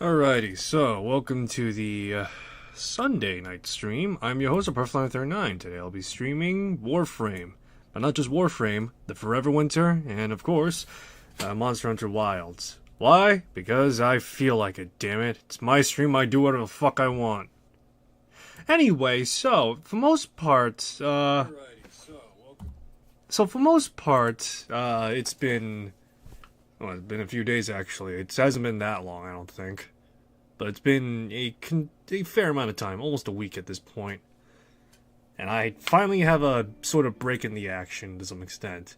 Alrighty, so welcome to the Sunday night stream. I'm your host, Perfline39. Today I'll be streaming Warframe. But not just Warframe, the Forever Winter, and of course, Monster Hunter Wilds. Why? Because I feel like it, damn it. It's my stream, I do whatever the fuck I want. Anyway, so, for most part, it's been... Well, it's been a few days, actually. It hasn't been that long, I don't think. But it's been a fair amount of time, almost a week at this point. And I finally have a sort of break in the action to some extent.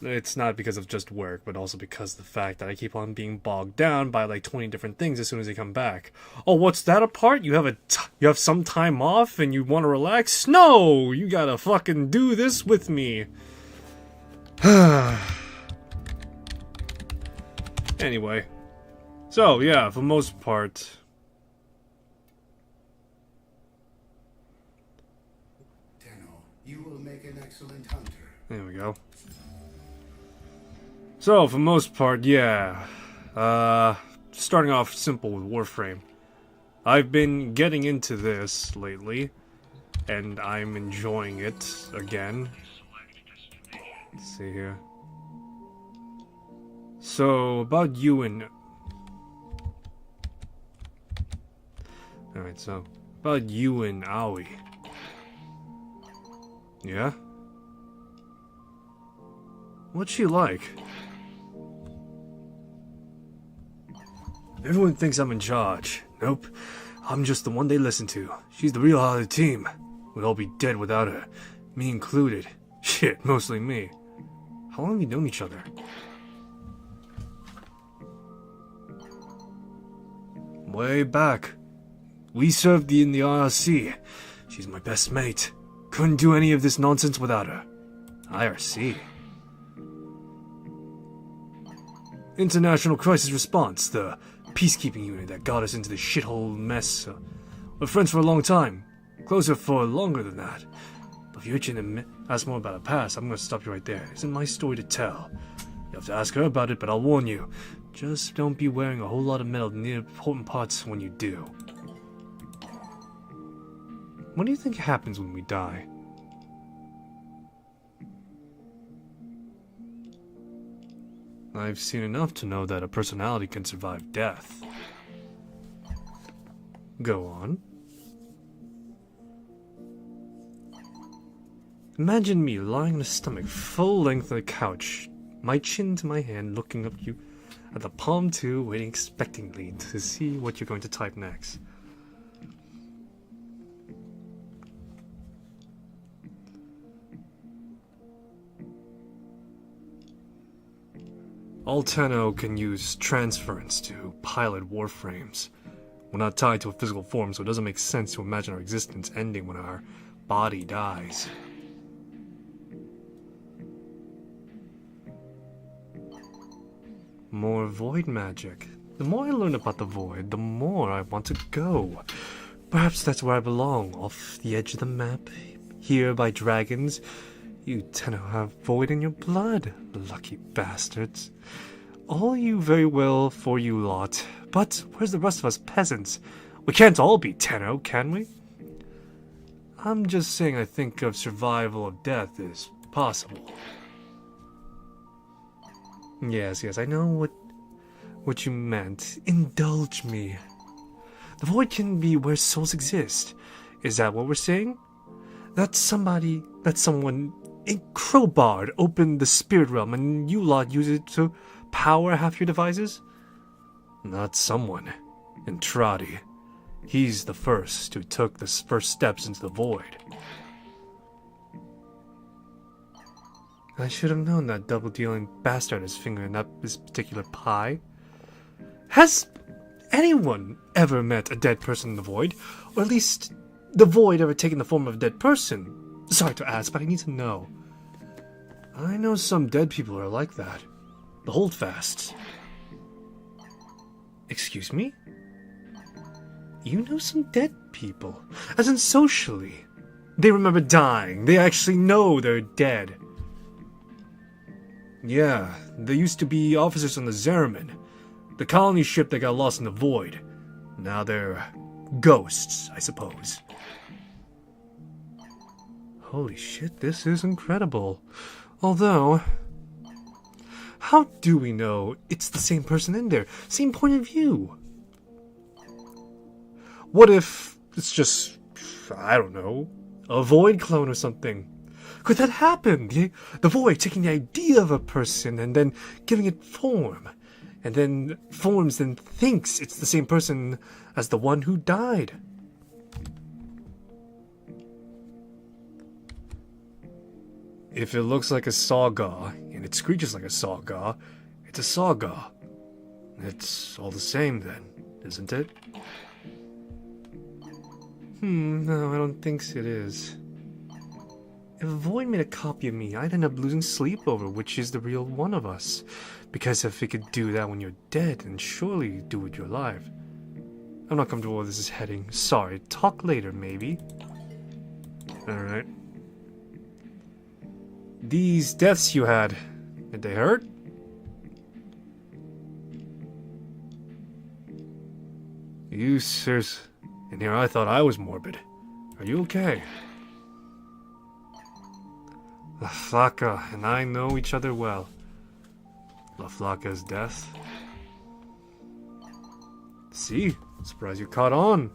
It's not because of just work, but also because of the fact that I keep on being bogged down by like 20 different things as soon as they come back. Oh, what's that apart? You have some time off and you want to relax? No! You gotta fucking do this with me. Anyway, so yeah, for most part, you will make an excellent hunter. There we go. So for most part, yeah, starting off simple with Warframe. I've been getting into this lately, and I'm enjoying it again. Let's see here. So, about you and... Alright, so, about you and Aoi. Yeah? What's she like? Everyone thinks I'm in charge. Nope. I'm just the one they listen to. She's the real heart of the team. We'd all be dead without her. Me included. Shit, mostly me. How long have we known each other? Way back. We served in the IRC. She's my best mate. Couldn't do any of this nonsense without her. IRC? International Crisis Response, the peacekeeping unit that got us into the shithole mess. We're friends for a long time. Closer for longer than that. But if you're itching to ask more about her past, I'm gonna stop you right there. It isn't my story to tell. You have to ask her about it, but I'll warn you. Just don't be wearing a whole lot of metal near important parts when you do. What do you think happens when we die? I've seen enough to know that a personality can survive death. Go on. Imagine me lying on a stomach full length on the couch, my chin to my hand, looking up at you at the palm too, waiting expectantly to see what you're going to type next. All Tenno can use transference to pilot warframes. We're not tied to a physical form, so it doesn't make sense to imagine our existence ending when our body dies. More void magic. The more I learn about the void, the more I want to go. Perhaps that's where I belong, off the edge of the map, here by dragons. You Tenno have void in your blood, lucky bastards. All you very well for you lot, but where's the rest of us peasants? We can't all be Tenno, can we? I'm just saying I think of survival of death is possible. Yes, I know what you meant. Indulge me. The void can be where souls exist. Is that what we're saying? That someone crowbarred opened the spirit realm and you lot use it to power half your devices? Not someone. Entradi. He's the first who took the first steps into the void. I should have known that double-dealing bastard is fingering up this particular pie. Has anyone ever met a dead person in the void? Or at least the void ever taken the form of a dead person? Sorry to ask, but I need to know. I know some dead people are like that. The holdfasts. Excuse me? You know some dead people? As in socially. They remember dying. They actually know they're dead. Yeah, there used to be officers on the Zeramin, the colony ship that got lost in the void. Now they're ghosts, I suppose. Holy shit, this is incredible. Although, how do we know it's the same person in there? Same point of view? What if it's just, I don't know, a void clone or something? Could that happen? The void taking the idea of a person and then giving it form. And then forms and thinks it's the same person as the one who died. If it looks like a sawgaw, and it screeches like a sawgaw, it's a sawgaw. It's all the same then, isn't it? No, I don't think it is. If a void made a copy of me, I'd end up losing sleep over which is the real one of us. Because if it could do that when you're dead, then surely do it you're alive. I'm not comfortable where this is heading. Sorry, talk later, maybe. Alright. These deaths you had, did they hurt? You, sirs. And here I thought I was morbid. Are you okay? La Flaca and I know each other well. La Flaca's death. See? Surprised you caught on.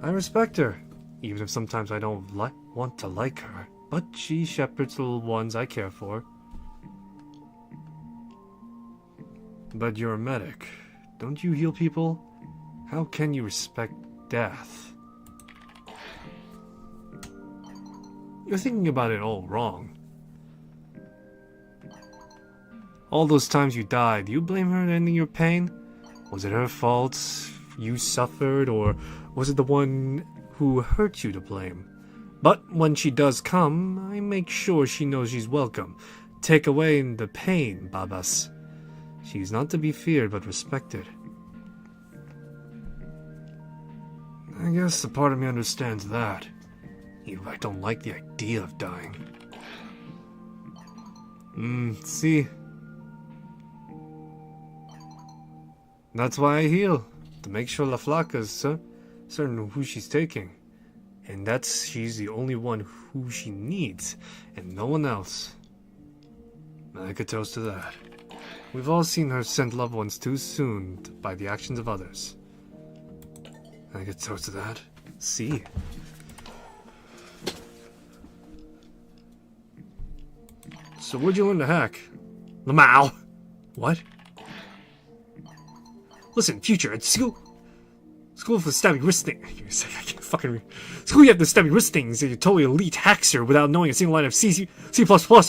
I respect her, even if sometimes I don't want to like her. But she shepherds the little ones I care for. But you're a medic. Don't you heal people? How can you respect death? You're thinking about it all wrong. All those times you died, do you blame her for ending your pain? Was it her fault you suffered, or was it the one who hurt you to blame? But when she does come, I make sure she knows she's welcome. Take away the pain, Babas. She's not to be feared, but respected. I guess a part of me understands that. Even if I don't like the idea of dying. See? That's why I heal. To make sure La Flaca's certain of who she's taking. And that's she's the only one who she needs. And no one else. I could toast to that. We've all seen her send loved ones too soon by the actions of others. I could toast to that. See? So where'd you learn to hack? Lamau! What? Listen, future, at school for stabby wrist thing. I can't fucking school you have the stabby wrist things. You're totally elite hacker without knowing a single line of C++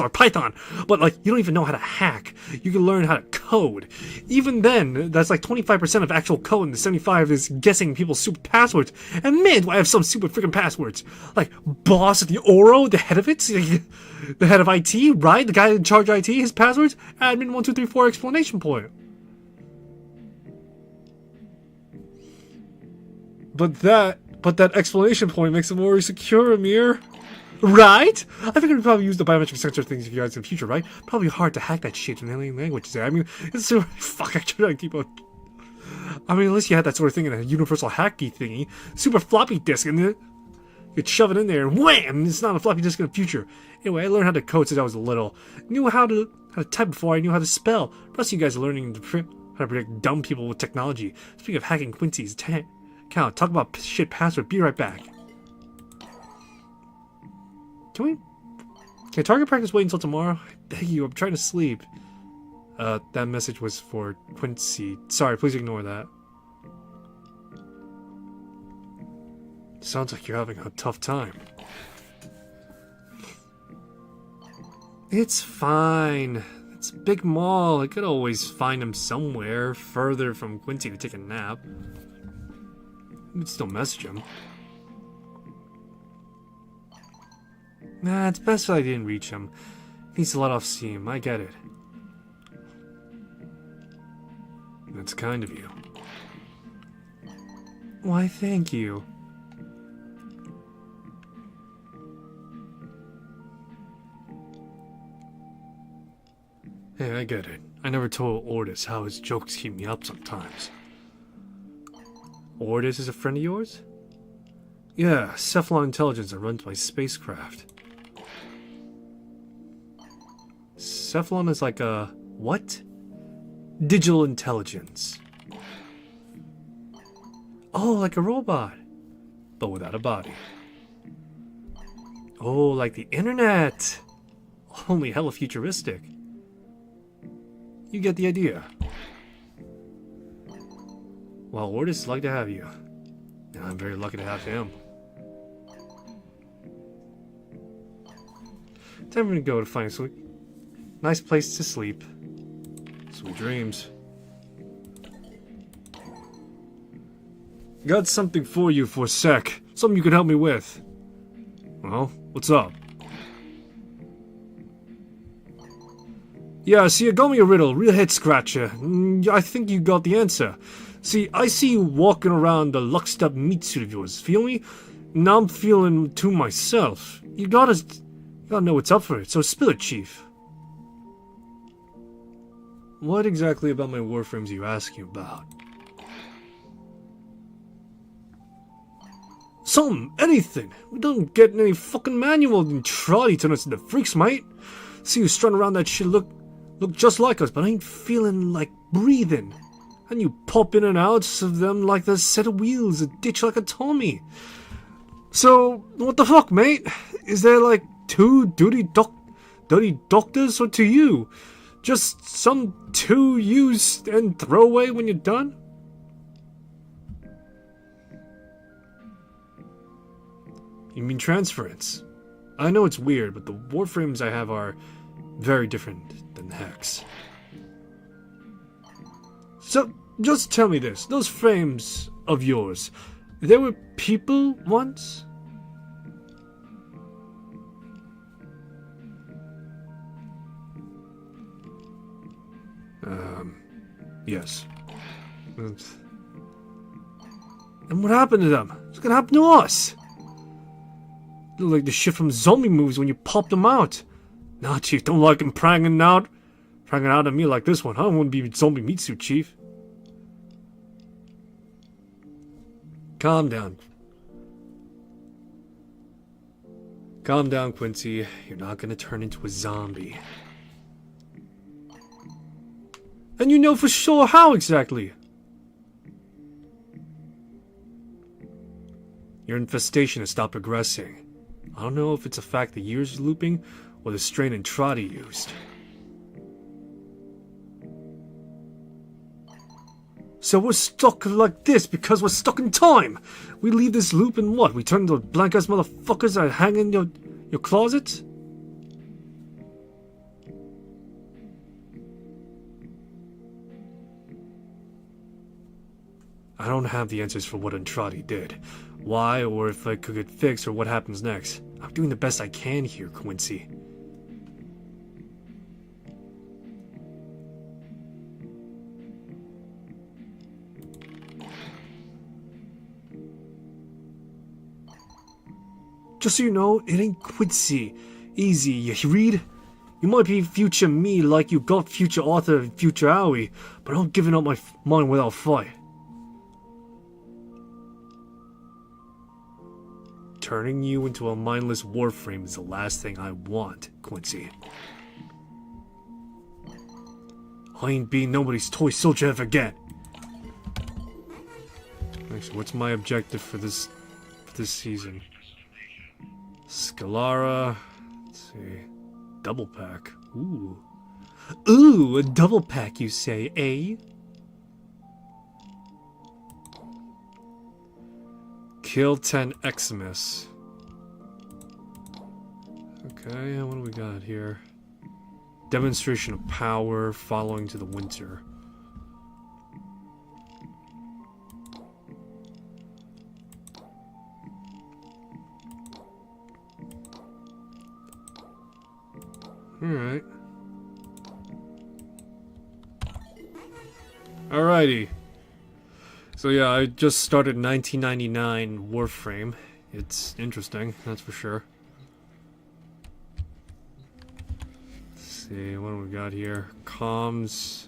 or Python. But like, you don't even know how to hack. You can learn how to code. Even then, that's like 25% of actual code, and the 75 is guessing people's super passwords. And man, do I have some super freaking passwords. Like, boss at the Oro, the head of it, the head of IT, right? The guy in charge of IT, his passwords, admin 1234 explanation point. But that explanation point makes it more secure, Amir. Right? I figured we'd probably use the biometric sensor things if you guys in the future, right? Probably hard to hack that shit in alien languages. I mean, it's so fuck. I try to keep on. I mean, unless you had that sort of thing in a universal hacky thingy, super floppy disk, and then you'd shove it in there, and wham! It's not a floppy disk in the future. Anyway, I learned how to code since I was little. Knew how to type before I knew how to spell. Plus, you guys are learning how to predict dumb people with technology. Speaking of hacking Quincy's count, talk about shit password. Be right back. Can target practice wait until tomorrow? I beg you, I'm trying to sleep. That message was for Quincy. Sorry, please ignore that. Sounds like you're having a tough time. It's fine. It's a big mall. I could always find him somewhere further from Quincy to take a nap. You could still message him. Nah, it's best that I didn't reach him. He needs to let off steam. I get it. That's kind of you. Why, thank you. Hey, I get it. I never told Ordis how his jokes keep me up sometimes. Ordis is a friend of yours? Yeah, Cephalon Intelligence are run by spacecraft. Cephalon is like a... what? Digital intelligence. Oh, like a robot. But without a body. Oh, like the internet. Only hella futuristic. You get the idea. Well, Ordis is lucky to have you. And I'm very lucky to have him. Time for me to go to find a sweet, nice place to sleep. Sweet dreams. Got something for you for a sec. Something you could help me with. Well, what's up? Yeah, see, you got me a riddle. Real head scratcher. I think you got the answer. See, I see you walking around the luxed up meat suit of yours. Feel me? Now I'm feeling to myself. You gotta know what's up for it, so spill it, Chief. What exactly about my Warframes are you asking about? Anything. We don't get any fucking manual and trolley turn us into freaks, mate. See you strutting around that shit look just like us, but I ain't feeling like breathing. And you pop in and out of them like the set of wheels, a ditch like a Tommy. So, what the fuck, mate? Is there like two dirty doctors, or to you? Just some two use and throw away when you're done? You mean transference? I know it's weird, but the Warframes I have are very different than the Hex. So, just tell me this. Those frames of yours, they were people once? Yes. And what happened to them? What's gonna happen to us? Look like the shit from zombie movies when you pop them out. Nah, Chief, don't like him pranging out at me like this one. I wouldn't be zombie meat suit, Chief. Calm down. Calm down, Quincy. You're not gonna turn into a zombie. And you know for sure how exactly? Your infestation has stopped progressing. I don't know if it's a fact the years looping or the strain Entrati used. So we're stuck like this because we're stuck in time. We leave this loop and what? We turn into blank ass motherfuckers that hang in your closet? I don't have the answers for what Entrati did. Why, or if I could get fixed, or what happens next. I'm doing the best I can here, Quincy. Just so you know, it ain't Quincy. Easy, you read? You might be future me like you got future Arthur and future Owie, but I'm giving up my mind without fight. Turning you into a mindless Warframe is the last thing I want, Quincy. I ain't being nobody's toy soldier ever again. Actually, what's my objective for this season? Scalara. Let's see. Double pack. Ooh. Ooh, a double pack, you say, eh? Kill 10 Eximus. Okay, what do we got here? Demonstration of power following to the winter. Alright. Alrighty. So yeah, I just started 1999 Warframe. It's interesting, that's for sure. Let's see, what do we got here? Comms,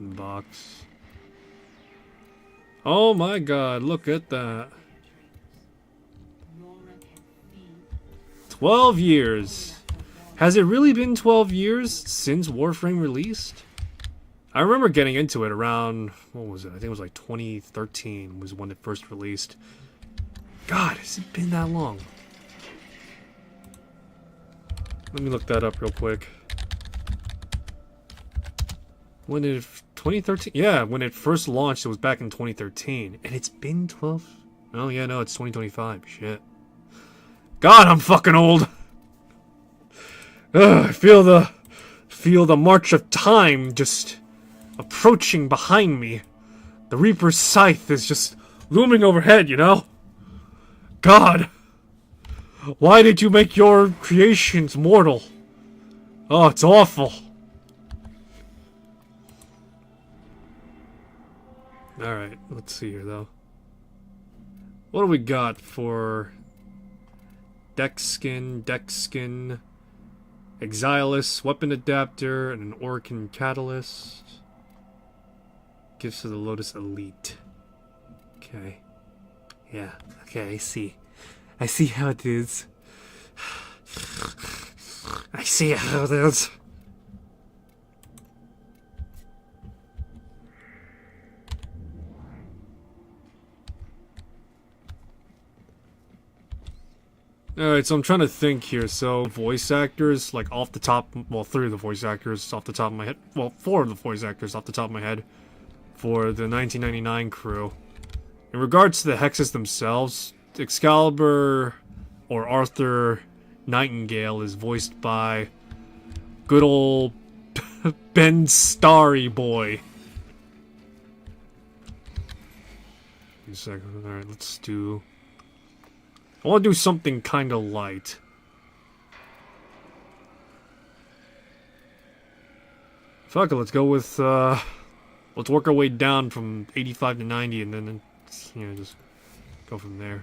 inbox. Oh my god, look at that. 12 years. Has it really been 12 years since Warframe released? I remember getting into it around, what was it? I think it was like 2013 was when it first released. God, has it been that long? Let me look that up real quick. When did 2013? Yeah, when it first launched, it was back in 2013. And it's been 12? Oh yeah, no, it's 2025. Shit. God, I'm fucking old. Ugh, I feel the march of time just approaching behind me. The Reaper's scythe is just looming overhead, you know? God, why did you make your creations mortal? Oh, it's awful. Alright, let's see here, though. What do we got for deck skin, Exilis, weapon adapter, and an Orcan catalyst. Gifts of the Lotus Elite. Okay. Yeah, okay, I see. I see how it is. I see how it is. Alright, so I'm trying to think here. So, voice actors, like off the top, well, 3 of the voice actors off the top of my head. Well, 4 of the voice actors off the top of my head for the 1999 crew. In regards to the hexes themselves, Excalibur or Arthur Nightingale is voiced by good old Ben Starry boy. Wait a second. Alright, let's do... I want to do something kind of light. Fuck it, let's go with, let's work our way down from 85 to 90 and then, you know, just go from there.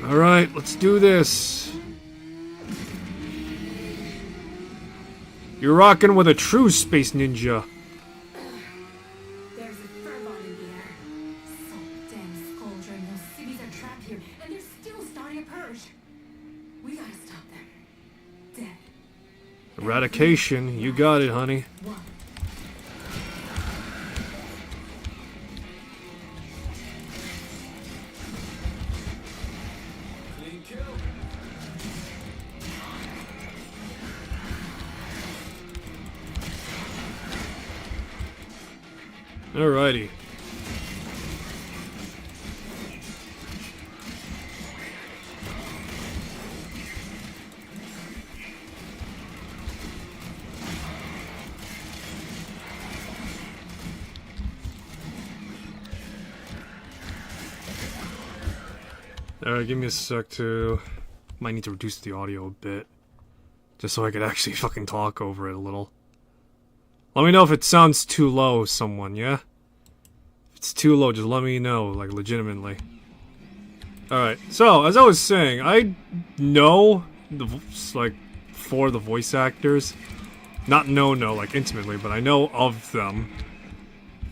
Alright, let's do this. You're rocking with a true space ninja. Eradication, you got it, honey. Alrighty. Alright, give me a sec to... Might need to reduce the audio a bit. Just so I could actually fucking talk over it a little. Let me know if it sounds too low, someone, yeah? If it's too low, just let me know, like, legitimately. Alright, so, as I was saying, I know, like, 4 of the voice actors. Not like, intimately, but I know of them.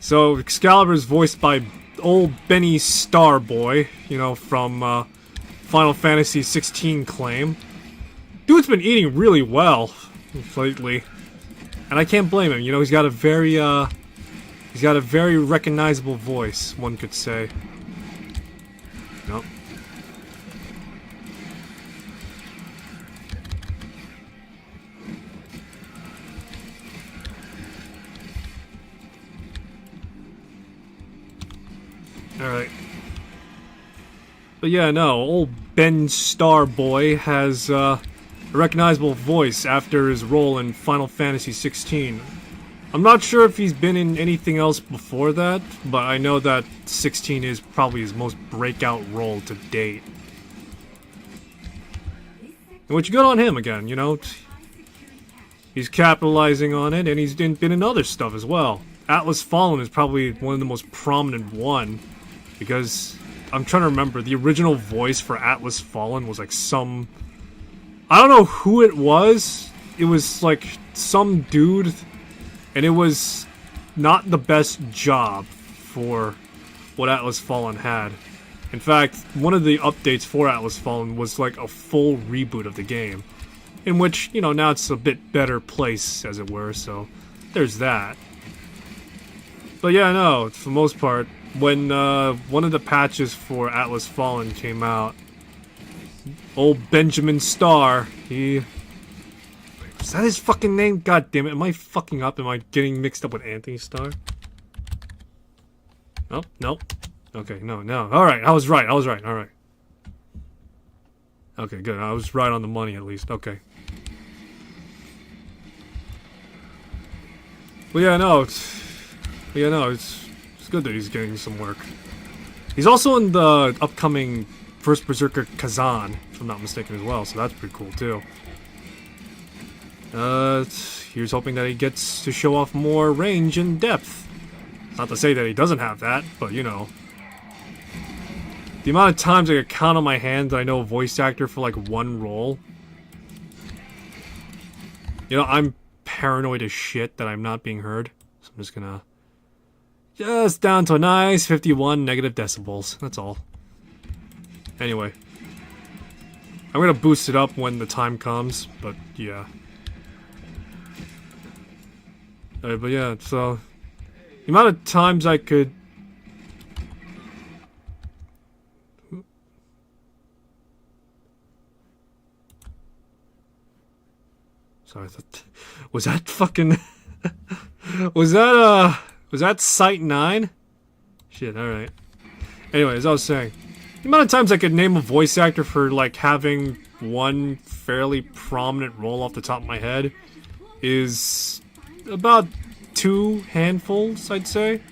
So, Excalibur's voiced by old Benny Starboy, you know, from Final Fantasy 16 claim. Dude's been eating really well lately, and I can't blame him. You know, he's got a very recognizable voice, one could say. Nope. Alright. But yeah, no, old Ben Starboy has a recognizable voice after his role in Final Fantasy 16. I'm not sure if he's been in anything else before that, but I know that 16 is probably his most breakout role to date. And which good on him again, you know? He's capitalizing on it, and he's been in other stuff as well. Atlas Fallen is probably one of the most prominent one. Because I'm trying to remember, the original voice for Atlas Fallen was like some... I don't know who it was. It was like some dude, and it was not the best job for what Atlas Fallen had. In fact, one of the updates for Atlas Fallen was like a full reboot of the game, in which, you know, now it's a bit better place, as it were, so there's that. But yeah, no, for the most part, when one of the patches for Atlas Fallen came out, old Benjamin Starr, is that his fucking name? God damn it, am I fucking up? Am I getting mixed up with Anthony Starr? Oh, nope. Okay, no. Alright, I was right, alright. Okay, good, I was right on the money at least, okay. Well, yeah, no, it's good that he's getting some work. He's also in the upcoming First Berserker Kazan, if I'm not mistaken as well, so that's pretty cool too. Here's hoping that he gets to show off more range and depth. Not to say that he doesn't have that, but you know. The amount of times I could count on my hand that I know a voice actor for like one role. You know, I'm paranoid as shit that I'm not being heard. So I'm just gonna... just down to a nice 51 negative decibels. That's all. Anyway. I'm gonna boost it up when the time comes, but yeah. But yeah, so... the amount of times I could... Sorry, was that fucking... was that Site 9? Shit, alright. Anyway, as I was saying, the amount of times I could name a voice actor for, like, having one fairly prominent role off the top of my head is about 2 handfuls, I'd say.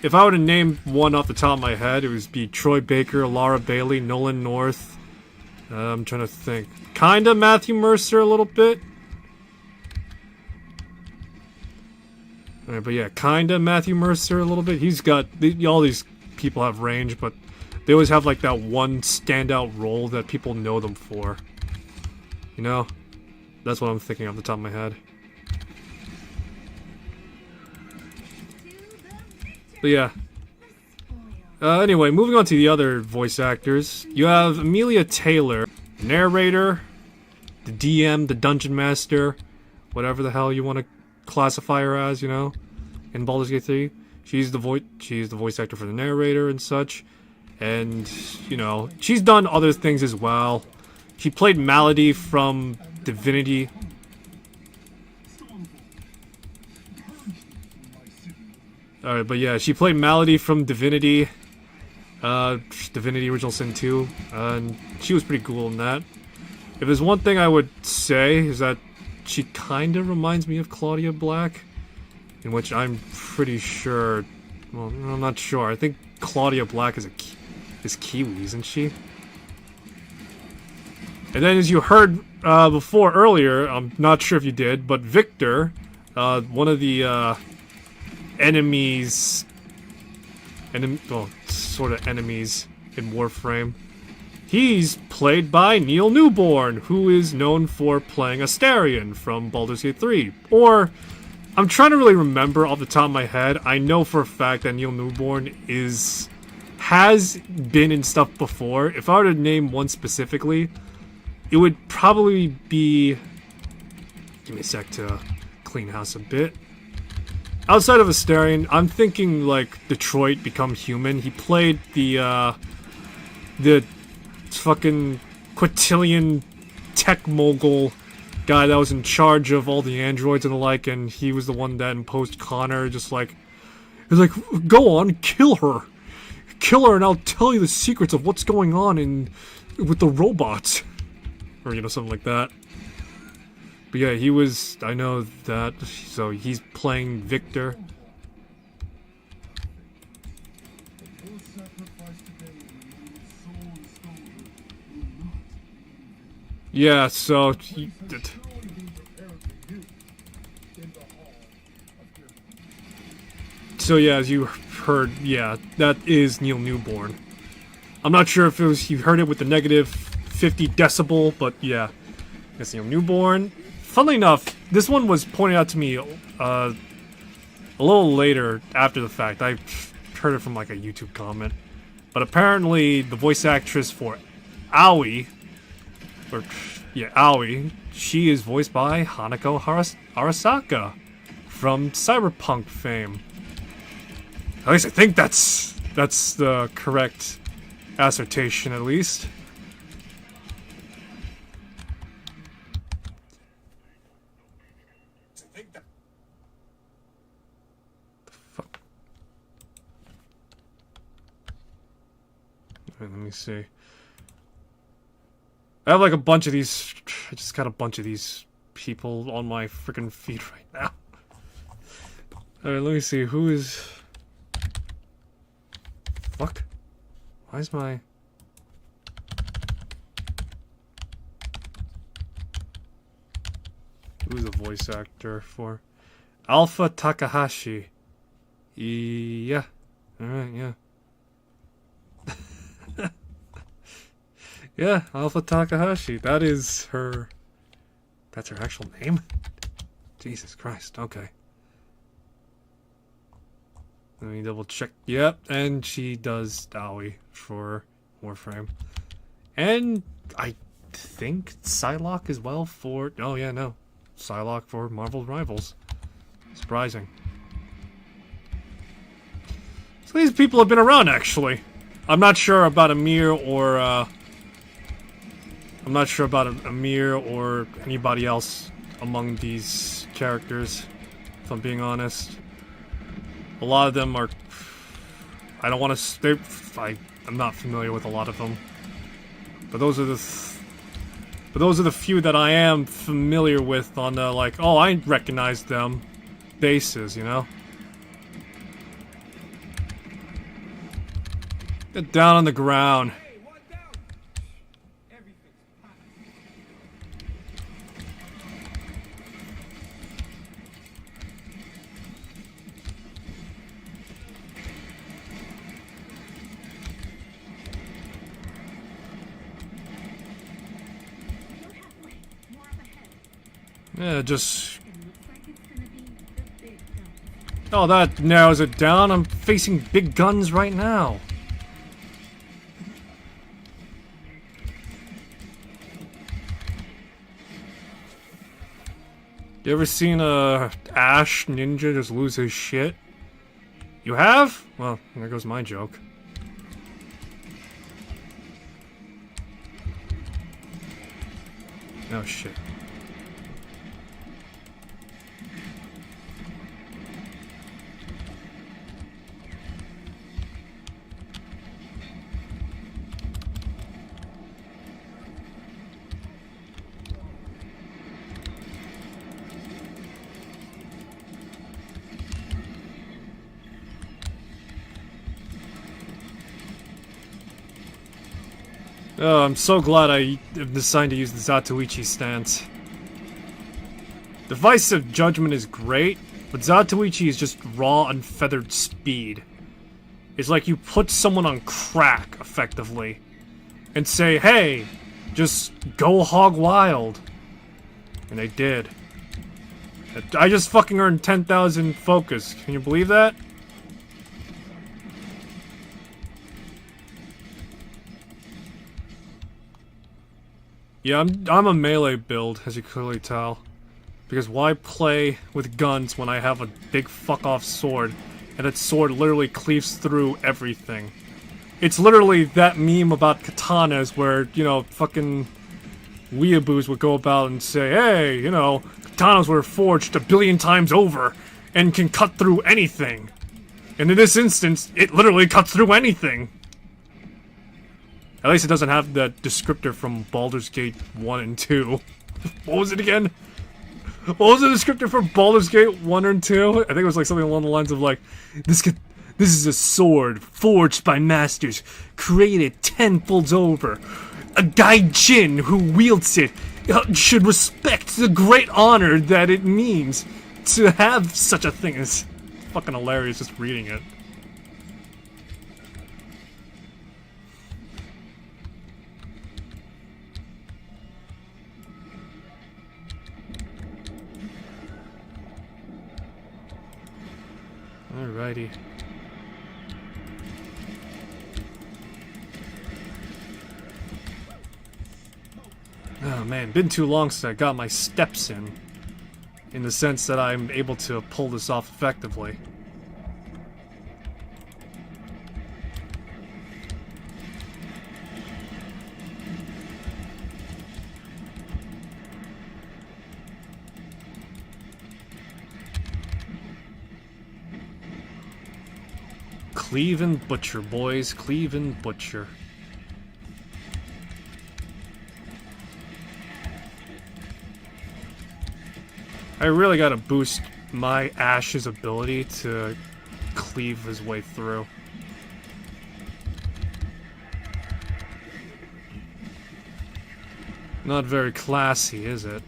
If I were to name one off the top of my head, it would be Troy Baker, Laura Bailey, Nolan North. I'm trying to think. Kinda Matthew Mercer a little bit. Alright, but yeah, kinda Matthew Mercer a little bit. He's got... all these people have range, but they always have like that one standout role that people know them for. You know? That's what I'm thinking off the top of my head. But yeah. Anyway, moving on to the other voice actors. You have Amelia Taylor, narrator, the DM, the dungeon master, whatever the hell you want to classify her as, you know, in Baldur's Gate 3. She's the voice actor for the narrator and such. And, you know, she's done other things as well. She played Malady from Divinity. Alright, but yeah, she played Malady from Divinity. Divinity Original Sin 2. And she was pretty cool in that. If there's one thing I would say, is that she kinda reminds me of Claudia Black. In which I'm pretty sure... well, I'm not sure. I think Claudia Black is Kiwi, isn't she? And then as you heard before earlier, I'm not sure if you did, but Victor, one of the enemies... well, sort of enemies in Warframe. He's played by Neil Newborn, who is known for playing Astarion from Baldur's Gate 3. Or, I'm trying to really remember off the top of my head. I know for a fact that Neil Newborn has been in stuff before. If I were to name one specifically, it would probably be... give me a sec to clean house a bit. Outside of Astarion, I'm thinking like Detroit Become Human. He played the fucking quintillion tech mogul guy that was in charge of all the androids and the like, and he was the one that imposed Connor, just like, he's like, go on, kill her and I'll tell you the secrets of what's going on with the robots, or you know, something like that. But yeah, he was, I know that, so he's playing Victor. Yeah, so... so yeah, as you heard, yeah, that is Neil Newborn. I'm not sure if it was, you heard it with the negative 50 decibel, but yeah. That's Neil Newborn. Funnily enough, this one was pointed out to me a little later after the fact. I heard it from like a YouTube comment. But apparently the voice actress for Aoi, or yeah, Aoi, she is voiced by Hanako Arasaka from Cyberpunk fame. At least I think that's the correct assertion, at least. Let me see. I have like a bunch of these. I just got a bunch of these people on my freaking feed right now. Alright, let me see. Who is. Fuck? Why is my. Who's the voice actor for? Alpha Takahashi. Yeah. Alright, yeah. Yeah, Alpha Takahashi. That is her... That's her actual name? Jesus Christ, okay. Let me double check. Yep, and she does Aoi for Warframe. And I think Psylocke as well for... Oh yeah, no. Psylocke for Marvel Rivals. Surprising. So these people have been around, actually. I'm not sure about Amir or, I'm not sure about Amir or anybody else among these characters, if I'm being honest. A lot of them are... I don't want to... I'm not familiar with a lot of them. But those are the... But those are the few that I am familiar with on the, like, oh, I recognize them basis, you know? Get down on the ground. Yeah, just... Oh, that narrows it down. I'm facing big guns right now. You ever seen a Ash ninja just lose his shit? You have? Well, there goes my joke. Oh shit. Oh, I'm so glad I have decided to use the Zatoichi stance. Divisive Judgment is great, but Zatoichi is just raw, unfeathered speed. It's like you put someone on crack, effectively, and say, hey, just go hog wild. And they did. I just fucking earned 10,000 focus. Can you believe that? Yeah, I'm a melee build, as you clearly tell. Because why play with guns when I have a big fuck-off sword, and that sword literally cleaves through everything? It's literally that meme about katanas where, you know, fucking weeaboos would go about and say, hey, you know, katanas were forged 1 billion times over, and can cut through anything. And in this instance, it literally cuts through anything. At least it doesn't have that descriptor from Baldur's Gate 1 and 2. What was it again? What was the descriptor for Baldur's Gate 1 and 2? I think it was like something along the lines of like, this is a sword forged by masters, created 10 folds over. A gaijin who wields it should respect the great honor that it means to have such a thing. It's fucking hilarious just reading it. Alrighty. Oh man, been too long since I got my steps in the sense that I'm able to pull this off effectively. Cleave and butcher, boys. Cleave and butcher. I really gotta boost my Ash's ability to cleave his way through. Not very classy, is it?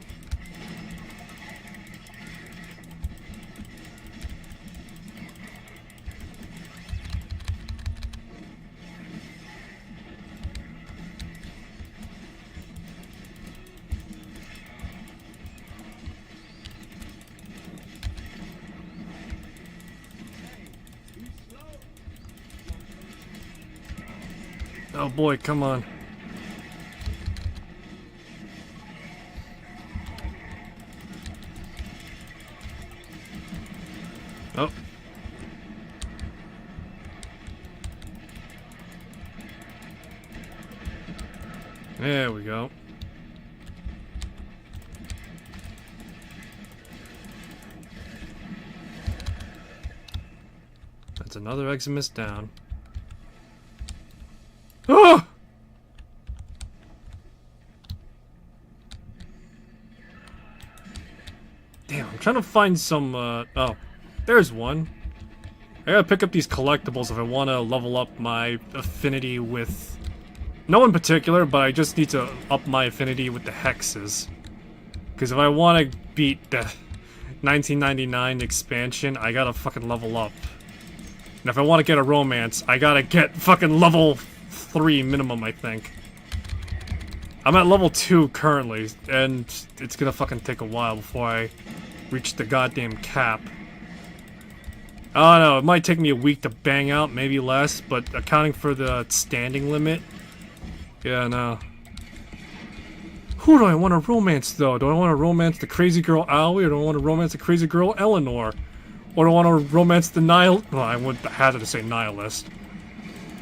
Oh boy, come on. Oh. There we go. That's another Eximus down. Oh! Damn, I'm trying to find some, oh. There's one. I gotta pick up these collectibles if I want to level up my affinity with... No in particular, but I just need to up my affinity with the hexes. Because if I want to beat the 1999 expansion, I gotta fucking level up. And if I want to get a romance, I gotta get fucking level 3 minimum, I think. I'm at level 2 currently, and it's gonna fucking take a while before I reach the goddamn cap. I don't know, it might take me a week to bang out, maybe less, but accounting for the standing limit, yeah, no. Who do I want to romance, though? Do I want to romance the crazy girl Aoi, or do I want to romance the crazy girl Eleanor? Or do I want to romance the Nihil... Well, I would have to say Nihilist.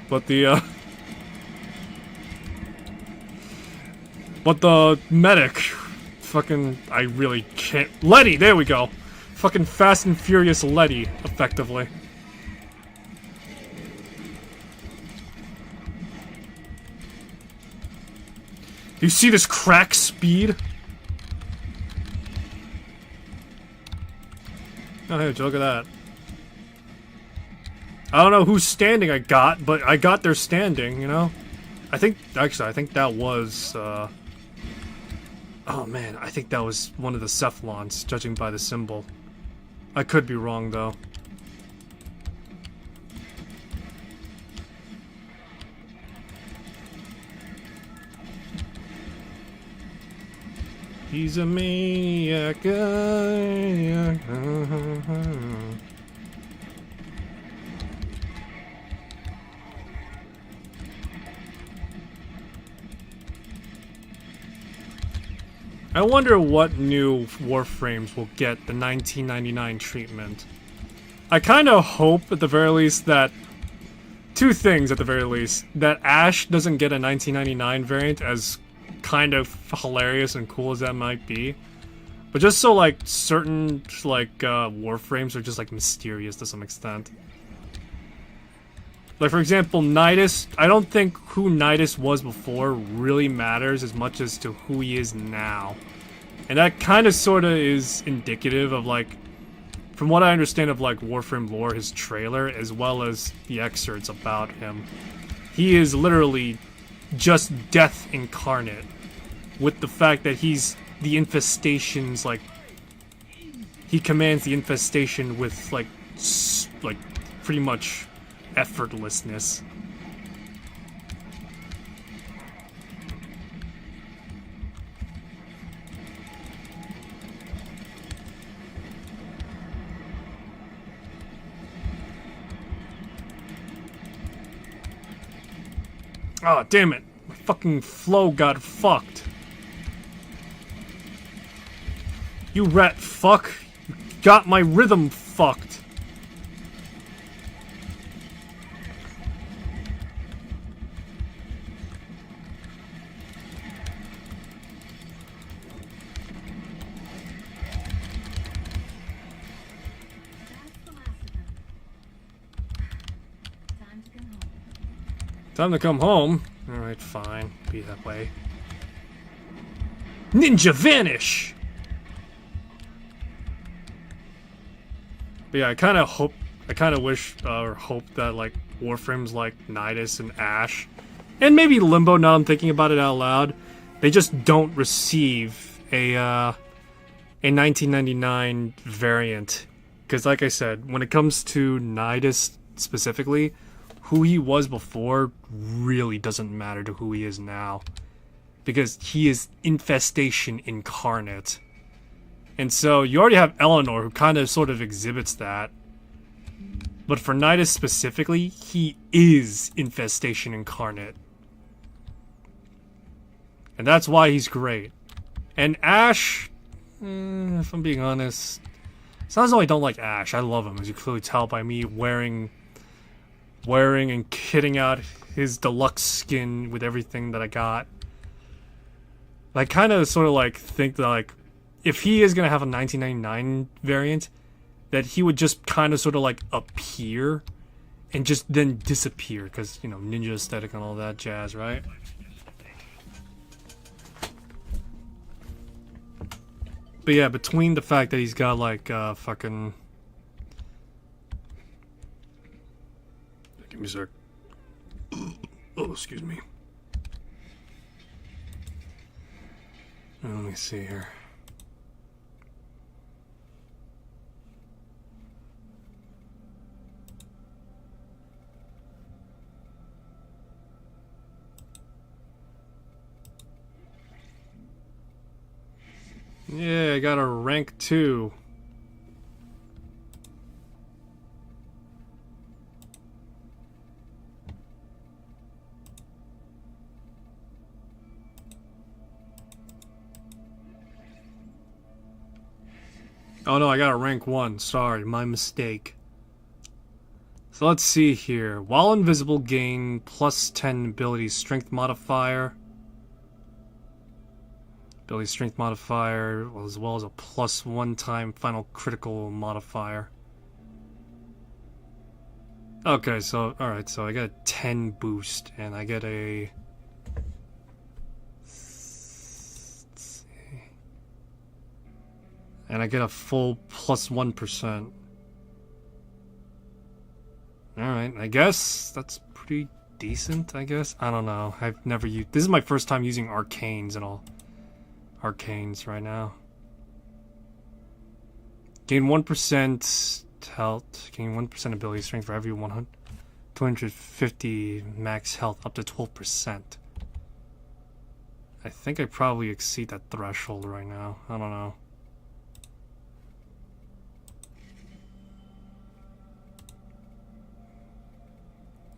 But the, But the medic... Fucking... I really can't... Letty! There we go! Fucking Fast and Furious Letty, effectively. Do you see this crack speed? Oh, hey, look at that. I don't know who's standing I got, but I got their standing, you know? I think, actually, I think that was, oh man, I think that was one of the Cephalons, judging by the symbol. I could be wrong, though. He's a maniac. I wonder what new Warframes will get the 1999 treatment. I kind of hope, at the very least, that... Two things, at the very least. That Ash doesn't get a 1999 variant, as kind of hilarious and cool as that might be. But just so, like, certain, like, Warframes are just, like, mysterious to some extent. Like, for example, Nidus, I don't think who Nidus was before really matters as much as to who he is now. And that kind of sort of is indicative of, like, from what I understand of, like, Warframe lore, his trailer, as well as the excerpts about him. He is literally just death incarnate, with the fact that he's the infestation's, like, he commands the infestation with, like, pretty much effortlessness. Oh, damn it. My fucking flow got fucked. You rat fuck. You got my rhythm fucked. Time to come home. Alright, fine. Be that way. Ninja vanish! But yeah, I kind of wish, or hope that, like, Warframes like Nidus and Ash, and maybe Limbo, now I'm thinking about it out loud, they just don't receive a 1999 variant. Because, like I said, when it comes to Nidus specifically, who he was before really doesn't matter to who he is now. Because he is Infestation incarnate. And so, you already have Eleanor, who kind of sort of exhibits that. But for Nidus specifically, he is Infestation incarnate. And that's why he's great. And Ash, if I'm being honest, it's not as though I don't like Ash. I love him, as you clearly tell by me wearing and kitting out his deluxe skin with everything that I got. I kind of sort of like think that, like, if he is gonna have a 1999 variant, that he would just kind of sort of like appear and just then disappear, because, you know, ninja aesthetic and all that jazz, right? But yeah, between the fact that he's got like fucking, give me a sec. Oh, excuse me. Let me see here. Yeah, I got a rank 2. Oh no, I got a rank 1. Sorry, my mistake. So let's see here. While invisible, gain plus 10 ability strength modifier. Ability strength modifier, as well as a plus 1 time final critical modifier. Okay, so, alright, so I get a 10 boost, and I get a... Let's see. And I get a full plus 1%. Alright, I guess that's pretty decent, I guess? I don't know, I've never used... This is my first time using arcanes and all. Arcanes right now. Gain 1% health. Gain 1% ability strength for every 250 max health up to 12%. I think I probably exceed that threshold right now. I don't know.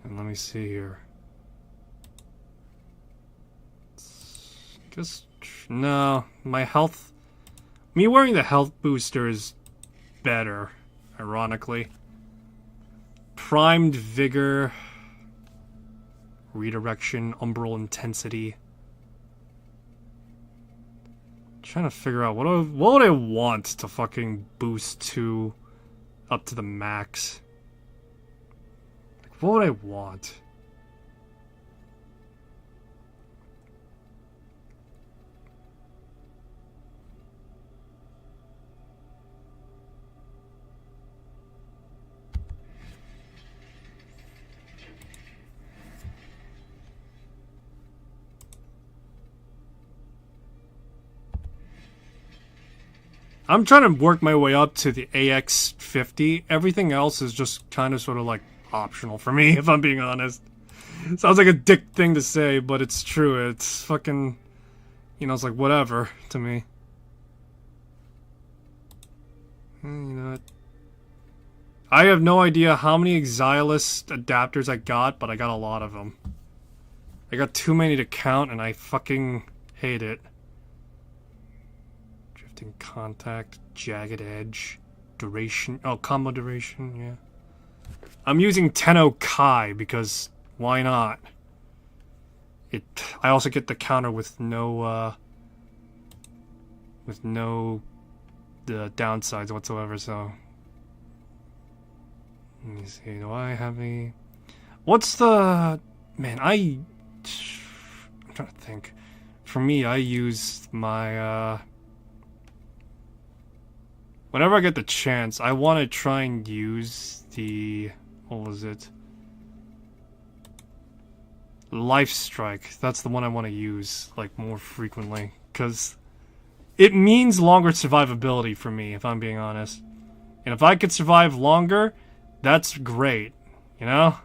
And let me see here. Just... No, my health... Me wearing the health booster is better, ironically. Primed Vigor. Redirection, Umbral Intensity. Trying to figure out what would I want to fucking boost to up to the max. Like, what would I want? I'm trying to work my way up to the AX50. Everything else is just kind of sort of like optional for me, if I'm being honest. Sounds like a dick thing to say, but it's true. It's fucking, you know, it's like whatever to me. You know what? I have no idea how many Exilus adapters I got, but I got a lot of them. I got too many to count and I fucking hate it. Drifting contact, jagged edge, duration. Oh, combo duration, yeah. I'm using Tenno Kai because why not? I also get the counter with no the downsides whatsoever, so let me see, do I have any? What's the man, I'm trying to think. For me, I use my whenever I get the chance, I want to try and use the, what was it? Life Strike. That's the one I want to use, like, more frequently. Because it means longer survivability for me, if I'm being honest. And if I could survive longer, that's great. You know?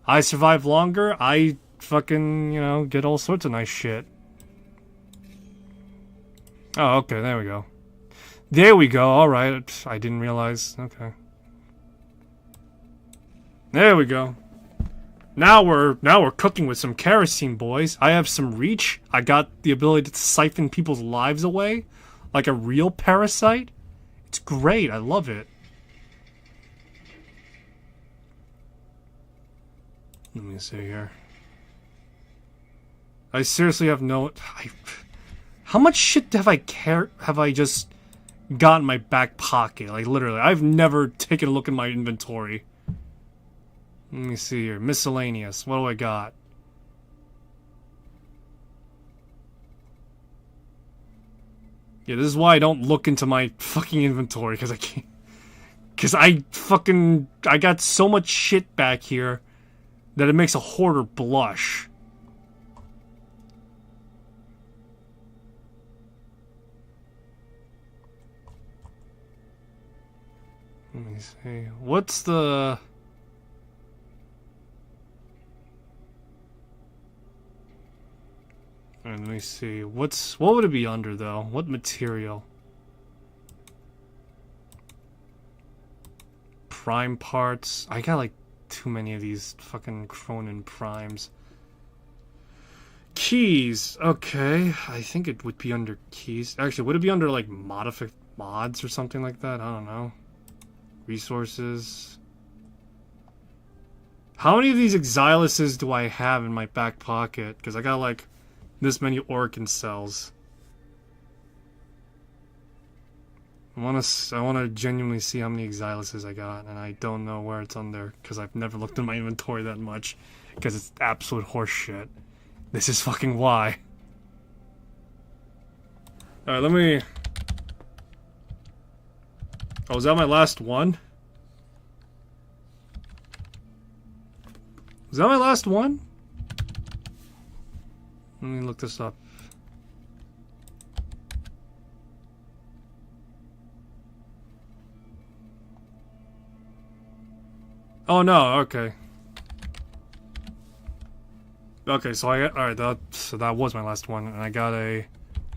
I survive longer, I fucking, you know, get all sorts of nice shit. Oh, okay, there we go. There we go, alright. I didn't realize. Okay. There we go. Now we're cooking with some kerosene, boys. I have some reach. I got the ability to siphon people's lives away like a real parasite. It's great. I love it. Let me see here. I seriously have no. How much shit have I just got in my back pocket? Like literally, I've never taken a look in my inventory. Let me see here. Miscellaneous. What do I got? Yeah, this is why I don't look into my fucking inventory, because I can't. Because I got so much shit back here that it makes a hoarder blush. Let me see. What's the... Let me see. What would it be under though? What material? Prime parts. I got like too many of these fucking Cronin primes. Keys. Okay, I think it would be under keys. Actually, would it be under like mods or something like that? I don't know. Resources. How many of these Exiluses do I have in my back pocket? Because I got like this many Orkin cells. I wanna genuinely see how many Exiluses I got, and I don't know where it's under, because I've never looked in my inventory that much, because it's absolute horseshit. This is fucking why. Alright, let me... Oh, is that my last one? Is that my last one? Let me look this up. Oh no, okay. Okay, so alright, that was my last one, and I got a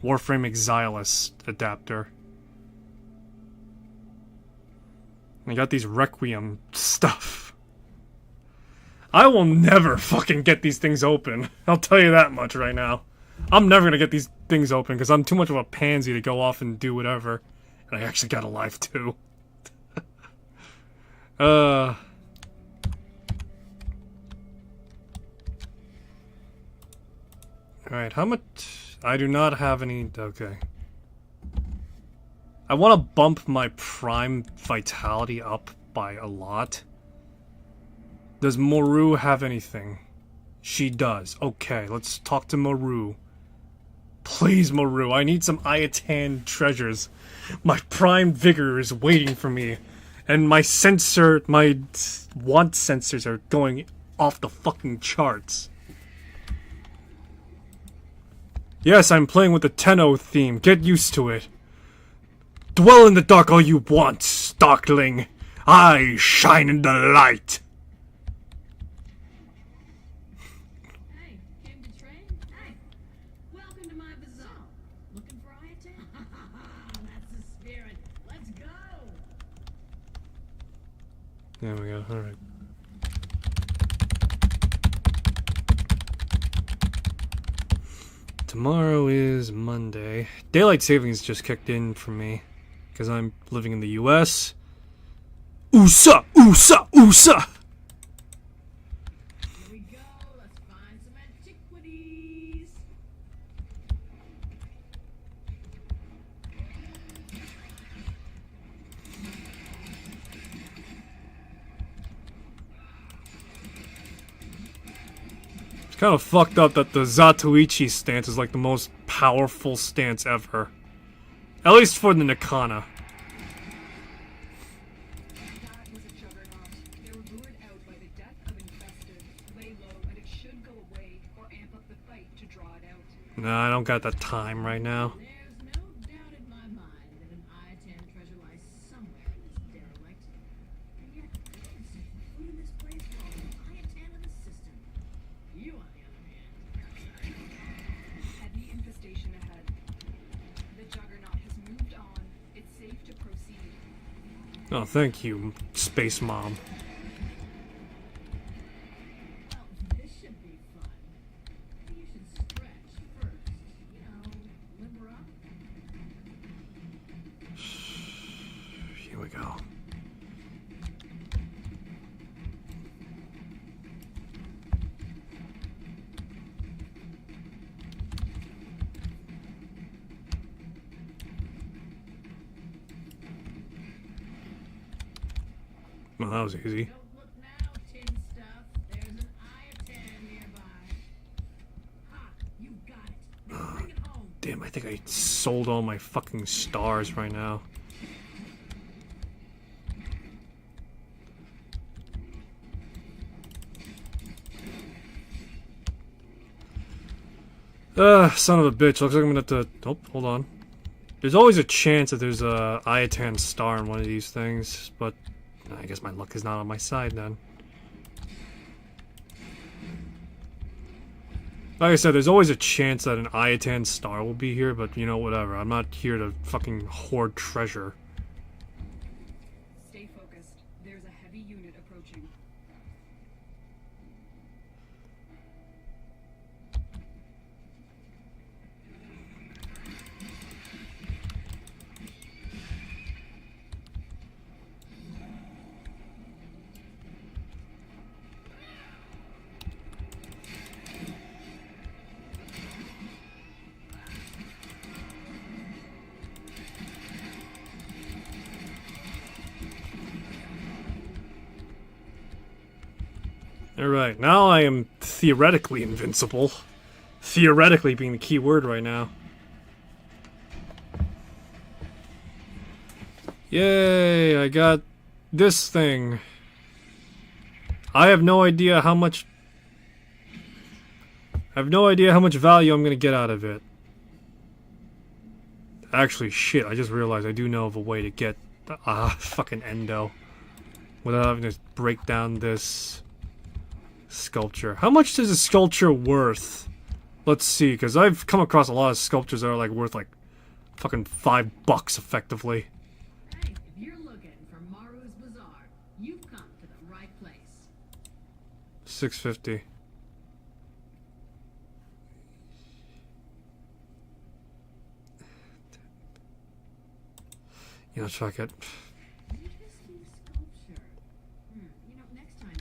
Warframe Exilus adapter. I got these Requiem stuff. I will never fucking get these things open. I'll tell you that much right now. I'm never gonna get these things open because I'm too much of a pansy to go off and do whatever. And I actually got a life too. Alright, how much? I do not have any. Okay. I want to bump my prime vitality up by a lot. Does Moru have anything? She does. Okay, let's talk to Moru. Please, Moru, I need some Ayatan treasures. My prime vigor is waiting for me. And my want sensors are going off the fucking charts. Yes, I'm playing with the Tenno theme. Get used to it. Dwell in the dark all you want, Starkling. I shine in the light. Hey, came to train? Hey, welcome to my bazaar. Looking for Ayatan? That's the spirit. Let's go. There we go. All right. tomorrow is Monday. Daylight savings just kicked in for me because I'm living in the US. USA! USA! USA! Here we go. Let's find some antiquities. It's kind of fucked up that the Zatoichi stance is like the most powerful stance ever. At least for the Nakana. That was a juggernaut. They were lured out by the death of infested. Lay low and it should go away, or amp up the fight to draw it out. Nah, I don't got the time right now. There's no doubt in my mind that an Iatan treasure lies somewhere in this derelict. And yet, it's food in this place for all the Iatan in the system. You, on the other hand, Heavy infestation ahead. The juggernaut has moved on. It's safe to proceed. Oh, thank you, Space Mom. well, this should be fun. You should stretch first. You know, limber up. Here we go. Well, that was easy. Don't look now, tin stuff. There's an Iatan nearby. Ha! You got it. Now bring it home. Damn, I think I sold all my fucking stars right now. Son of a bitch. Looks like I'm gonna have to... Oh, hold on. There's always a chance that there's a Iatan star in one of these things, but I guess my luck is not on my side then. Like I said, there's always a chance that an Iatan star will be here, but you know, whatever. I'm not here to fucking hoard treasure. Stay focused. There's a heavy unit approaching. Alright, now I am theoretically invincible. Theoretically being the key word right now. Yay, I got this thing. I have no idea how much... value I'm gonna get out of it. Actually, shit, I just realized I do know of a way to get fucking endo. Without having to break down this sculpture. How much is a sculpture worth? Let's see, because I've come across a lot of sculptures that are like worth like fucking $5 effectively. Hey, if you're looking for Maru's Bazaar, you've come to the right place. $6.50. You know, fuck it. Interesting sculpture. You know, next time,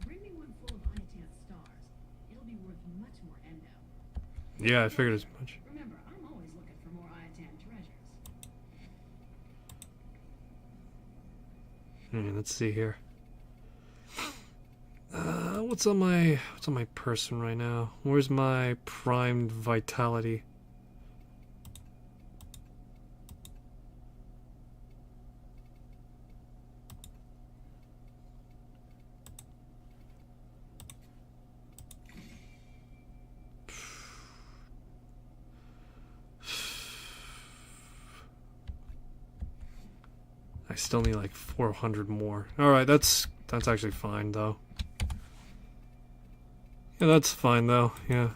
bring me one full of Iatan stars. It'll be worth much more endo. Yeah, I figured as much. Remember, I'm always looking for more Iatan treasures. Let's see here. What's on my person right now? Where's my primed vitality? I still need like 400 more. Alright, that's actually fine though. Yeah, that's fine though, yeah.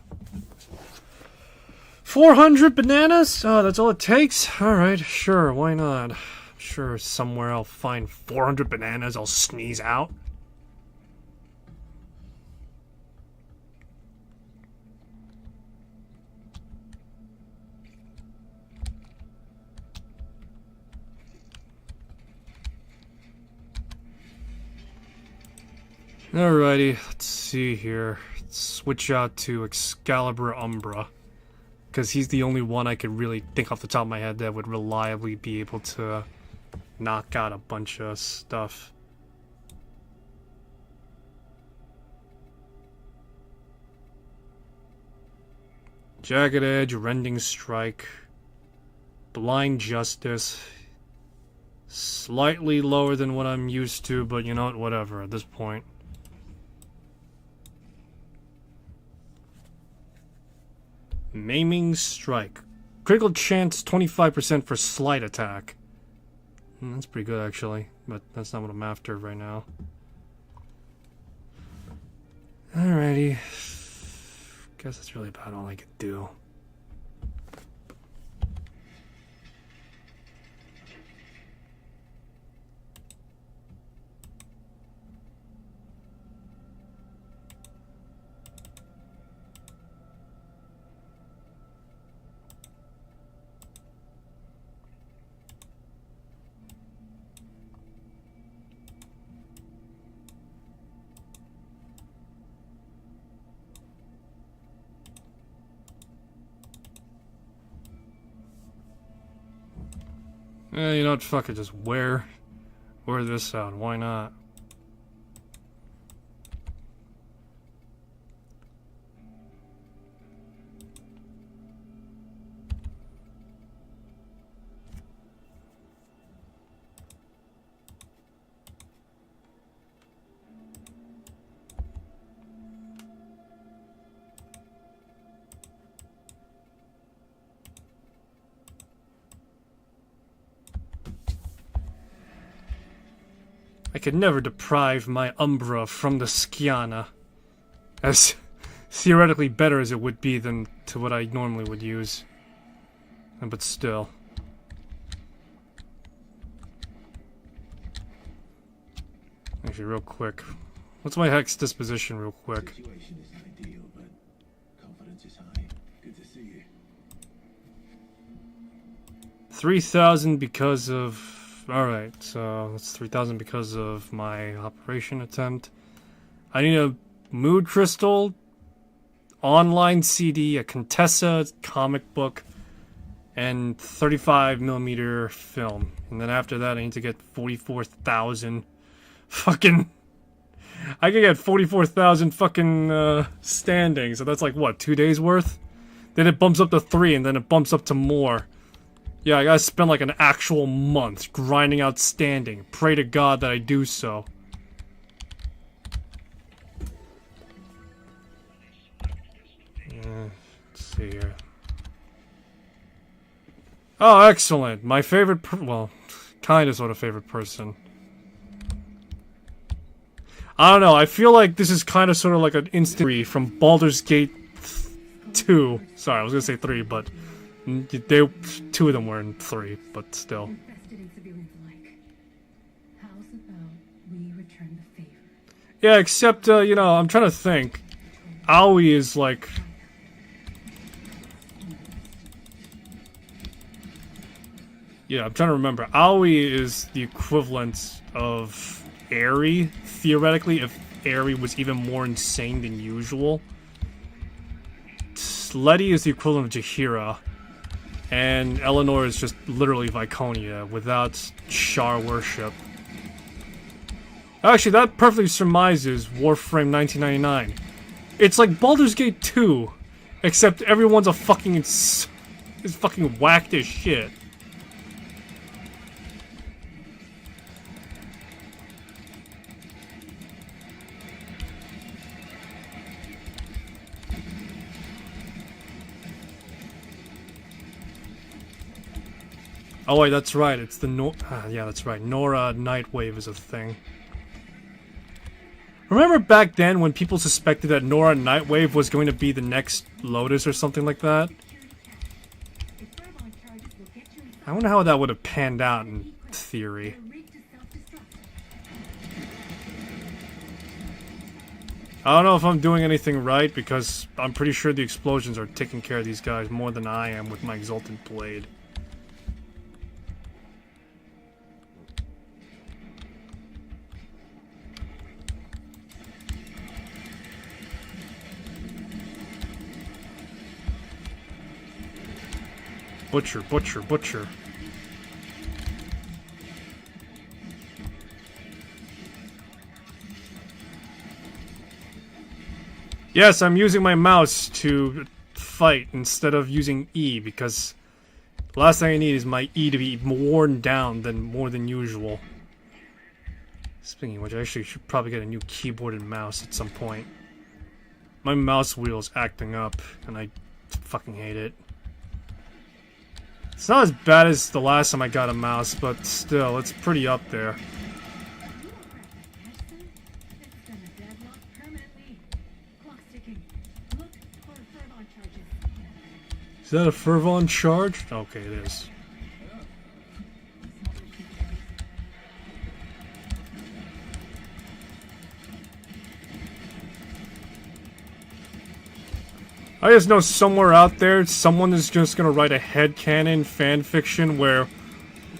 400 bananas? Oh, that's all it takes? Alright, sure, why not? I'm sure somewhere I'll find 400 bananas I'll sneeze out. Alrighty, let's see here. Let's switch out to Excalibur Umbra. Because he's the only one I could really think off the top of my head that would reliably be able to knock out a bunch of stuff. Jagged Edge, Rending Strike, Blind Justice. Slightly lower than what I'm used to, but you know what, whatever at this point. Maiming Strike. Critical chance 25% for slight attack. That's pretty good actually, but that's not what I'm after right now. Alrighty. Guess that's really about all I could do. You know what, fuck it, just wear this out, why not? I could never deprive my Umbra from the Skiana, as theoretically better as it would be than to what I normally would use. But still. Actually, real quick. What's my Hex disposition real quick? Situation isn't ideal, but confidence is high. Good to see you. 3,000 because of... Alright, so that's 3,000 because of my operation attempt. I need a mood crystal, online CD, a Contessa comic book, and 35mm film. And then after that I need to get 44,000 fucking... I could get 44,000 fucking standing, so that's like what, 2 days worth? Then it bumps up to 3 and then it bumps up to more. Yeah, I gotta spend like an actual month grinding out standing. Pray to God that I do so. Let's see here. Oh, excellent. My favorite well, kind of sort of favorite person. I don't know, I feel like this is kind of sort of like an instant from Baldur's Gate 2. Sorry, I was gonna say 3, but... two of them were in 3, but still. Invested in civilians alike. How's about we return the favor? Yeah, except, you know, I'm trying to think. Aoi is like... Yeah, I'm trying to remember. Aoi is the equivalent of Aerie, theoretically, if Aerie was even more insane than usual. Letty is the equivalent of Jaheira. And Eleanor is just literally Viconia without Char worship. Actually, that perfectly surmises Warframe 1999. It's like Baldur's Gate 2, except everyone's a fucking is fucking whacked as shit. Oh wait, that's right. It's the yeah, that's right. Nora Nightwave is a thing. Remember back then when people suspected that Nora Nightwave was going to be the next Lotus or something like that? I wonder how that would have panned out in theory. I don't know if I'm doing anything right because I'm pretty sure the explosions are taking care of these guys more than I am with my Exultant Blade. Butcher, butcher, butcher. Yes, I'm using my mouse to fight instead of using E, because the last thing I need is my E to be worn down more than usual. Speaking of which, I actually should probably get a new keyboard and mouse at some point. My mouse wheel's acting up, and I fucking hate it. It's not as bad as the last time I got a mouse, but still, it's pretty up there. Is that a Fervon charge? Okay, it is. I just know somewhere out there, someone is just gonna write a headcanon fanfiction where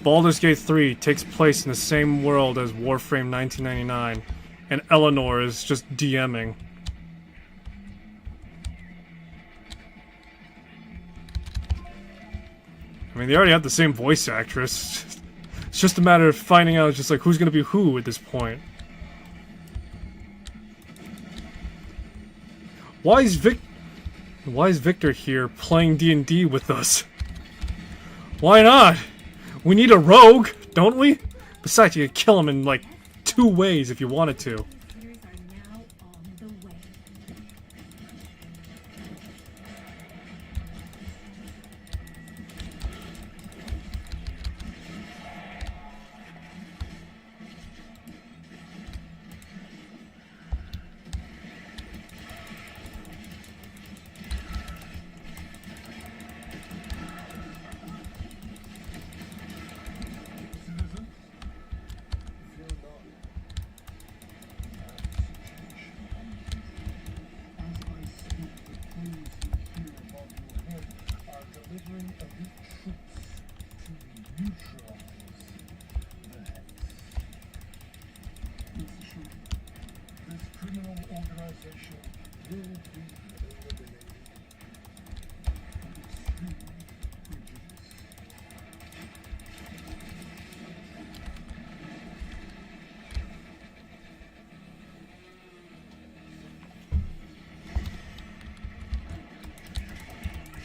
Baldur's Gate 3 takes place in the same world as Warframe 1999, and Eleanor is just DMing. I mean, they already have the same voice actress. It's just a matter of finding out just like who's gonna be who at this point. Why is Victor here playing D&D with us? Why not? We need a rogue, don't we? Besides, you could kill him in like 2 ways if you wanted to.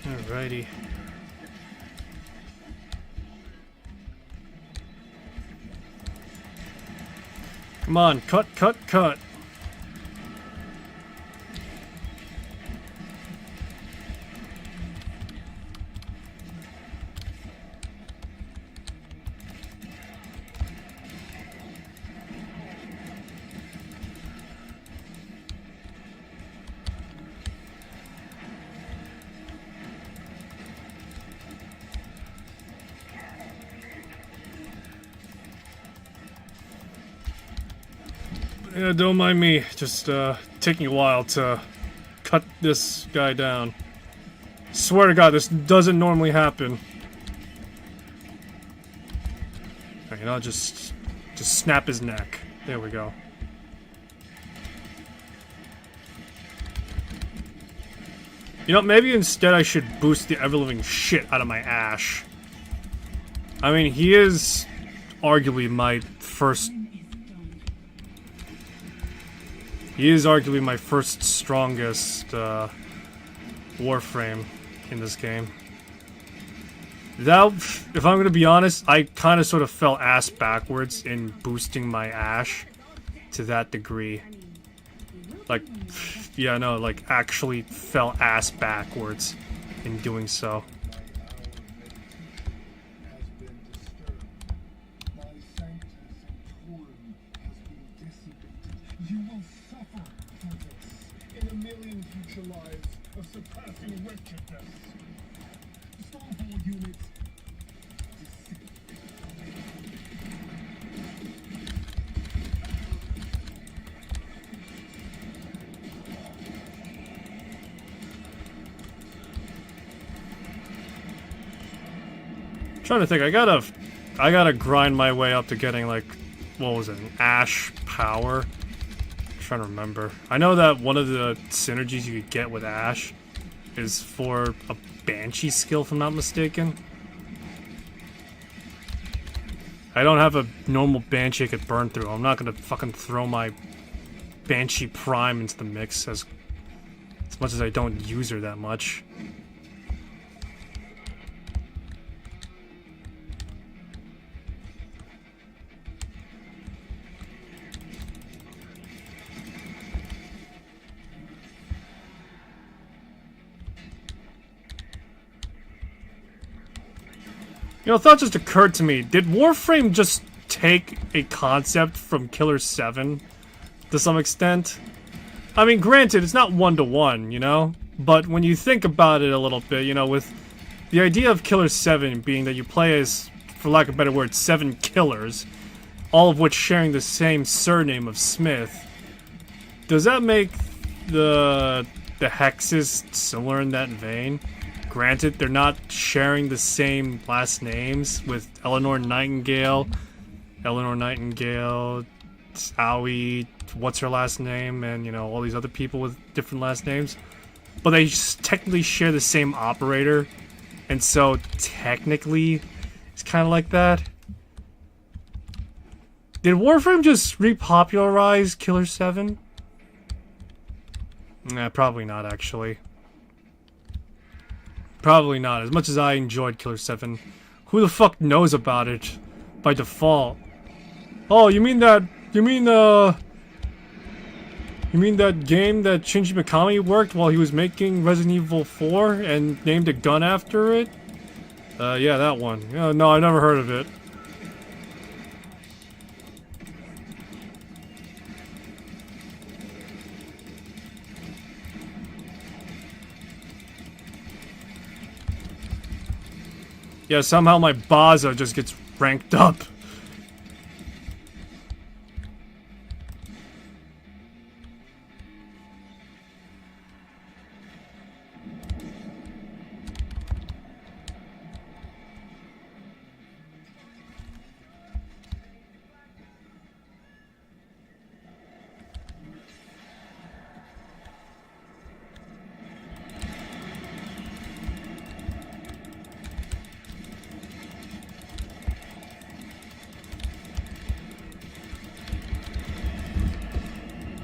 Alrighty. Come on, cut, cut, cut. Yeah, don't mind me. Just taking a while to cut this guy down. Swear to God, this doesn't normally happen. Okay, I'll just snap his neck. There we go. You know, maybe instead I should boost the ever-living shit out of my Ash. I mean, he is arguably my first... He is arguably my first strongest Warframe in this game. That, if I'm gonna be honest, I kind of sort of fell ass backwards in boosting my Ash to that degree. Like, yeah, no, like actually fell ass backwards in doing so. You will suffer for this in a million future lives of surpassing wretchedness. Stronghold units. Trying to think, I gotta grind my way up to getting like, what was it, an Ash power? Trying to remember. I know that one of the synergies you could get with Ash is for a Banshee skill, if I'm not mistaken. I don't have a normal Banshee I could burn through. I'm not gonna fucking throw my Banshee Prime into the mix as much as I don't use her that much. You know, a thought just occurred to me. Did Warframe just take a concept from Killer 7 to some extent? I mean, granted, it's not one-to-one, you know? But when you think about it a little bit, you know, with the idea of Killer 7 being that you play as, for lack of a better word, 7 killers, all of which sharing the same surname of Smith, does that make the hexes similar in that vein? Granted, they're not sharing the same last names with Eleanor Nightingale, Owie, what's her last name, and, you know, all these other people with different last names. But they technically share the same operator, and so technically it's kind of like that. Did Warframe just repopularize Killer 7? Nah, probably not, actually. Probably not. As much as I enjoyed Killer 7, who the fuck knows about it by default? Oh, you mean that game that Shinji Mikami worked while he was making Resident Evil 4 and named a gun after it? Yeah, that one. No, I never heard of it. Yeah, somehow my Baza just gets ranked up.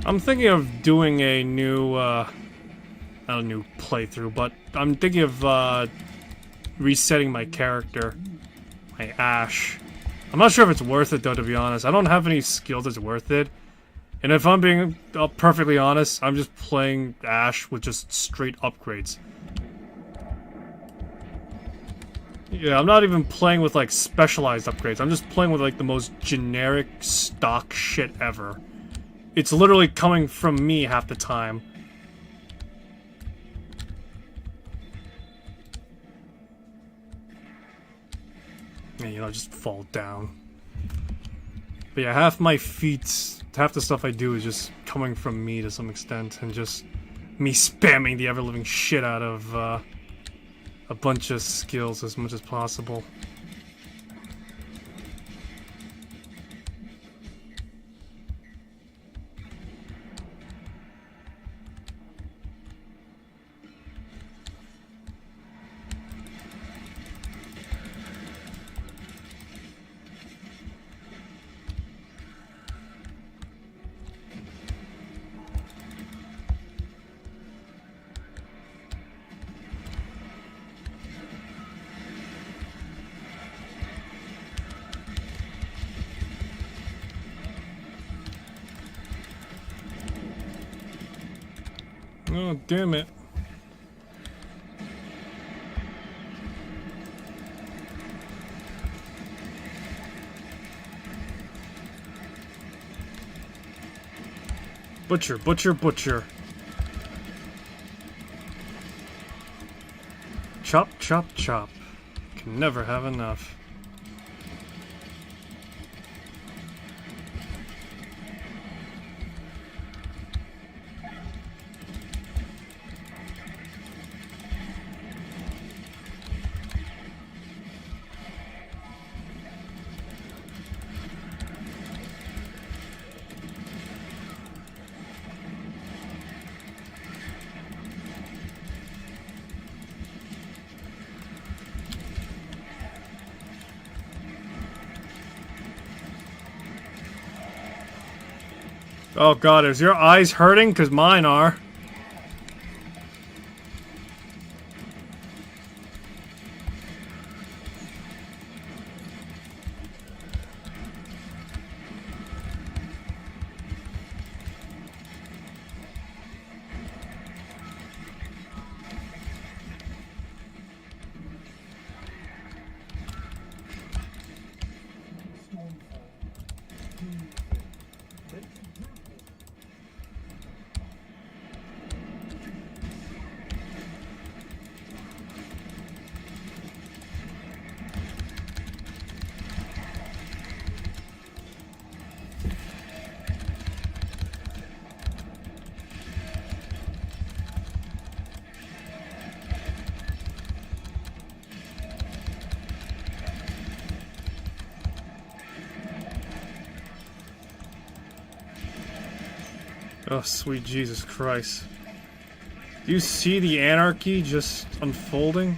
I'm thinking of doing a new, not a new playthrough, but I'm thinking of, resetting my character. My Ash. I'm not sure if it's worth it, though, to be honest. I don't have any skills that's worth it. And if I'm being perfectly honest, I'm just playing Ash with just straight upgrades. Yeah, I'm not even playing with, like, specialized upgrades. I'm just playing with, like, the most generic stock shit ever. It's literally coming from me half the time. And, you know, just fall down. But yeah, half my feats, half the stuff I do is just coming from me to some extent, and just me spamming the ever-living shit out of a bunch of skills as much as possible. Oh, damn it. Butcher, butcher, butcher. Chop, chop, chop. Can never have enough. Oh god, is your eyes hurting? Because mine are. Oh, sweet Jesus Christ. Do you see the anarchy just unfolding?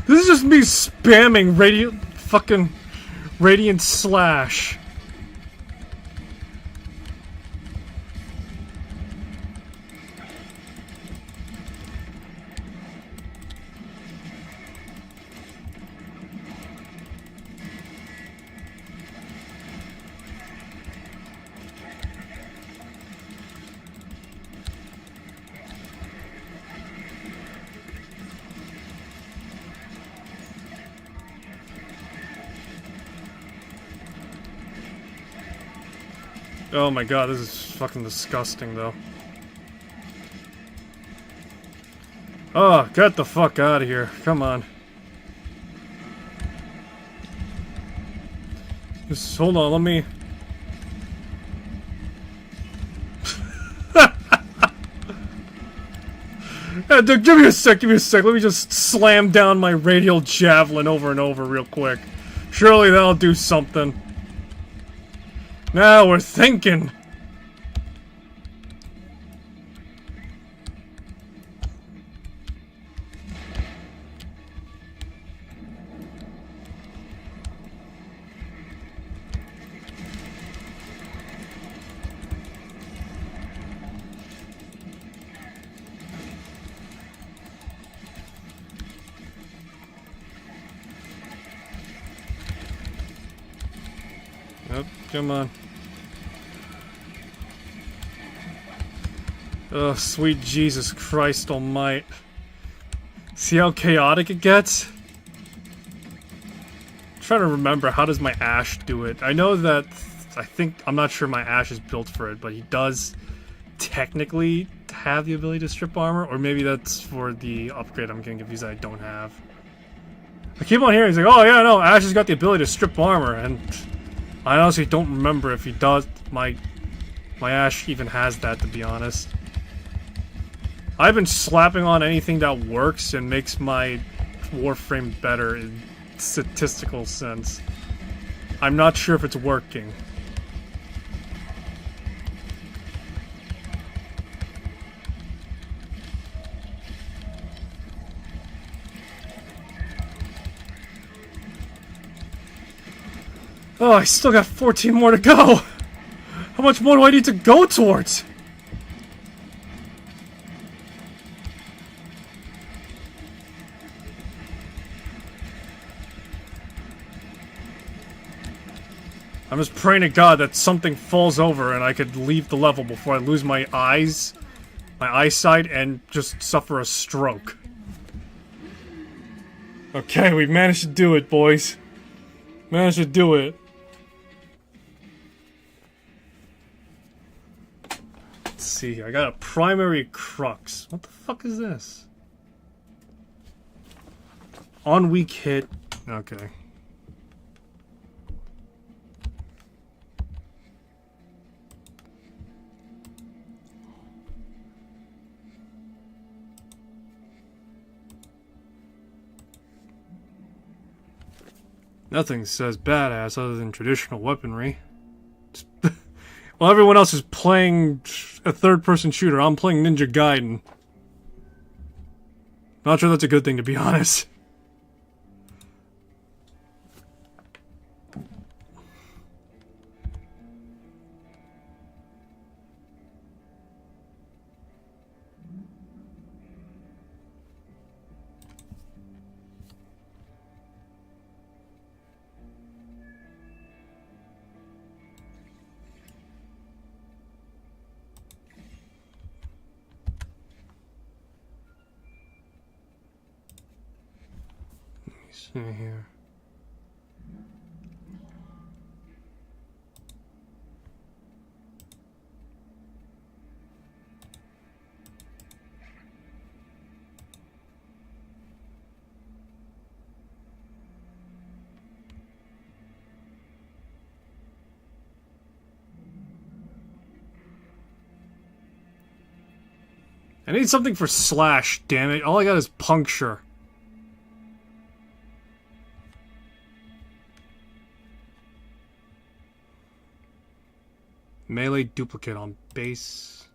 This is just me spamming Radiant Slash. Oh my god, this is fucking disgusting though. Oh, get the fuck out of here. Come on. Just hold on, let me... Yeah, dude, give me a sec. Let me just slam down my radial javelin over and over real quick. Surely that'll do something. Now we're thinking. Yep, come on. Oh, sweet Jesus Christ almighty. See how chaotic it gets? I'm trying to remember, how does my Ash do it? I know that, I'm not sure my Ash is built for it, but he does technically have the ability to strip armor, or maybe that's for the upgrade I'm getting confused that I don't have. I keep on hearing, he's like, oh yeah, no, Ash has got the ability to strip armor, and I honestly don't remember if he does, my Ash even has that, to be honest. I've been slapping on anything that works and makes my Warframe better in statistical sense. I'm not sure if it's working. Oh, I still got 14 more to go! How much more do I need to go towards? I'm just praying to God that something falls over and I could leave the level before I lose my eyesight, and just suffer a stroke. Okay, we managed to do it, boys. Managed to do it. Let's see, I got a primary crux. What the fuck is this? On weak hit. Okay. Nothing says badass other than traditional weaponry. Well, everyone else is playing a third-person shooter. I'm playing Ninja Gaiden. Not sure that's a good thing, to be honest. See here. I need something for slash, damn it. All I got is puncture. Melee duplicate on base.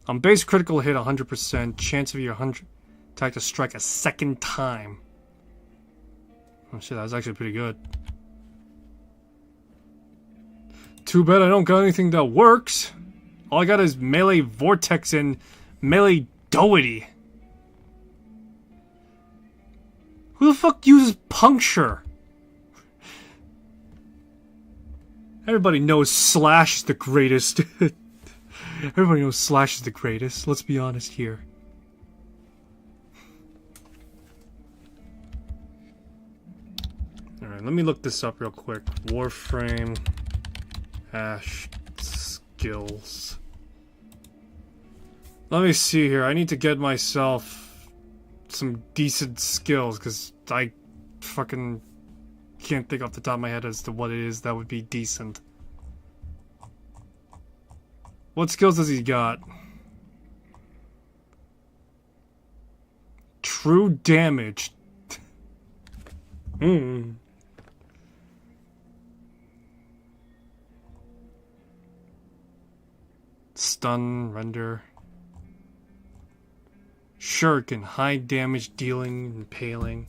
On base critical hit 100%. Chance of your 100 attack to strike a second time. Oh shit, that was actually pretty good. Too bad I don't got anything that works. All I got is melee vortex and melee doughy. Who the fuck uses puncture? Everybody knows Slash is the greatest. Everybody knows Slash is the greatest. Let's be honest here. Alright, let me look this up real quick. Warframe. Ash. Skills. Let me see here. I need to get myself some decent skills, because I fucking can't think off the top of my head as to what it is that would be decent. What skills does he got? True damage. Stun, render. Shuriken, high damage dealing, impaling.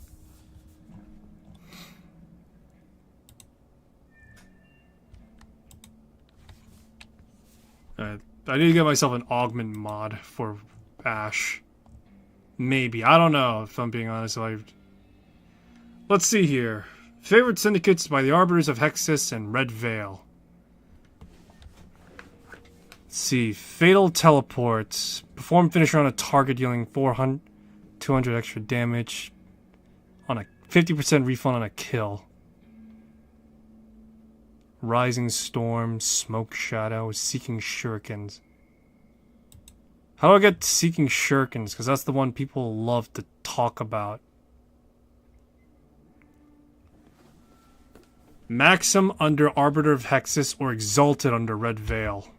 I need to get myself an augment mod for Ash. Maybe. I don't know, if I'm being honest. Let's see here. Favorite syndicates by the Arbiters of Hexus and Red Veil. Let's see. Fatal Teleports. Perform finisher on a target dealing 200 extra damage. On a 50% refund on a kill. Rising Storm, Smoke Shadow, Seeking Shurikens. How do I get Seeking Shurikens? Because that's the one people love to talk about. Maxim under Arbiter of Hexus or Exalted under Red Veil.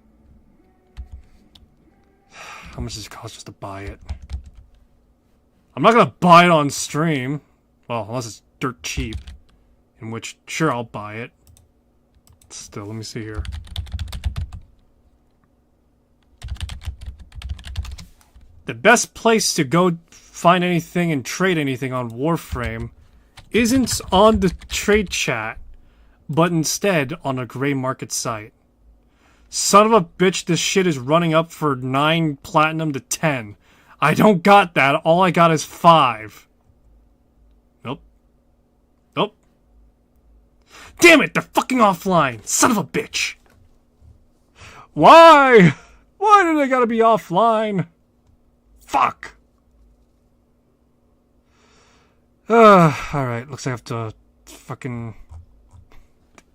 How much does it cost just to buy it? I'm not gonna buy it on stream. Well, unless it's dirt cheap. In which, sure, I'll buy it. Still, let me see here. The best place to go find anything and trade anything on Warframe isn't on the trade chat, but instead on a gray market site. Son of a bitch, this shit is running up for 9 platinum to 10. I don't got that. All I got is 5. Nope. Nope. Damn it, they're fucking offline. Son of a bitch. Why? Why do they gotta be offline? Fuck. Alright, looks like I have to fucking...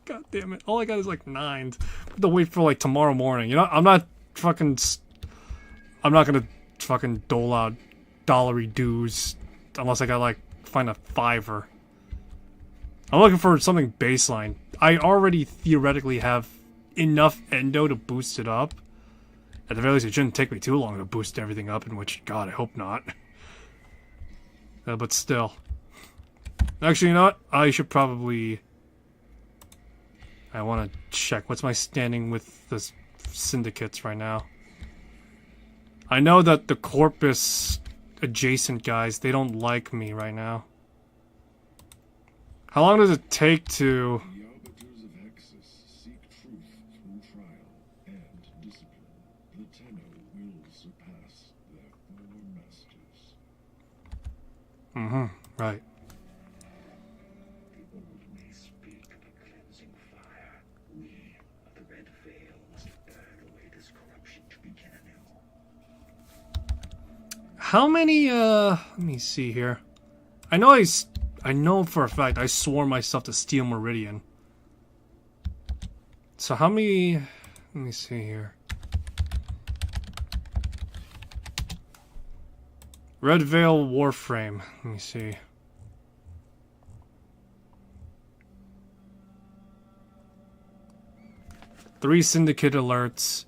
God damn it. All I got is like 9s. I have to wait for like tomorrow morning. You know, I'm not gonna fucking dole out dollary dues unless I gotta like find a $5. I'm looking for something baseline. I already theoretically have enough endo to boost it up. At the very least, it shouldn't take me too long to boost everything up, in which, God, I hope not. But still. Actually, you know what? I should probably... I want to check. What's my standing with the syndicates right now? I know that the Corpus adjacent guys, they don't like me right now. How long does it take to... The arbiters of Hexus seek truth through trial and discipline. The Tenno will surpass their former masters. Mm-hmm, right. The old may speak of a cleansing fire. We of the Red Veil must burn away this corruption to begin anew. How many, let me see here. I know for a fact I swore myself to Steel Meridian. So how many, let me see here. Red Veil Warframe, let me see. Three Syndicate alerts.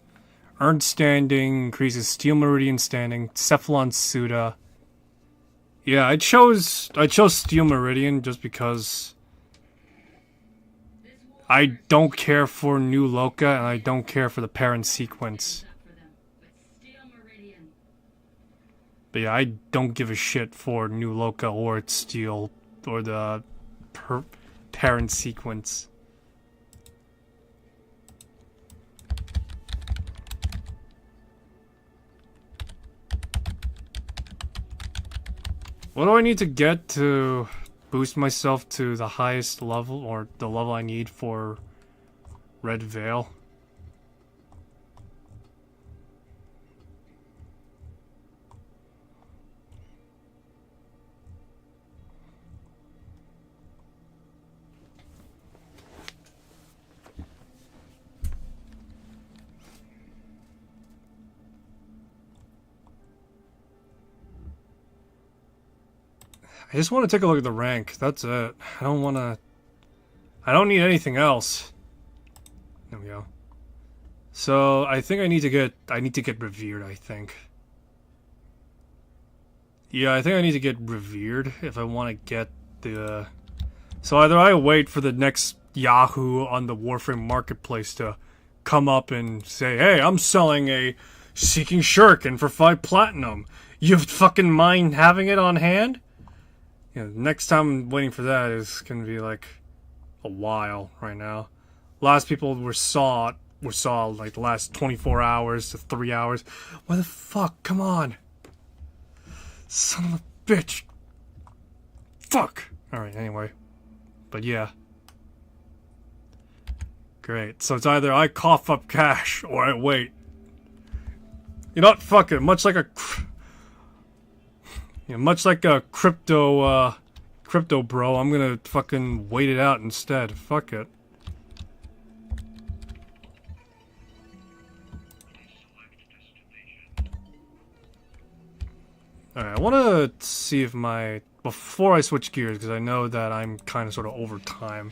Earned standing, increases Steel Meridian standing, Cephalon Suda. Yeah, I chose Steel Meridian just because I don't care for New Loka and I don't care for the parent sequence. But yeah, I don't give a shit for New Loka or its Steel or the parent sequence. What do I need to get to boost myself to the highest level, or the level I need for Red Veil? I just want to take a look at the rank. That's it. I don't need anything else. There we go. So I think I need to get revered, I think. Yeah, I think I need to get revered if I want to get the so either I wait for the next Yahoo on the Warframe marketplace to come up and say, "Hey, I'm selling a Seeking Shuriken for 5 platinum. You fucking mind having it on hand?" Yeah, next time I'm waiting for that is gonna be like a while right now. Last people saw like the last 24 hours to 3 hours. What the fuck? Come on. Son of a bitch. Fuck. Alright, anyway. But yeah. Great. So it's either I cough up cash or I wait. You know what? Fuck it. Much like a crypto bro, I'm gonna fucking wait it out instead. Fuck it. Alright, I wanna see if before I switch gears, because I know that I'm kind of sort of over time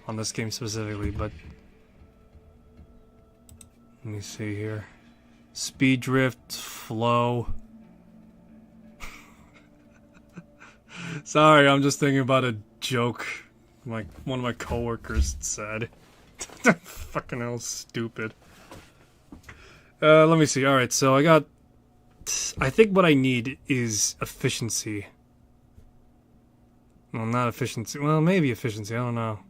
on this game specifically, but let me see here. Speed drift, flow. Sorry, I'm just thinking about a joke like one of my coworkers said. Fucking hell, stupid. Let me see. Alright, so I think what I need is efficiency. Well, not efficiency. Well, maybe efficiency. I don't know.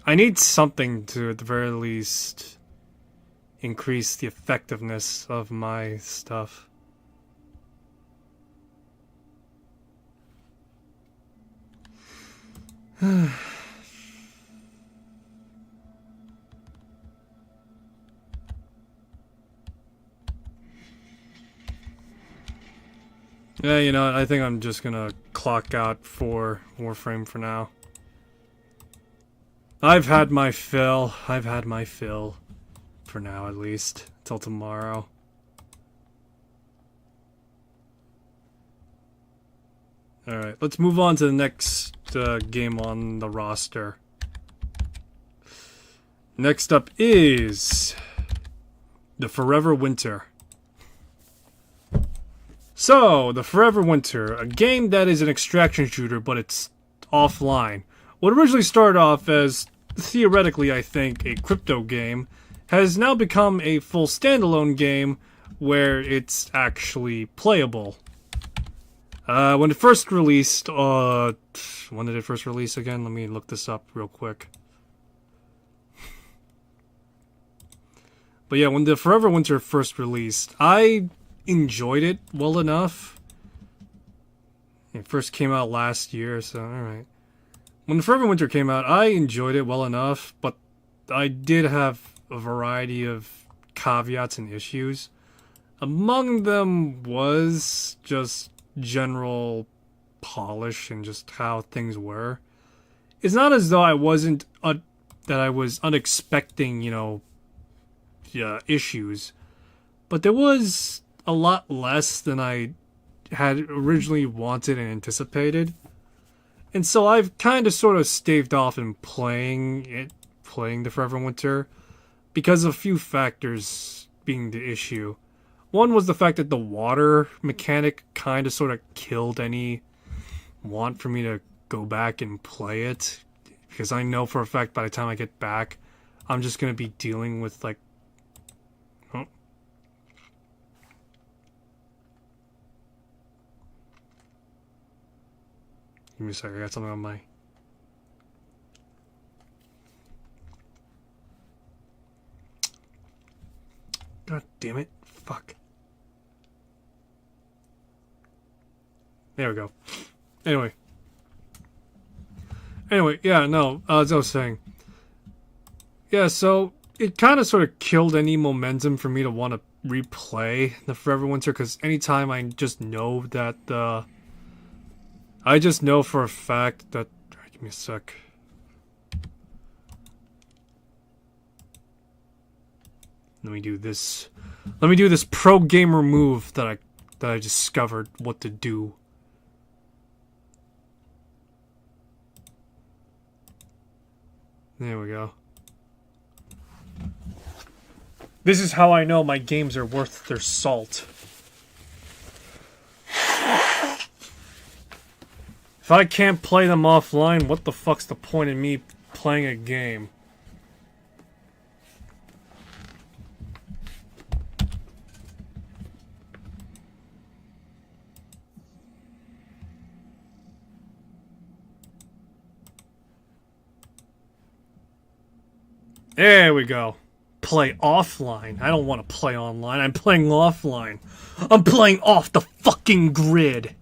I need something to, at the very least, increase the effectiveness of my stuff. Yeah, you know what, I think I'm just gonna clock out for Warframe for now. I've had my fill. I've had my fill. For now, at least. Till tomorrow. Alright, let's move on to the next game on the roster. Next up is the Forever Winter. So, the Forever Winter, a game that is an extraction shooter, but it's offline. What originally started off as, theoretically I think, a crypto game, has now become a full standalone game where it's actually playable. When it first released, when did it first release again? Let me look this up real quick. But yeah, when the Forever Winter first released, I enjoyed it well enough. It first came out last year, so alright. When the Forever Winter came out, I enjoyed it well enough, but I did have a variety of caveats and issues. Among them was just general polish and just how things were. It's not as though I wasn't that I was unexpecting, issues, but there was a lot less than I had originally wanted and anticipated. And so I've kind of sort of staved off in playing the Forever Winter because of a few factors being the issue. One was the fact that the water mechanic kind of sort of killed any want for me to go back and play it. Because I know for a fact by the time I get back, I'm just going to be dealing with like... Oh. Give me a second, I got something on my... God damn it. Fuck. There we go. Anyway, yeah, no, as I was saying. Yeah, so it kind of sort of killed any momentum for me to want to replay the Forever Winter, because anytime I just know that, I just know for a fact that... Give me a sec. Let me do this. Let me do this pro gamer move that I discovered what to do. There we go. This is how I know my games are worth their salt. If I can't play them offline, what the fuck's the point in me playing a game? There we go. Play offline. I don't want to play online. I'm playing offline. I'm playing off the fucking grid.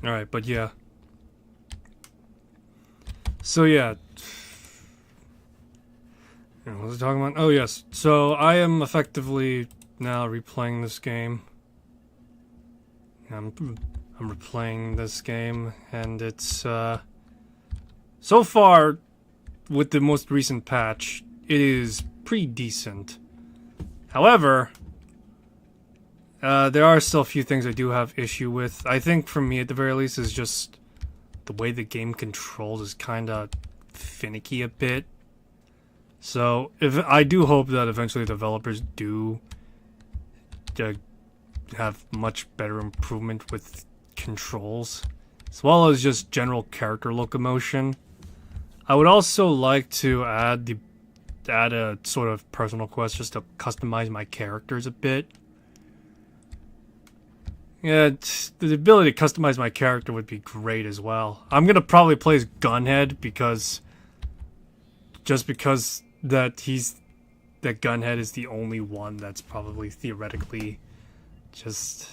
Alright, but yeah. So yeah. What was I talking about? Oh yes. So I am effectively now replaying this game. I'm replaying this game, and it's so far with the most recent patch, it is pretty decent. However, there are still a few things I do have issue with. I think for me, at the very least, is just the way the game controls is kind of finicky a bit. So, I do hope that eventually developers do have much better improvement with controls, as well as just general character locomotion. I would also like to add a sort of personal quest just to customize my characters a bit. Yeah, the ability to customize my character would be great as well. I'm gonna probably play as Gunhead because that Gunhead is the only one that's probably theoretically just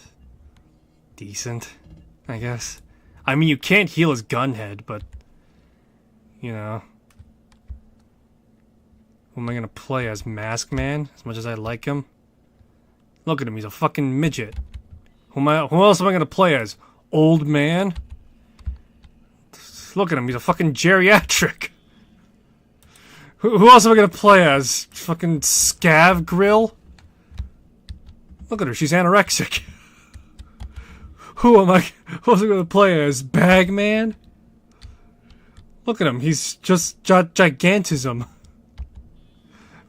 decent, I guess. I mean, you can't heal as Gunhead, but you know. Who am I gonna play as? Mask Man? As much as I like him. Look at him, he's a fucking midget. Who else am I gonna play as? Old Man? Look at him, he's a fucking geriatric. Who else am I gonna play as? Fucking Scav Grill? Look at her, she's anorexic. Who am I? Who's I gonna play as? Bagman? Look at him. He's just gigantism.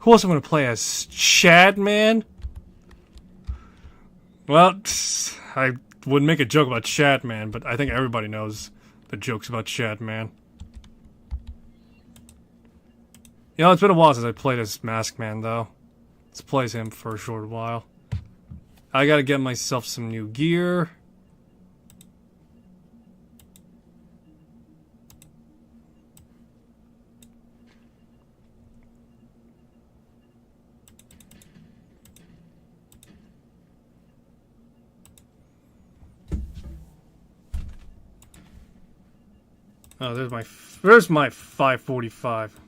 Who else am I gonna play as? Shadman? Well, I would make a joke about Shadman, but I think everybody knows the jokes about Shadman. You know, it's been a while since I played as Maskman, though. Let's play as him for a short while. I gotta get myself some new gear. Oh, there's my 545.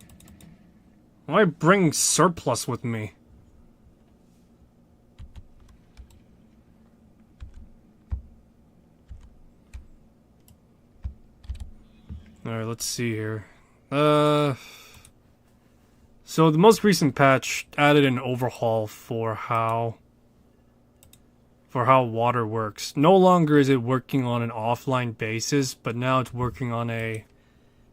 Why bring surplus with me? Alright, let's see here. So the most recent patch added an overhaul for how water works. No longer is it working on an offline basis, but now it's working on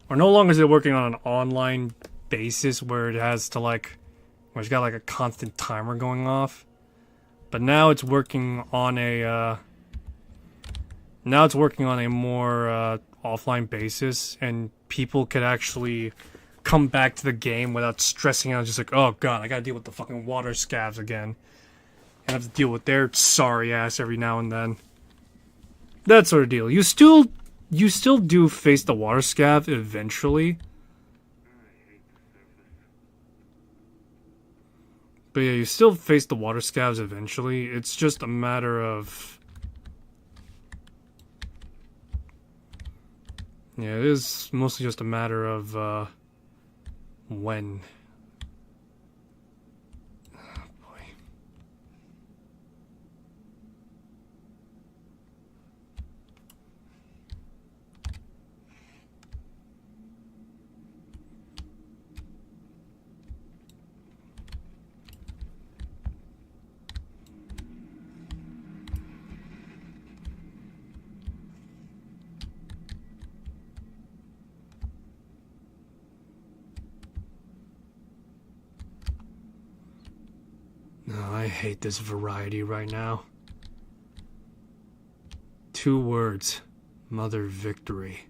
no longer is it working on an online basis where it has to where it's got a constant timer going off. But now it's working on a more offline basis, and people could actually come back to the game without stressing out, just like, oh god, I gotta deal with the fucking water scavs again. And have to deal with their sorry ass every now and then. That sort of deal. You still do face the water scav eventually. But yeah, you still face the water scavs eventually. It's just a matter of... Yeah, it is mostly just a matter of, when. No, I hate this variety right now. 2 words. Mother victory.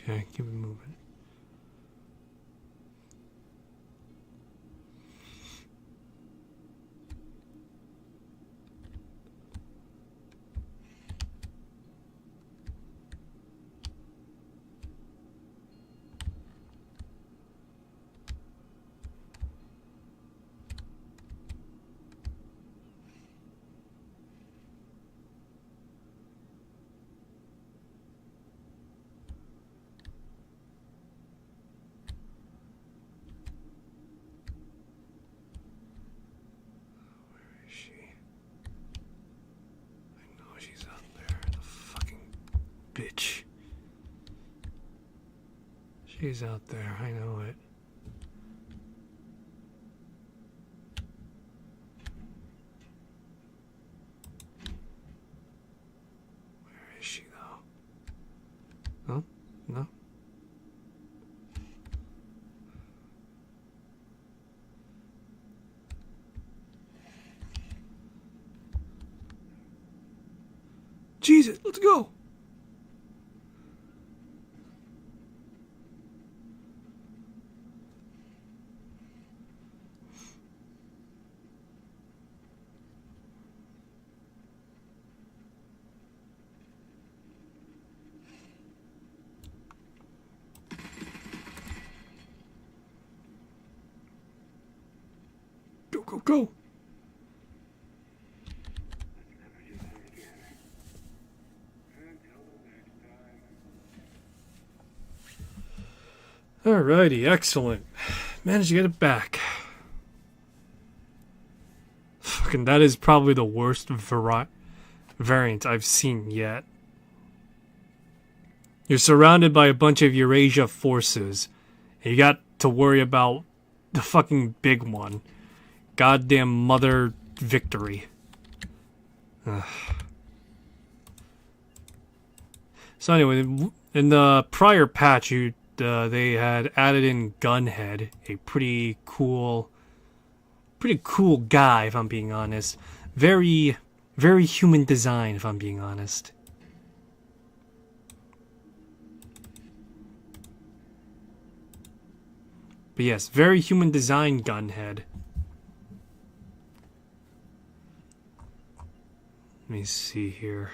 Okay, keep it moving. She's out there, I know it. Where is she though? Oh, no. Jesus, let's go. Go, go, go. Alrighty, excellent. Managed to get it back. Fucking, that is probably the worst variant I've seen yet. You're surrounded by a bunch of Eurasia forces, and you got to worry about the fucking big one. Goddamn mother victory. Ugh. So anyway, in the prior patch, they had added in Gunhead, a pretty cool guy, if I'm being honest. Very, very human design, if I'm being honest. But yes, very human design Gunhead. Let me see here.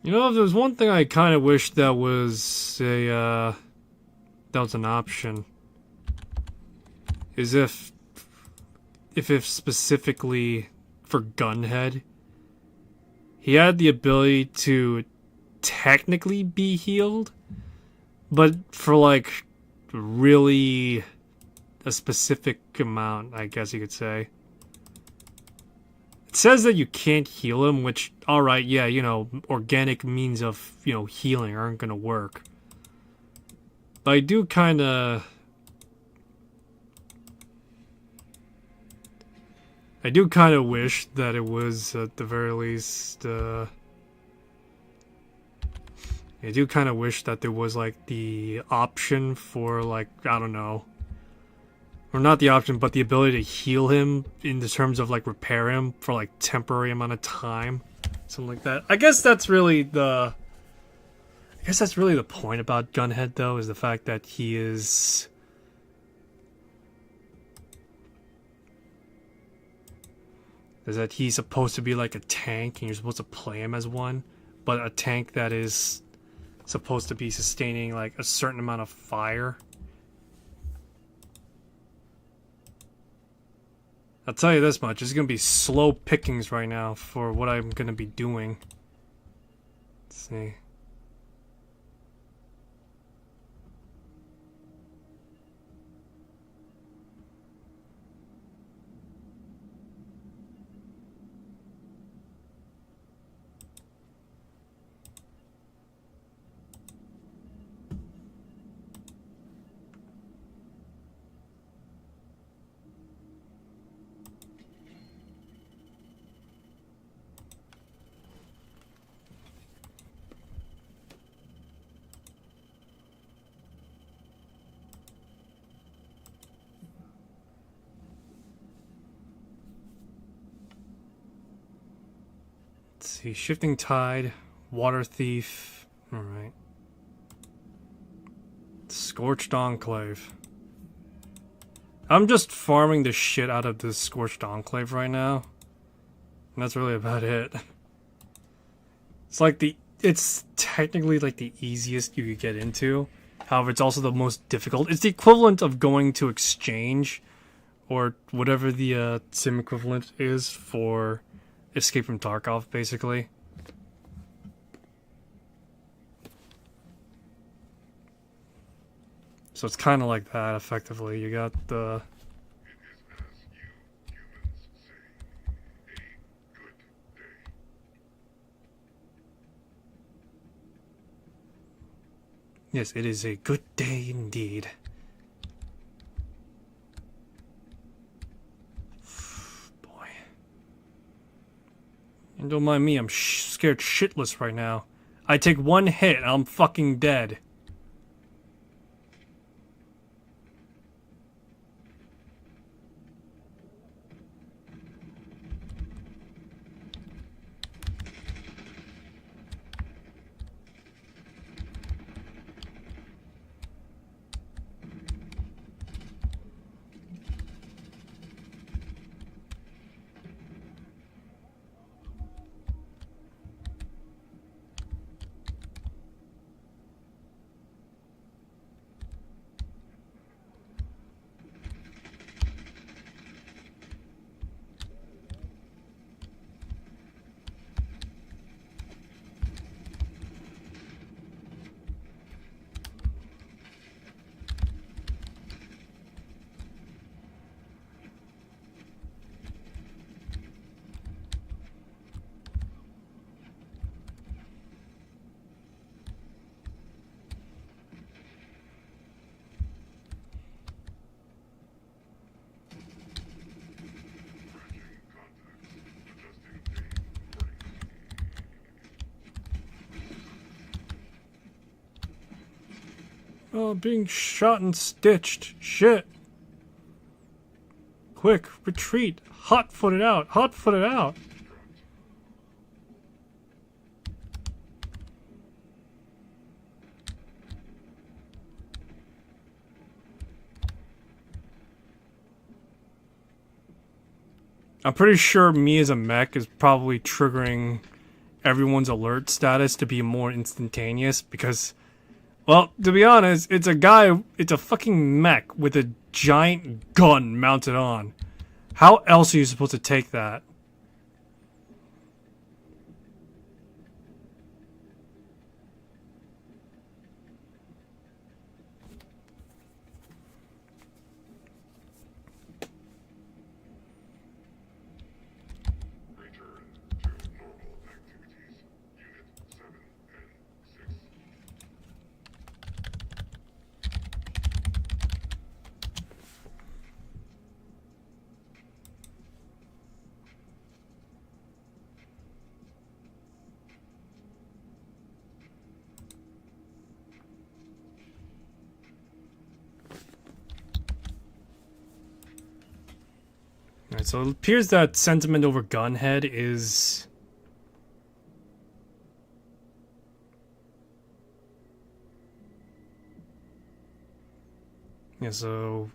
You know, if there's one thing I kind of wish that was an option, is if specifically for Gunhead, he had the ability to technically be healed, but for like really a specific amount, I guess you could say. It says that you can't heal him, which, alright, yeah, you know, organic means of, you know, healing aren't gonna work. But I do kinda wish that it was, at the very least, I do kinda wish that there was, like, the option for, like, I don't know. Or not the option, but the ability to heal him in the terms of, like, repair him for, like, temporary amount of time. Something like that. I guess that's really the point about Gunhead, though, is the fact that he is... is that he's supposed to be like a tank, and you're supposed to play him as one, but a tank that is supposed to be sustaining, like, a certain amount of fire. I'll tell you this much, it's going to be slow pickings right now for what I'm going to be doing. Let's see. Let's see, Shifting Tide, Water Thief, alright. Scorched Enclave. I'm just farming the shit out of this Scorched Enclave right now. And that's really about it. It's technically like the easiest you could get into. However, it's also the most difficult. It's the equivalent of going to Exchange, or whatever the sim equivalent is for Escape from Tarkov, basically. So it's kind of like that, effectively. You got the... It is as you humans say, a good day. Yes, it is a good day indeed. Boy. And don't mind me, I'm scared shitless right now. I take one hit and I'm fucking dead. Oh, being shot and stitched. Shit. Quick, retreat. Hot-footed out. Hot-footed out. I'm pretty sure me as a mech is probably triggering everyone's alert status to be more instantaneous because, well, to be honest, it's a fucking mech with a giant gun mounted on. How else are you supposed to take that? Return to normal activities. Unit 7 and 6. Alright, so it appears that sentiment over Gunhead is... Yeah, so...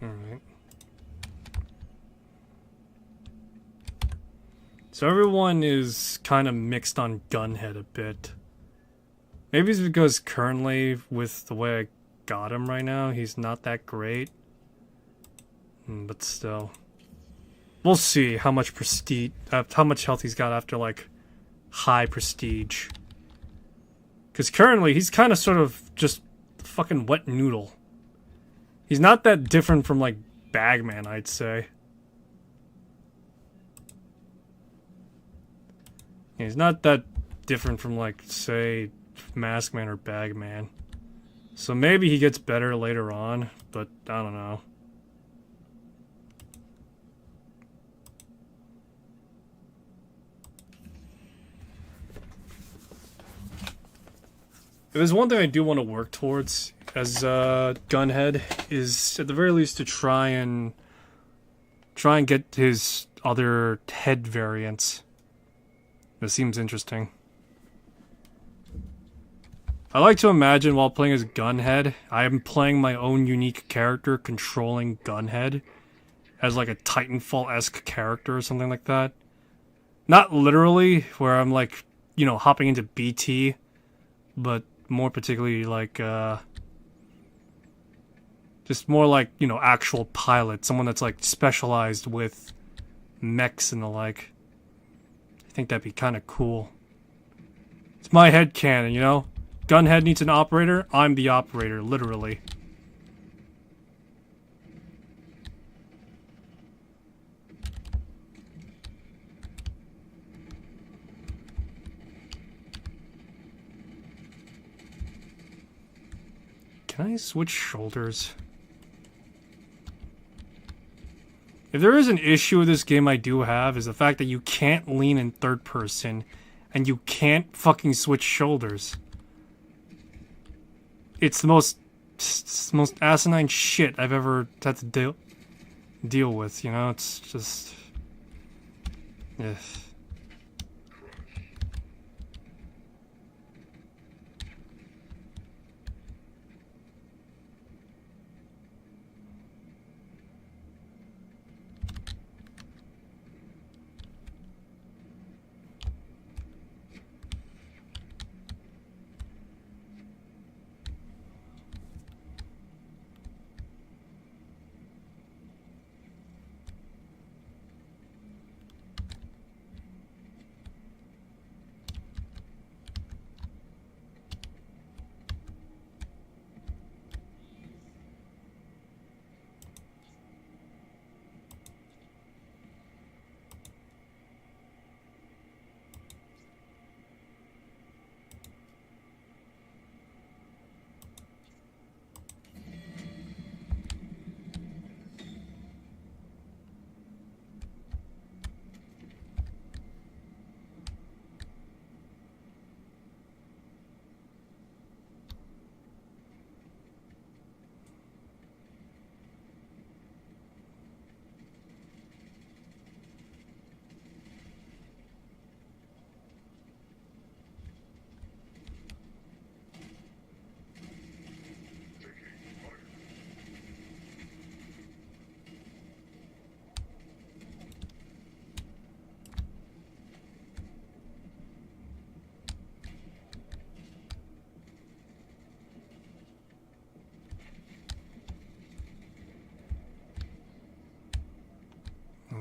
Alright. So everyone is kind of mixed on Gunhead a bit. Maybe it's because currently, with the way I got him right now, he's not that great. But still. We'll see how much prestige, how much health he's got after, like, high prestige. Because currently, he's kind of sort of just fucking wet noodle. He's not that different from, like, Bagman, I'd say. He's not that different from, like, say, Maskman or Bagman. So maybe he gets better later on, but I don't know. If there's one thing I do want to work towards as Gunhead is at the very least to try and get his other head variants. That seems interesting. I like to imagine while playing as Gunhead, I am playing my own unique character controlling Gunhead as like a Titanfall-esque character or something like that. Not literally, where I'm like, you know, hopping into BT, but more particularly like, just more like, you know, actual pilot. Someone that's like specialized with mechs and the like. I think that'd be kind of cool. It's my headcanon, you know? Gunhead needs an operator, I'm the operator, literally. Can I switch shoulders? If there is an issue with this game I do have, is the fact that you can't lean in third person, and you can't fucking switch shoulders. It's the most asinine shit I've ever had to deal with, you know? It's just... Ugh.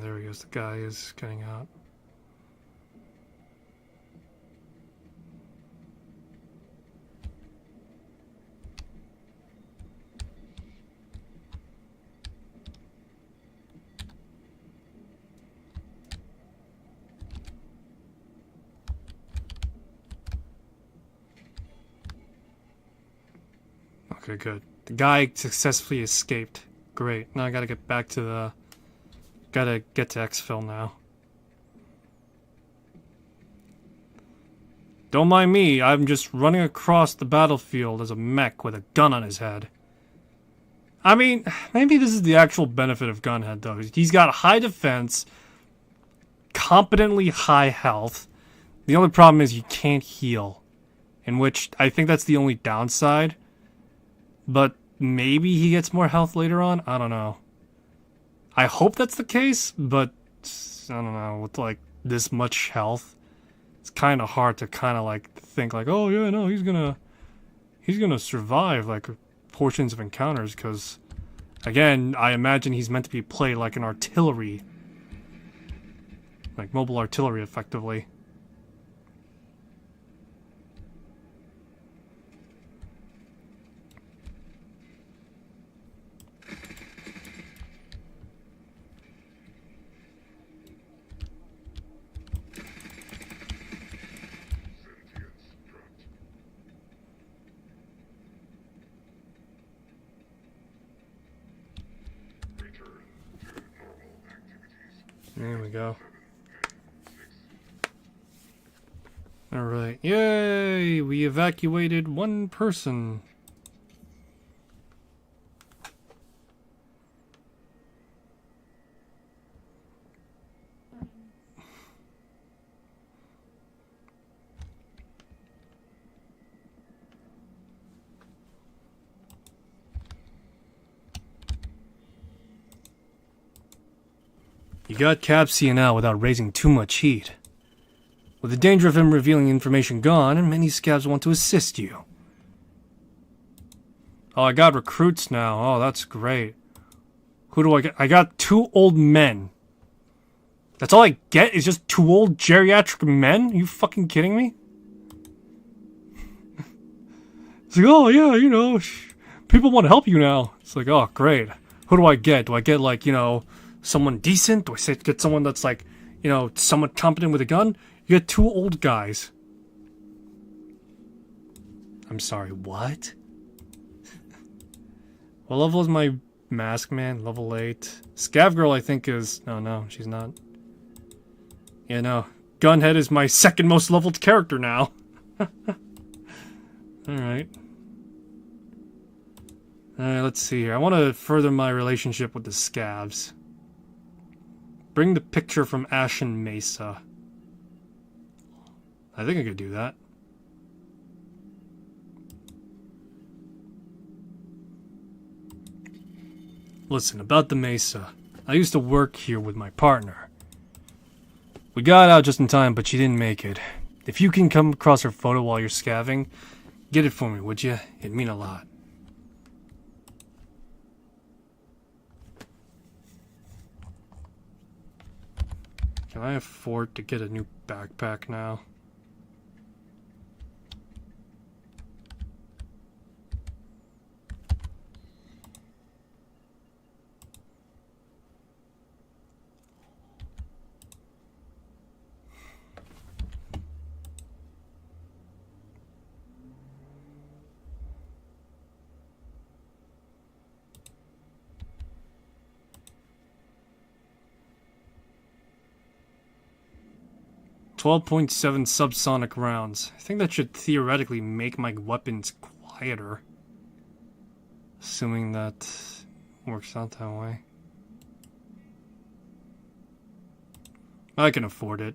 There he is, the guy is getting out. Okay, good. The guy successfully escaped. Great. Now I gotta get back to the... Gotta get to exfil now. Don't mind me, I'm just running across the battlefield as a mech with a gun on his head. I mean, maybe this is the actual benefit of Gunhead, though. He's got high defense, competently high health. The only problem is you can't heal. In which, I think that's the only downside. But maybe he gets more health later on? I don't know. I hope that's the case, but I don't know, with like this much health, it's kind of hard to kind of like think like, oh yeah, no, he's gonna survive like portions of encounters, because again, I imagine he's meant to be played like an artillery, like mobile artillery, effectively. There we go. Alright, yay! We evacuated one person. You got Cap CNL without raising too much heat. With the danger of him revealing information gone, many scabs want to assist you. Oh, I got recruits now. Oh, that's great. Who do I get? I got 2 old men. That's all I get is just 2 old geriatric men? Are you fucking kidding me? It's like, oh yeah, you know, people want to help you now. It's like, oh great. Who do I get? Do I get like, you know, someone decent? Do I get someone that's like, you know, somewhat competent with a gun? You get 2 old guys. I'm sorry, what? What level is my mask man? Level 8. Scav girl I think is... No, she's not. Yeah, no. Gunhead is my 2nd most leveled character now. Alright. Alright, let's see here. I want to further my relationship with the scavs. Bring the picture from Ashen Mesa. I think I could do that. Listen, about the Mesa. I used to work here with my partner. We got out just in time, but she didn't make it. If you can come across her photo while you're scavving, get it for me, would you? It'd mean a lot. Can I afford to get a new backpack now? .7 subsonic rounds. I think that should theoretically make my weapons quieter. Assuming that works out that way. I can afford it.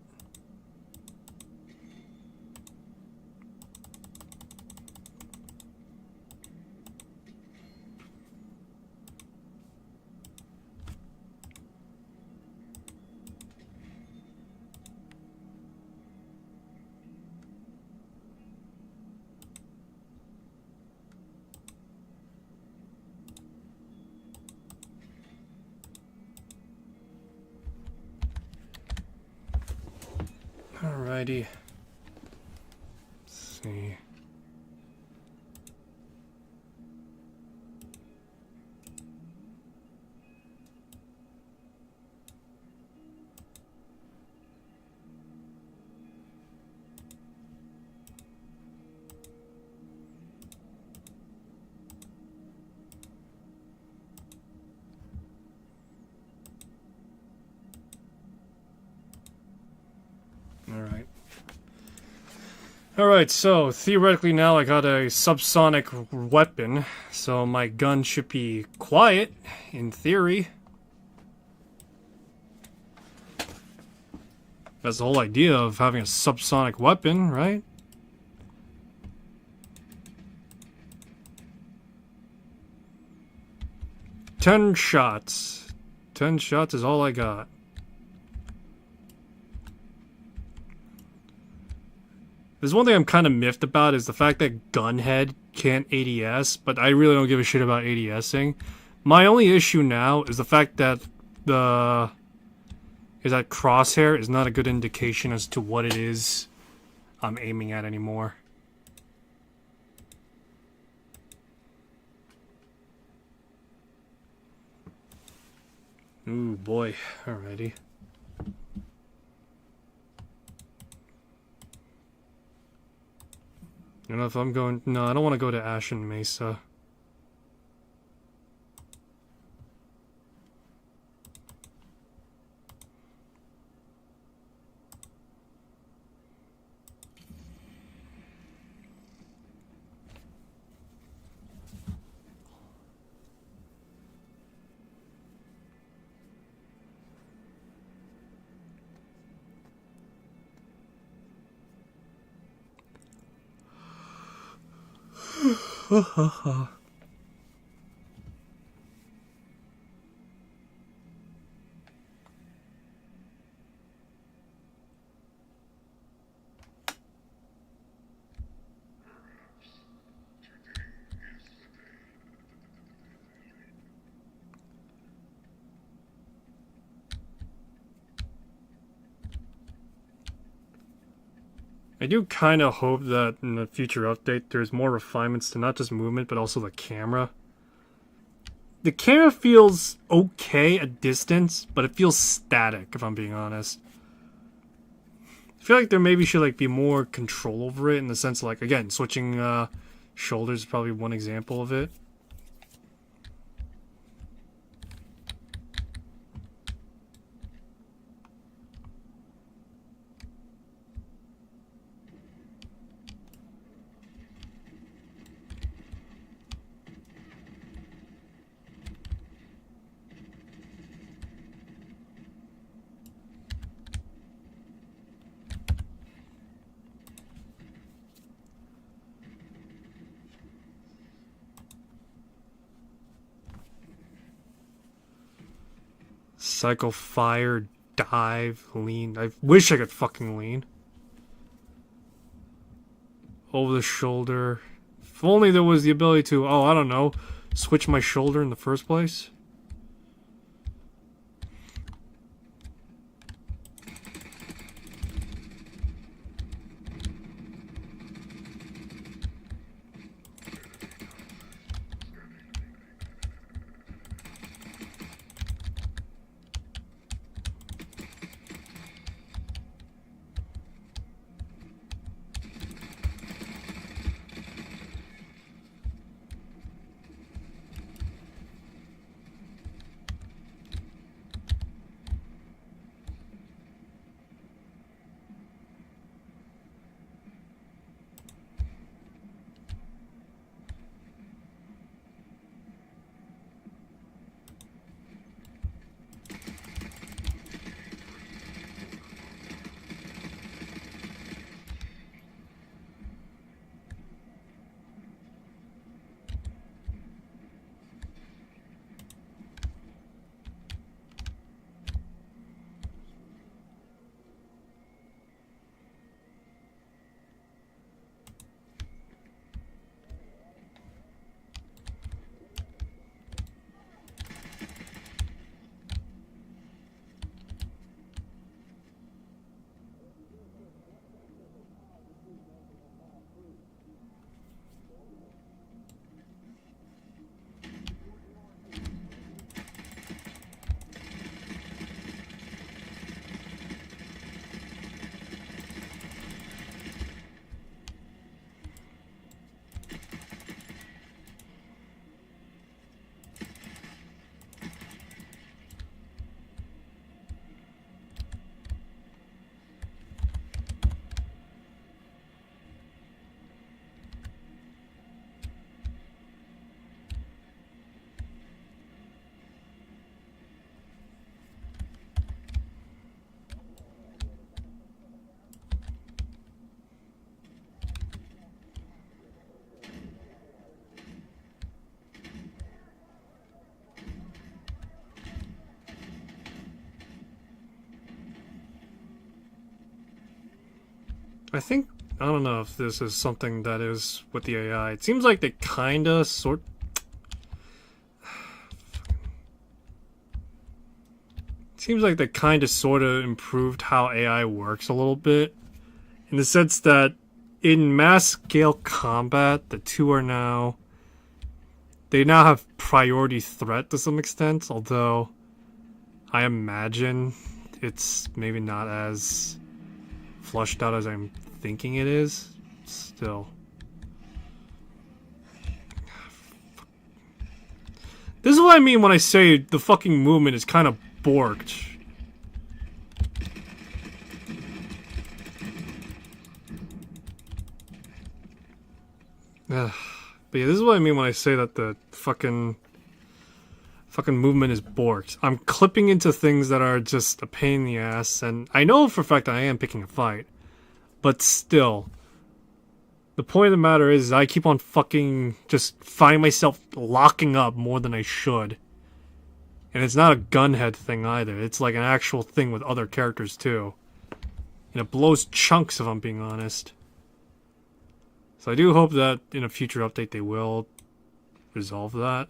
Alrighty. Let's see. Alright, so theoretically now I got a subsonic weapon, so my gun should be quiet, in theory. That's the whole idea of having a subsonic weapon, right? Ten shots. 10 shots is all I got. There's one thing I'm kind of miffed about is the fact that Gunhead can't ADS, but I really don't give a shit about ADSing. My only issue now is the fact that crosshair is not a good indication as to what it is I'm aiming at anymore. Ooh boy, alrighty. I don't know if I'm going... No, I don't want to go to Ashen Mesa. I do kind of hope that in the future update there's more refinements to not just movement but also the camera. The camera feels okay at distance, but it feels static if I'm being honest. I feel like there maybe should like be more control over it in the sense of, like, again, switching shoulders is probably one example of it. Cycle, fire, dive, lean. I wish I could fucking lean. Over the shoulder. If only there was the ability to, oh, I don't know, switch my shoulder in the first place. I think, I don't know if this is something that is with the AI. It seems like they kinda seems like they kinda sorta improved how AI works a little bit. In the sense that in mass scale combat, the two are now, they now have priority threat to some extent, although I imagine it's maybe not as flushed out as I'm thinking it is. Still. This is what I mean when I say the fucking movement is kind of borked. But yeah, this is what I mean when I say that the fucking movement is borked. I'm clipping into things that are just a pain in the ass, and I know for a fact that I am picking a fight. But still, the point of the matter is I keep on fucking just finding myself locking up more than I should. And it's not a gunhead thing either. It's like an actual thing with other characters too. And it blows chunks if I'm being honest. So I do hope that in a future update they will resolve that.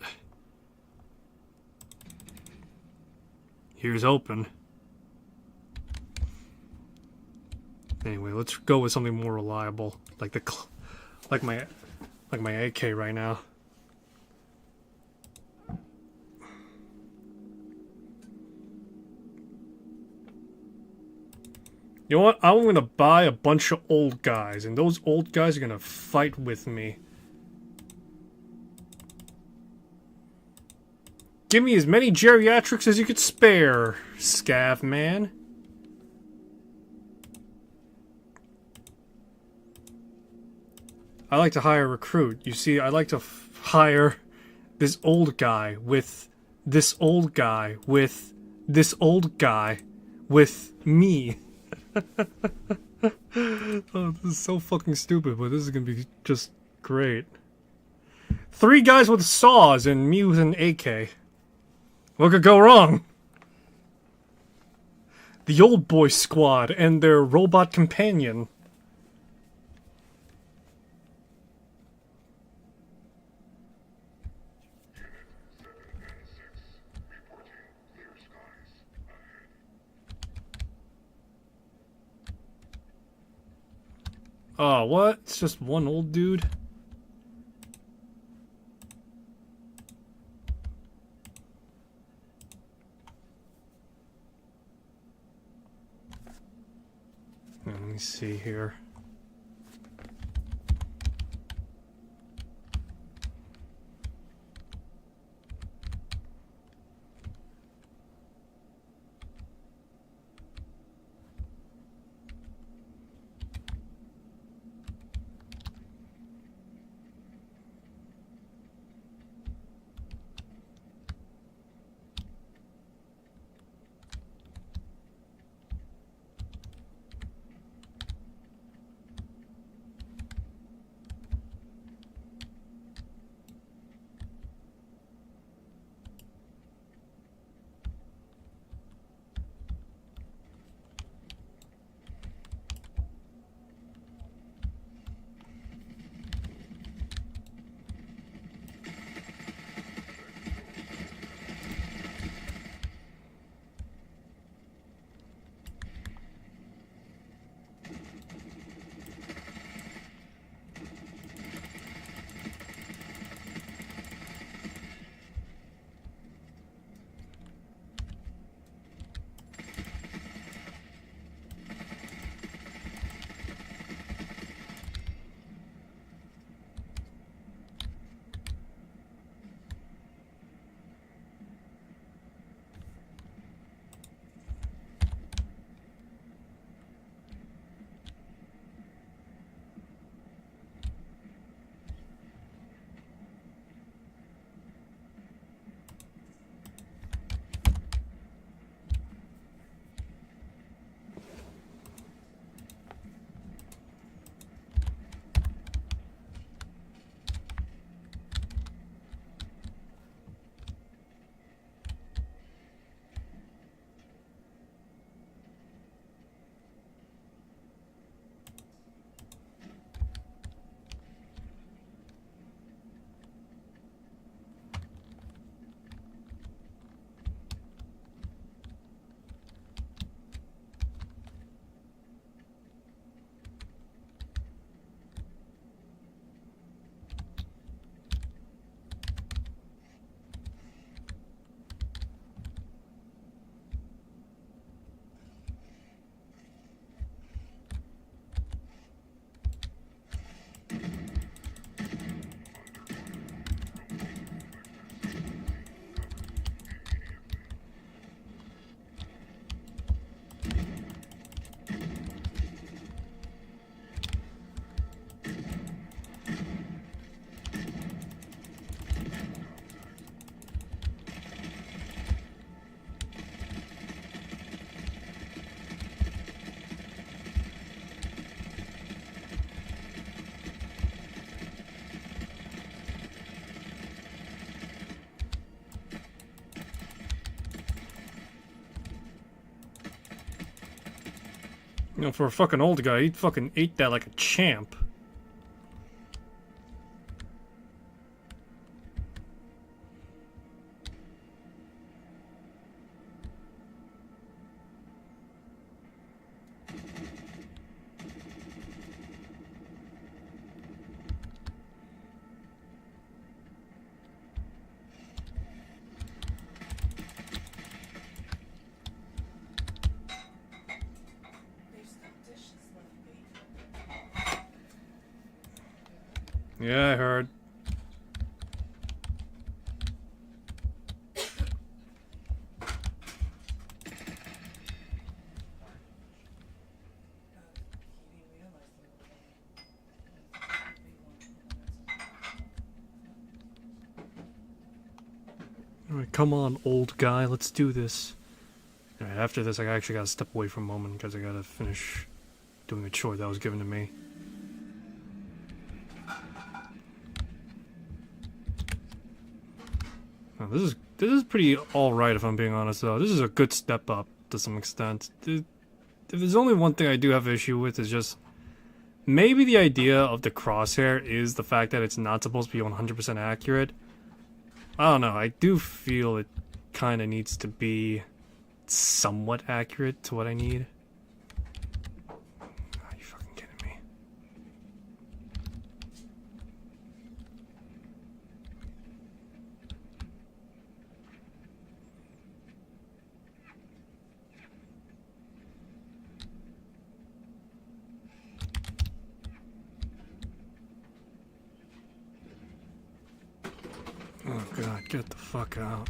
Here's open. Anyway, let's go with something more reliable, like my AK right now. You know what? I'm gonna buy a bunch of old guys, and those old guys are gonna fight with me. Give me as many geriatrics as you could spare, Scav man. I like to hire a recruit. You see, I like to hire this old guy with this old guy with this old guy with me. Oh, this is so fucking stupid, but this is gonna be just great. 3 guys with saws and me with an AK. What could go wrong? The old boy squad and their robot companion. Oh, what? It's just one old dude? Let me see here. You know, for a fucking old guy, he fucking ate that like a champ. Yeah, I heard. Alright, come on, old guy, let's do this. Alright, after this, I actually gotta step away for a moment because I gotta finish doing a chore that was given to me. Oh, this is pretty alright if I'm being honest though. This is a good step up to some extent. If there's only one thing I do have an issue with is just maybe the idea of the crosshair is the fact that it's not supposed to be 100% accurate. I don't know, I do feel it kind of needs to be somewhat accurate to what I need. Are you fucking kidding me? Oh god, get the fuck out.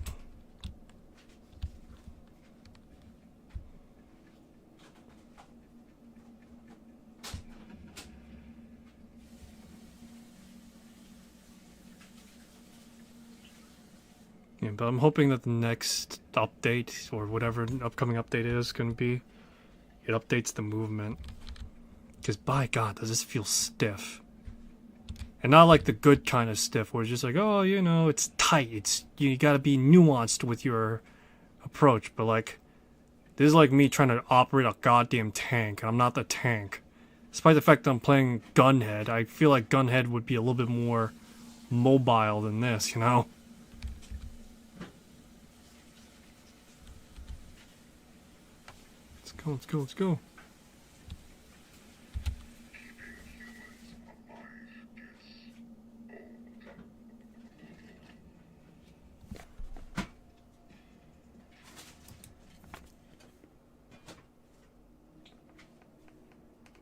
Yeah, but I'm hoping that the next update, or whatever upcoming update is going to be, it updates the movement. Because by god, does this feel stiff. And not like the good kind of stiff, where it's just like, oh, you know, it's tight. It's you gotta be nuanced with your approach. But like, this is like me trying to operate a goddamn tank, and I'm not the tank. Despite the fact that I'm playing Gunhead, I feel like Gunhead would be a little bit more mobile than this, you know? Let's go, let's go, let's go.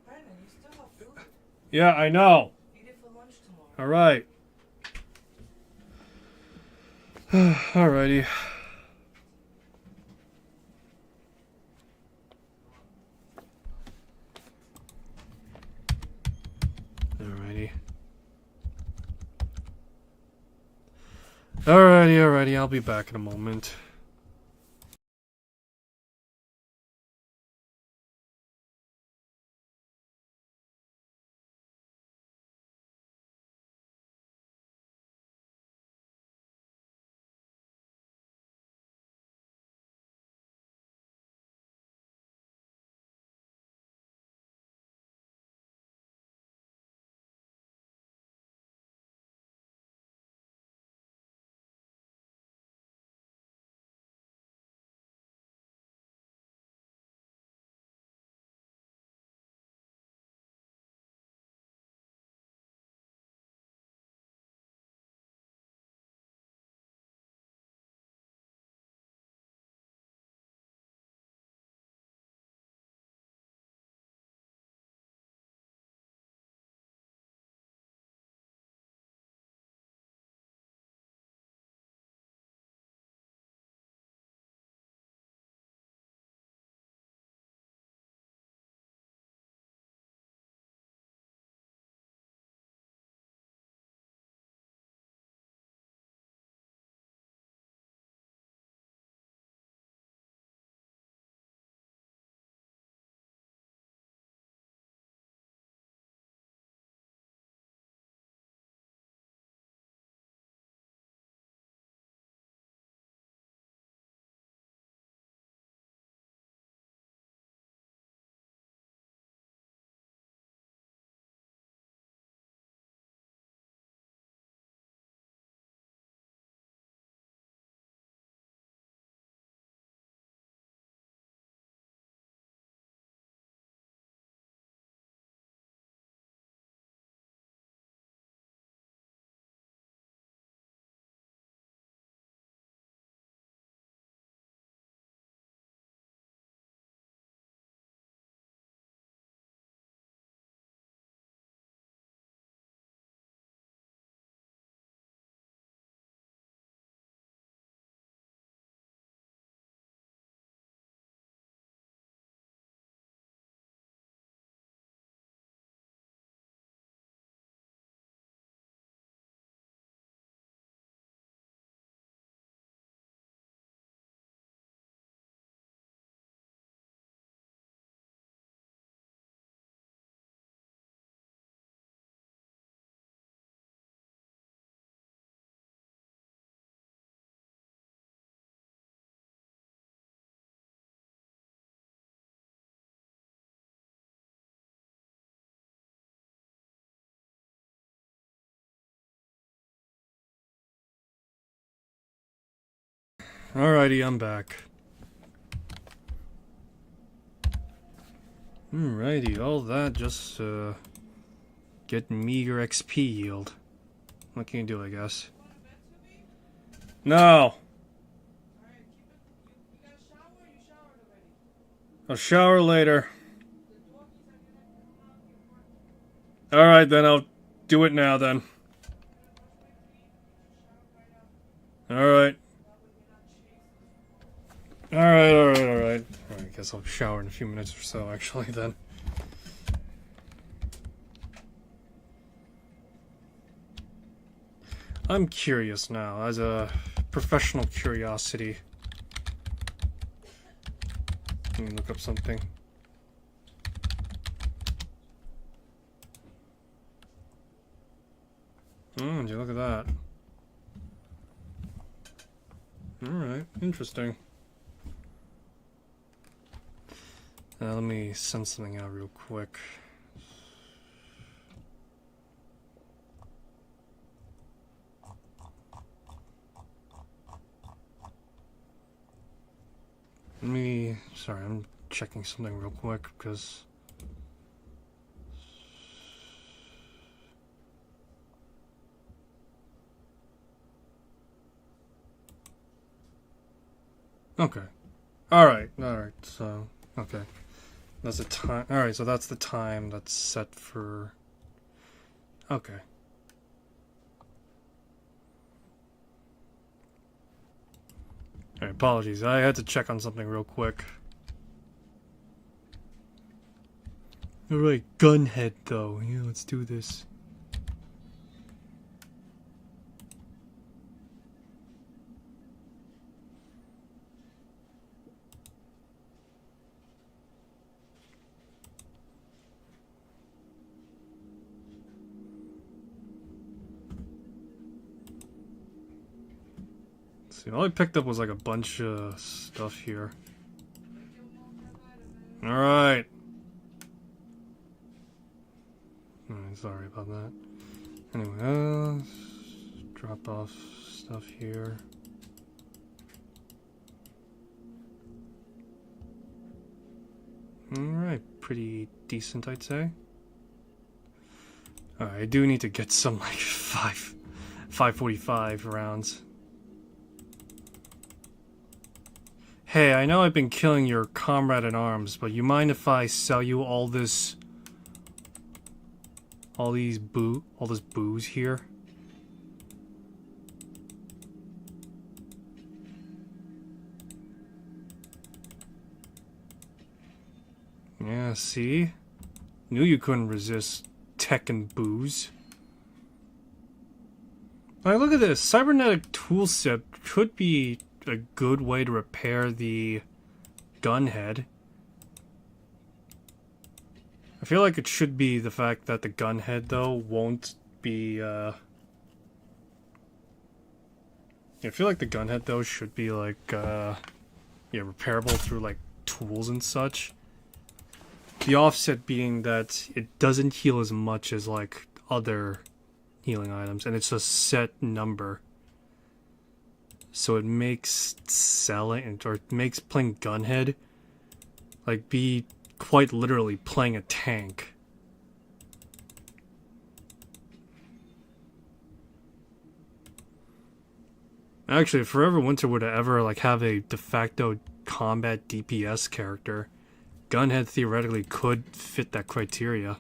Brandon, you still have food? Yeah, I know. Eat it for lunch tomorrow. Alright. Alrighty. Alrighty. Alrighty, I'll be back in a moment. Alrighty, I'm back. Alrighty, all that just to get meager XP yield. What can you do, I guess? No! I'll shower later. Alright then, I'll do it now then. Alright. Alright. I guess I'll shower in a few minutes or so, actually, then. I'm curious now, as a professional curiosity. Let me look up something. Would you look at that? Alright, interesting. Let me send something out real quick. Sorry, I'm checking something real quick because... Okay. Alright, so, okay. That's the time, alright, so that's the time that's set for... Okay. Alright, apologies, I had to check on something real quick. Alright, gunhead though, yeah, let's do this. See, all I picked up was like a bunch of stuff here. Alright. Sorry about that. Anyway, drop off stuff here. Alright, pretty decent, I'd say. Alright, I do need to get some like 545 rounds. Hey, I know I've been killing your comrade in arms, but you mind if I sell you all this booze here? Yeah, see? Knew you couldn't resist tech and booze. Like, look at this. Cybernetic toolset could be a good way to repair the gunhead. I feel like it should be the fact that the gunhead, though, won't be, I feel like the gunhead, though, should be, like, yeah, repairable through, like, tools and such. The offset being that it doesn't heal as much as, like, other healing items, and it's a set number. So it makes selling, or it makes playing gunhead, like, be quite literally playing a tank. Actually, if Forever Winter were to ever, like, have a de facto combat DPS character, gunhead theoretically could fit that criteria.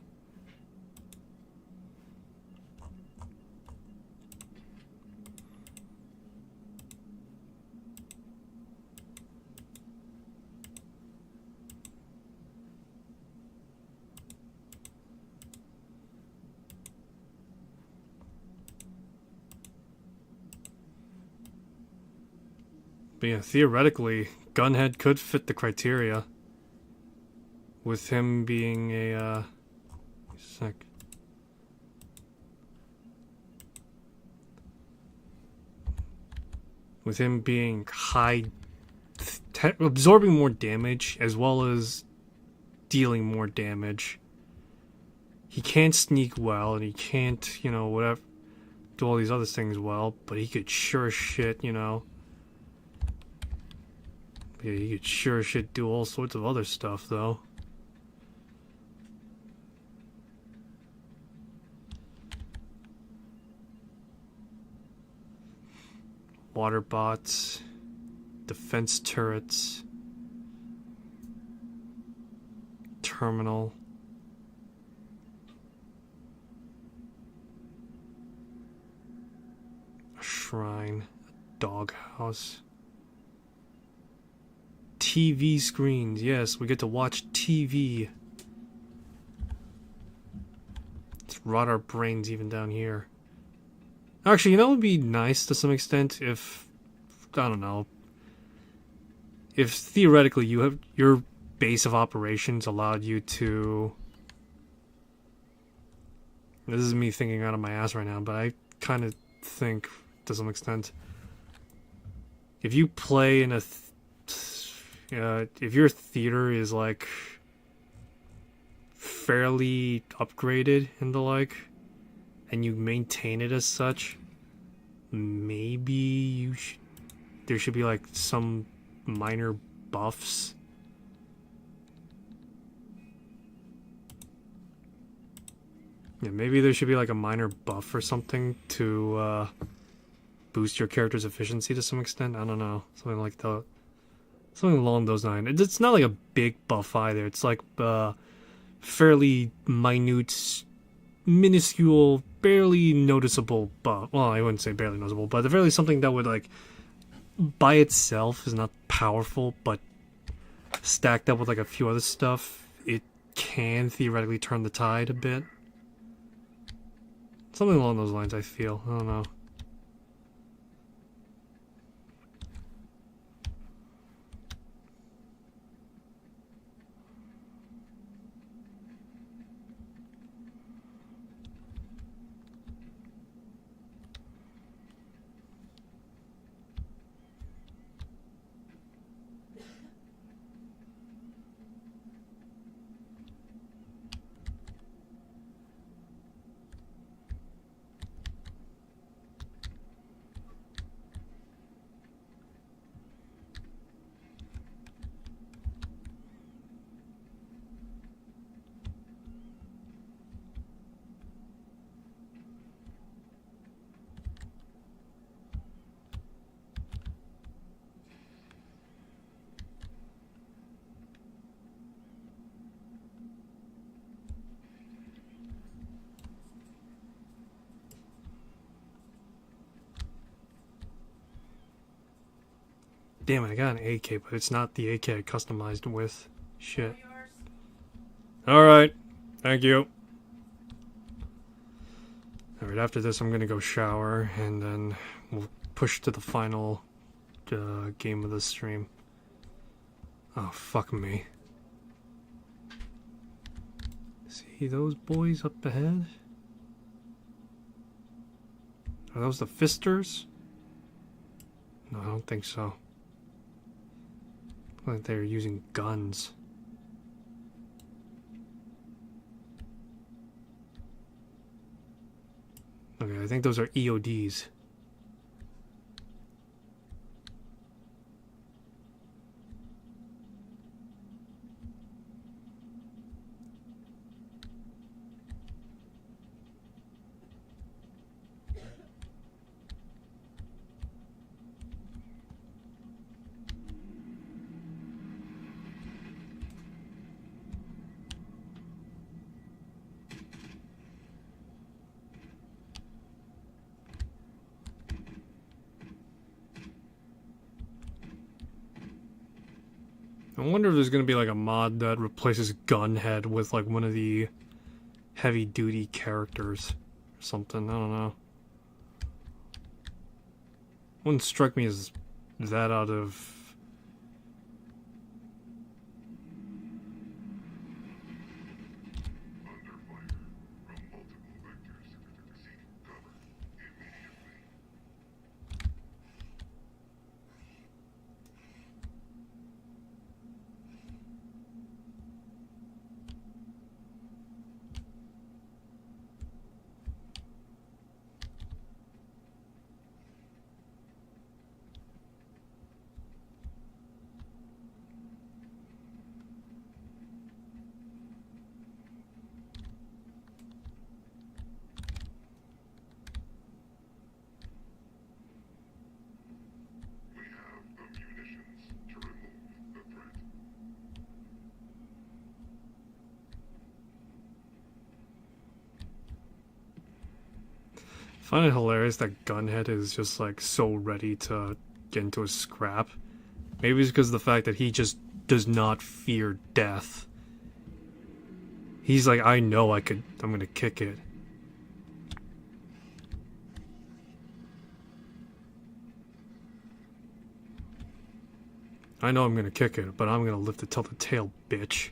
But yeah, theoretically, gunhead could fit the criteria. With him being a, with him being high, absorbing more damage, as well as dealing more damage. He can't sneak well, and he can't, you know, whatever, do all these other things well, but he could sure as shit, you know, Yeah, you could sure as shit do all sorts of other stuff, though. Water bots, defense turrets, terminal. A shrine, a doghouse. TV screens, yes, we get to watch TV. Let's rot our brains even down here. Actually, you know what would be nice to some extent if, I don't know, if theoretically you have your base of operations allowed you to. This is me thinking out of my ass right now, but I kind of think to some extent if you play in a if your theater is like fairly upgraded and the like, and you maintain it as such, maybe there should be like some minor buffs. Yeah, maybe there should be like a minor buff or something to boost your character's efficiency to some extent. I don't know, something like that. Something along those lines. It's not like a big buff either. It's like fairly minute, minuscule, barely noticeable buff. Well, I wouldn't say barely noticeable, but fairly something that would like by itself is not powerful, but stacked up with like a few other stuff, it can theoretically turn the tide a bit. Something along those lines, I feel. I don't know. Damn it, I got an AK, but it's not the AK I customized with. Shit. Alright. Thank you. Alright, after this I'm gonna go shower, and then we'll push to the final game of the stream. Oh, fuck me. See those boys up ahead? Are those the Fisters? No, I don't think so. Like they're using guns. Okay, I think those are EODs. I wonder if there's gonna be like a mod that replaces Gunhead with like one of the heavy duty characters or something. I don't know. Wouldn't strike me as that out of. find it hilarious that Gunhead is just like so ready to get into a scrap. Maybe it's because of the fact that he just does not fear death. He's like, I know I'm gonna kick it. I know I'm gonna kick it, but I'm gonna live to tell the tale, bitch.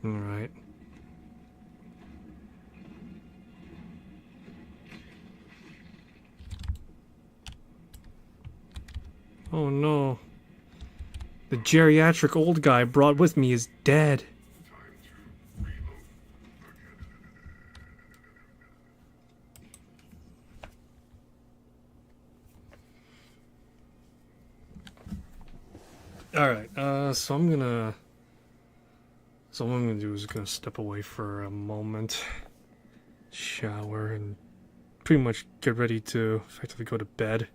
Alright. Oh no. The geriatric old guy I brought with me is dead. Alright, so what I'm gonna do is gonna step away for a moment, shower, and pretty much get ready to effectively go to bed.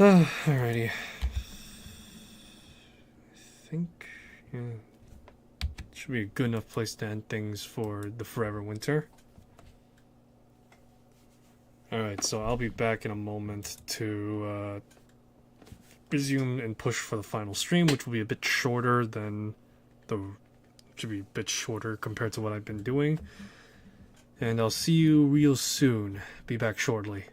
Alrighty. I think, yeah, should be a good enough place to end things for the Forever Winter. Alright, so I'll be back in a moment to resume and push for the final stream, which will be a bit shorter than should be a bit shorter compared to what I've been doing. And I'll see you real soon. Be back shortly.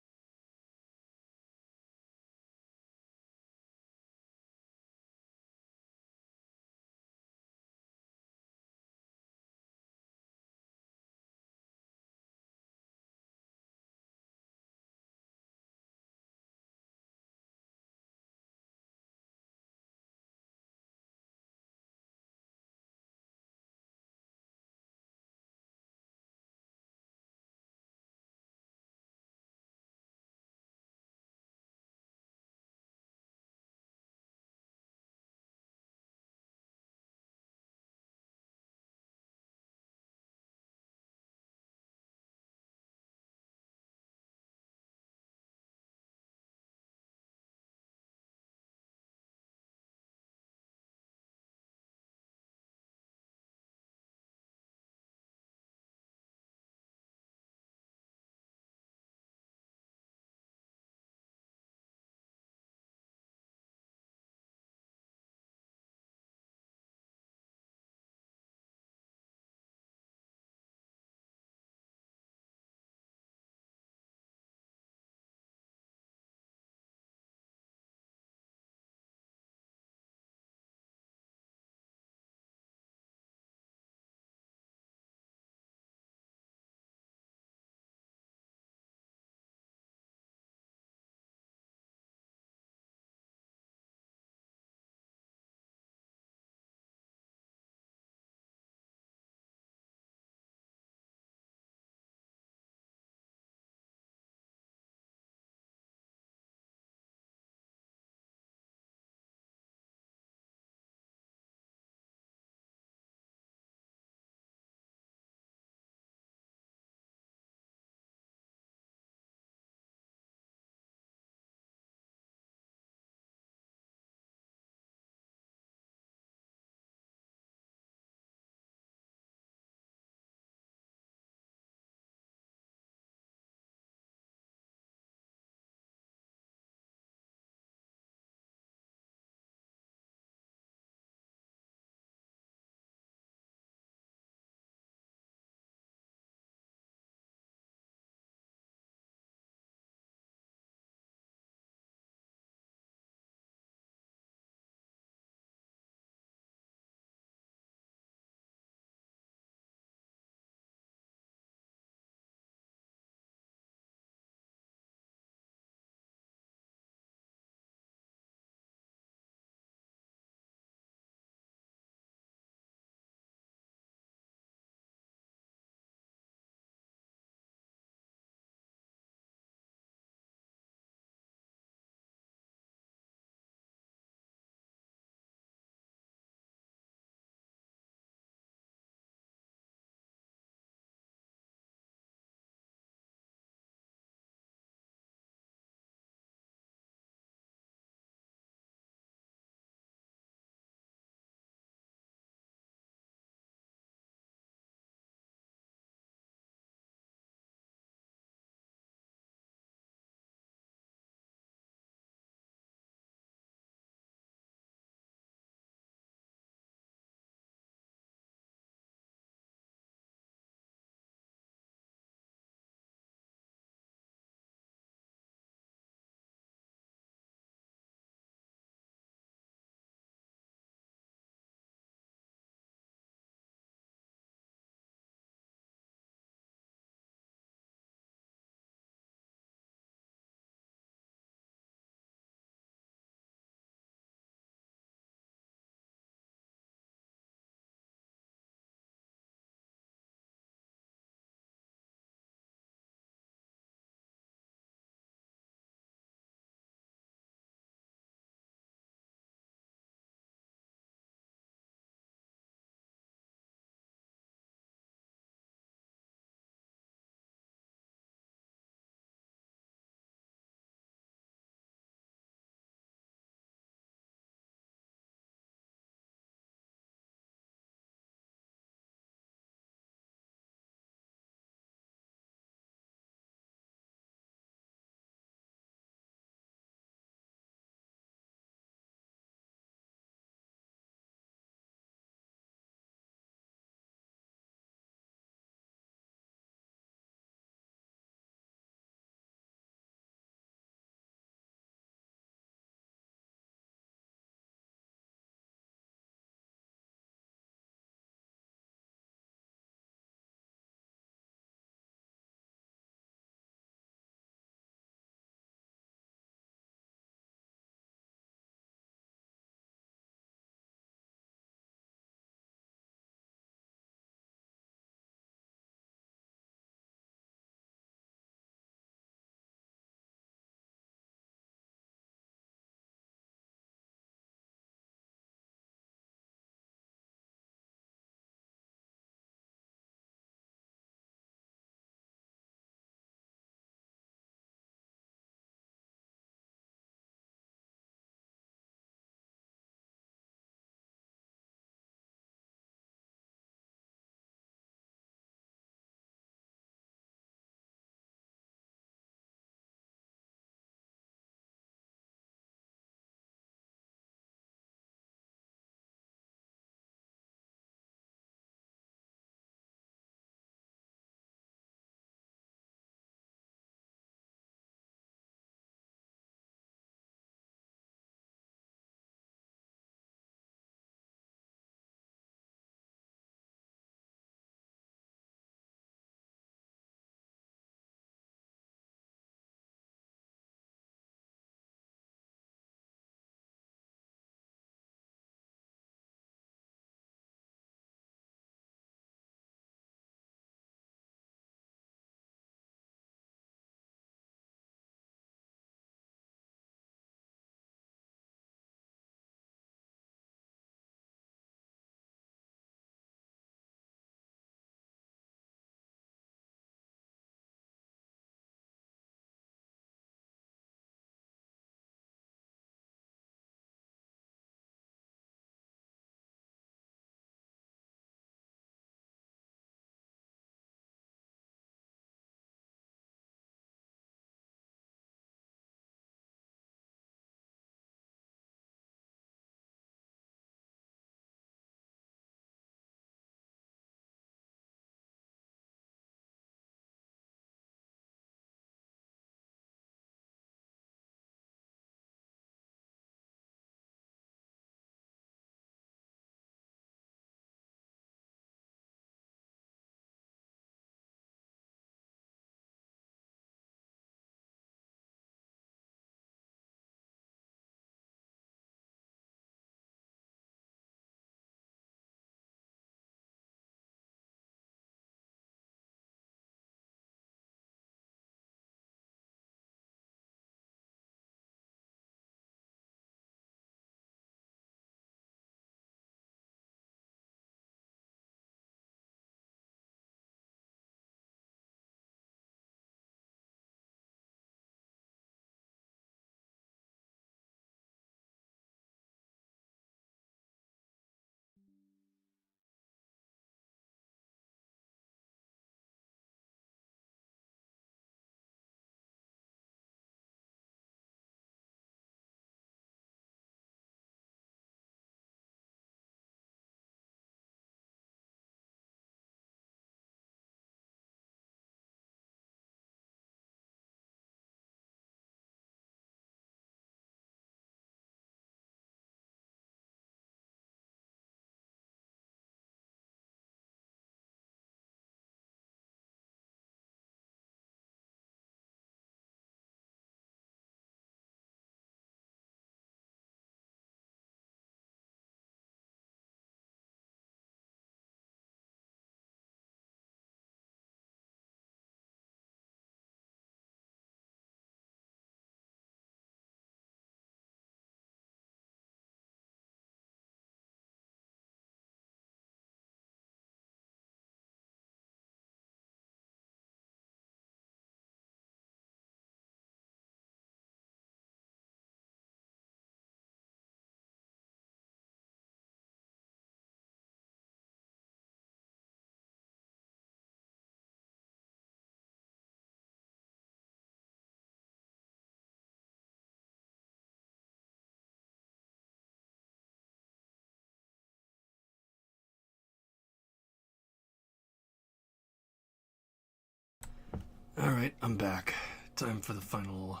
Alright, I'm back. Time for the final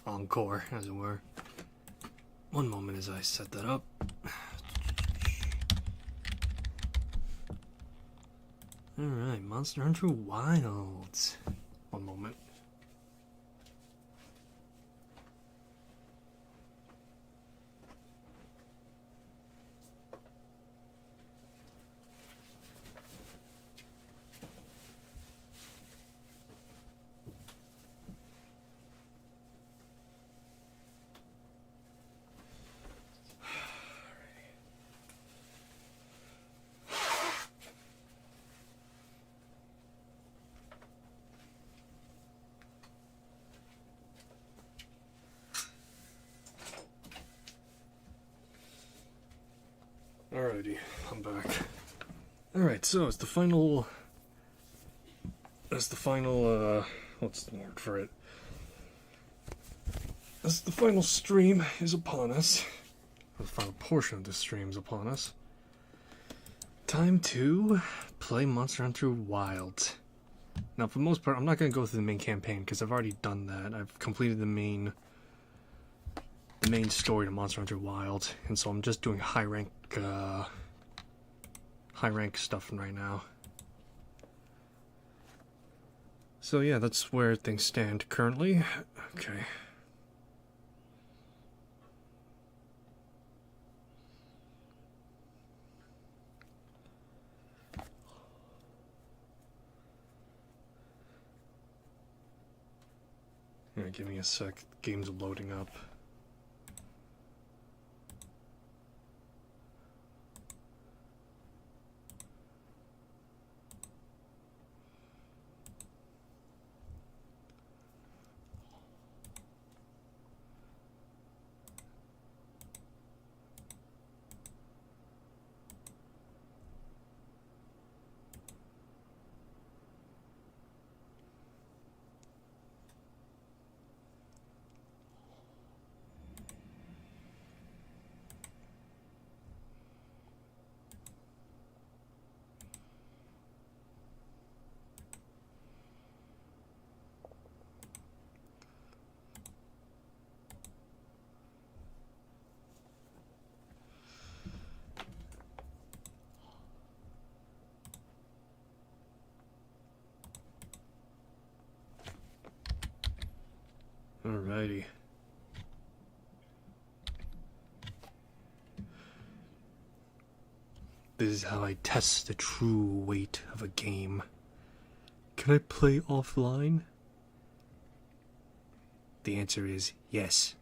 encore, as it were. One moment as I set that up. Alright, Monster Hunter Wilds. One moment. Alrighty, I'm back. Alright, so it's the final... what's the word for it? As the final stream is upon us, the final portion of the stream is upon us, time to play Monster Hunter Wilds. Now, for the most part, I'm not going to go through the main campaign, because I've already done that. I've completed the main story to Monster Hunter Wilds, and so I'm just doing high rank stuff right now. So yeah, that's where things stand currently. Okay. Yeah, give me a sec. Game's loading up. Alrighty. This is how I test the true weight of a game. Can I play offline? The answer is yes.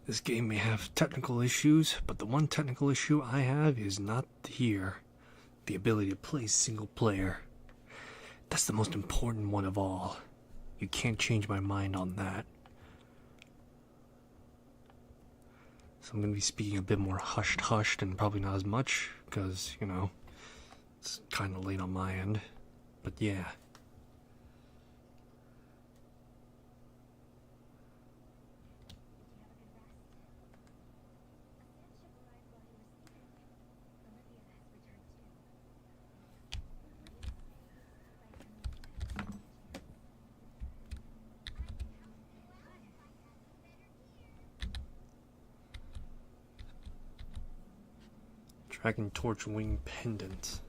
This game may have technical issues, but the one technical issue I have is not here. The ability to play single player. That's the most important one of all. You can't change my mind on that. So I'm going to be speaking a bit more hushed and probably not as much, because, you know, it's kind of late on my end. But yeah. Dragon Torch Wing Pendant.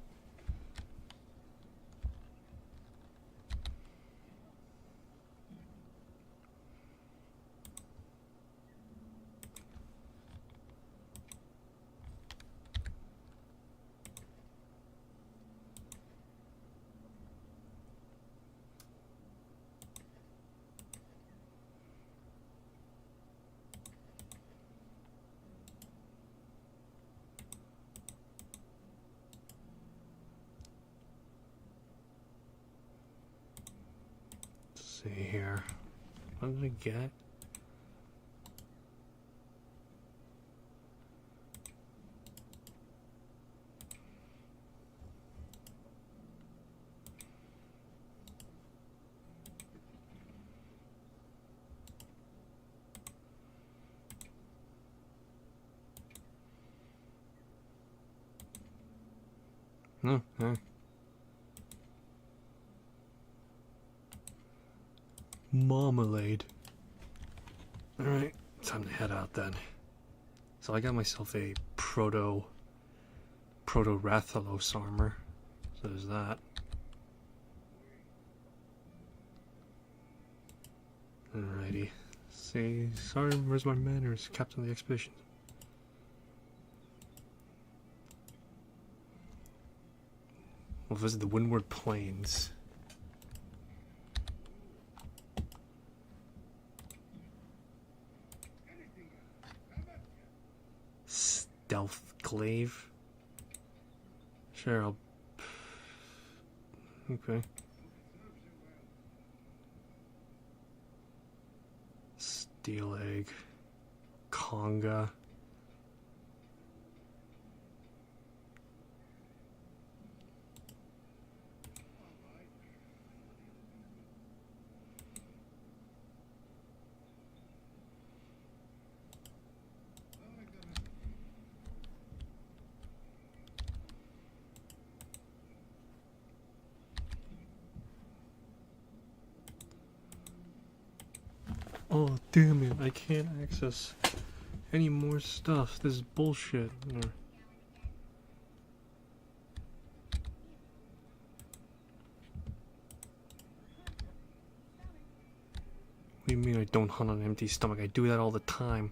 see here. What did I get? No, no. Marmalade. Alright, time to head out then. So I got myself a proto Rathalos armor. So there's that. Alrighty. Say, sorry, where's my manners, Captain of the Expedition? We'll visit the Windward Plains. Stealth Glaive. Sure, I'll... Okay. Steel Egg. Conga. Oh, damn it, I can't access any more stuff. This is bullshit. What do you mean I don't hunt on an empty stomach? I do that all the time.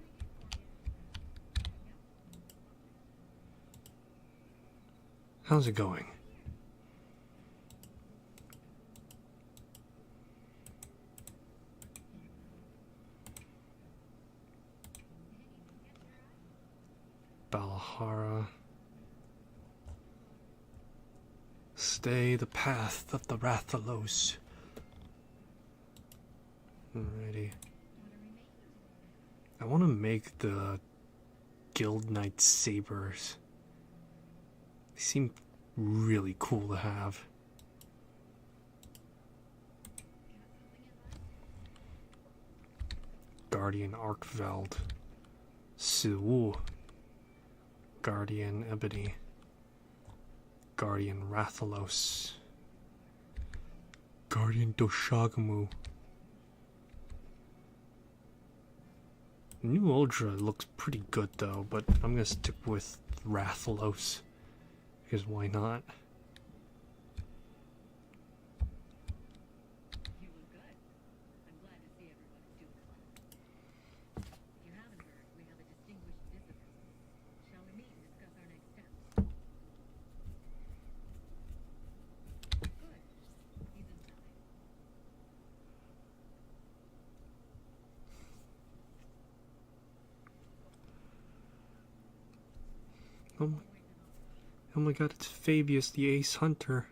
How's it going? Balahara. Stay the path of the Rathalos. Alrighty. I want to make the Guild Knight sabers. They seem really cool to have. Guardian Arkveld. Siwu. Guardian Ebony. Guardian Rathalos. Guardian Doshagamu. New Ultra looks pretty good though, but I'm gonna stick with Rathalos. Because why not? You look good. I'm glad to see everyone is doing well. If you haven't heard, we have a distinguished visitor. Shall we meet and discuss our next steps? Good. He's inside. Oh my god, it's Fabius the Ace Hunter.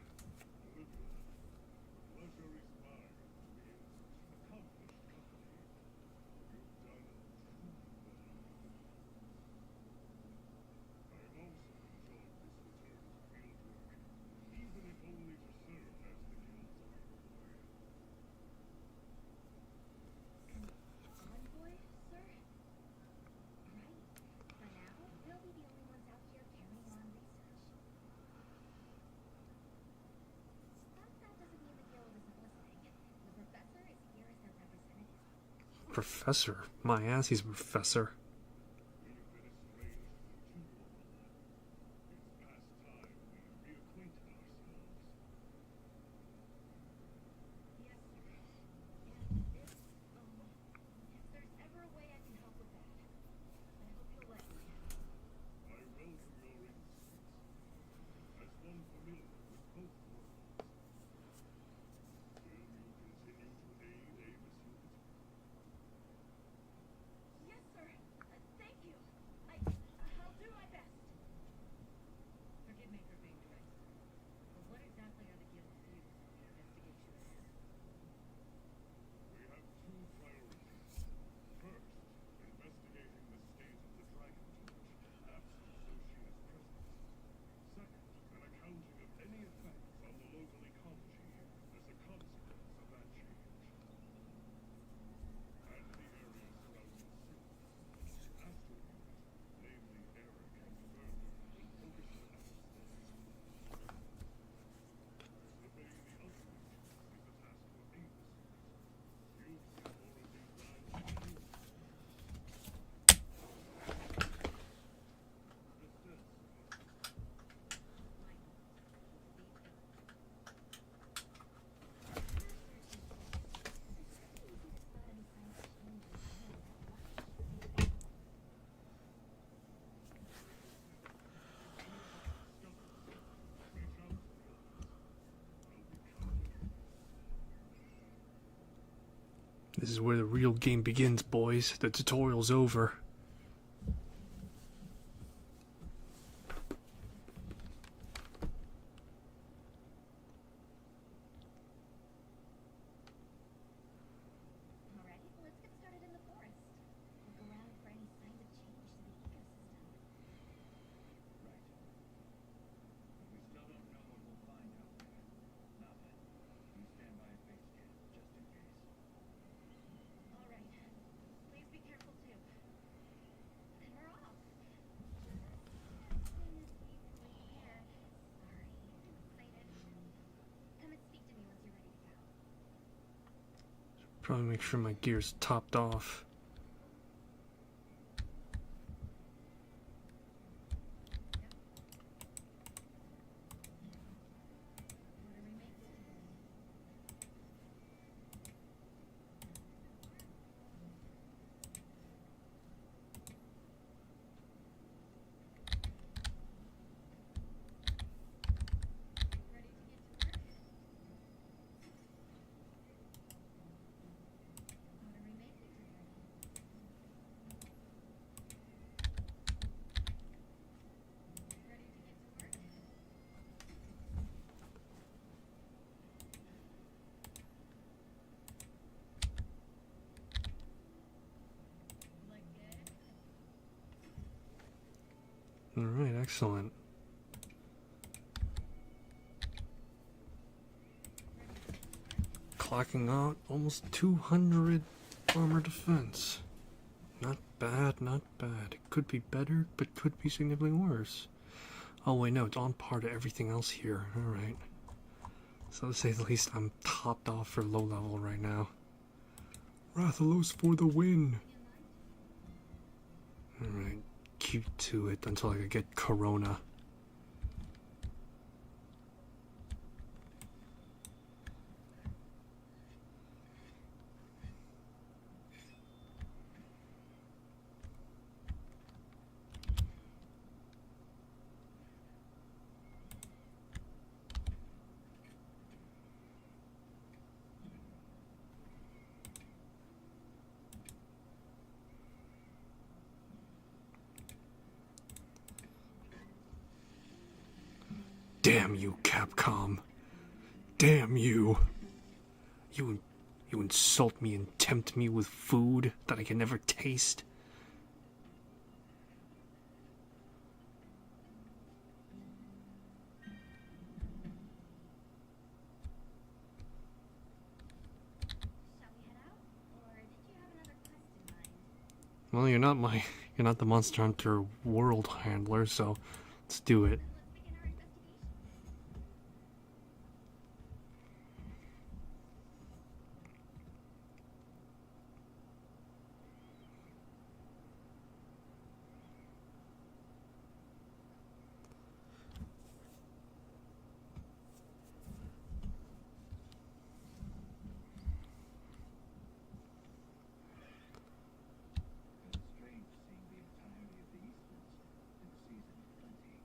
Envoy, sir? Right. For now, we'll be the only ones out here carrying on research. That doesn't mean the guild isn't listening. The professor is here as their representative. Professor? My ass, he's a professor. Yes, sir. And if there's ever a way I can help with that, I hope you'll let me. I welcome your insights. As one familiar with both worlds, will you continue to aid Amos Unit? Yes, sir. This is where the real game begins, boys. The tutorial's over. Alright, let's get started in the forest. Look around for any signs of change to the ecosystem. Right. We still don't know what we'll find out there. Nothing. You stand by at base camp, just in case. Alright. Please be careful too. And we're off. As soon as we prepare. Sorry, I'm excited. Come and speak to me once you're ready to go. Probably make sure my gear's topped off. Order remains to do. Ready to get to work? Order remains to do. Ready to get to work? Look good? Alright, excellent. Clocking out almost 200 armor defense. Not bad, not bad. It could be better, but could be significantly worse. Oh wait, no, it's on par to everything else here. Alright. So to say the least, I'm topped off for low level right now. Rathalos for the win! Alright, keep to it until I can get Corona. Damn you, Capcom. Damn you. You insult me and tempt me with food that I can never taste. Shall we head out? Or did you have another quest in mind? Well, you're not the Monster Hunter world handler, so let's do it. Then let's begin our investigation. It's strange seeing the entirety of the Eastlands in the season of plenty.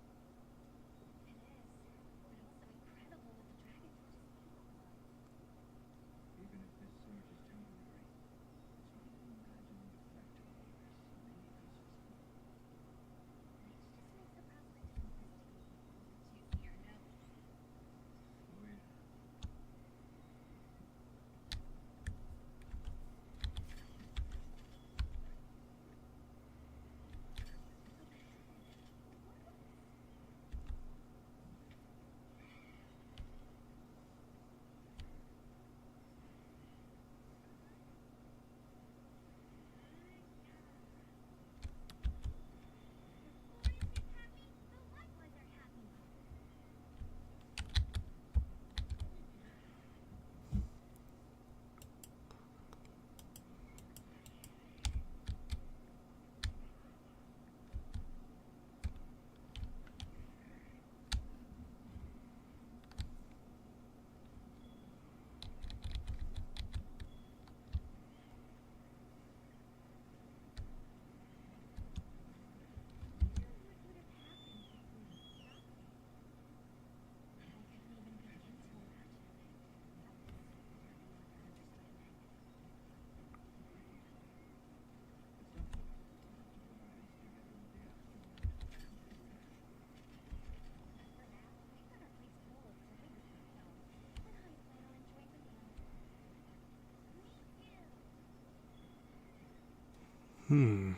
Hmm.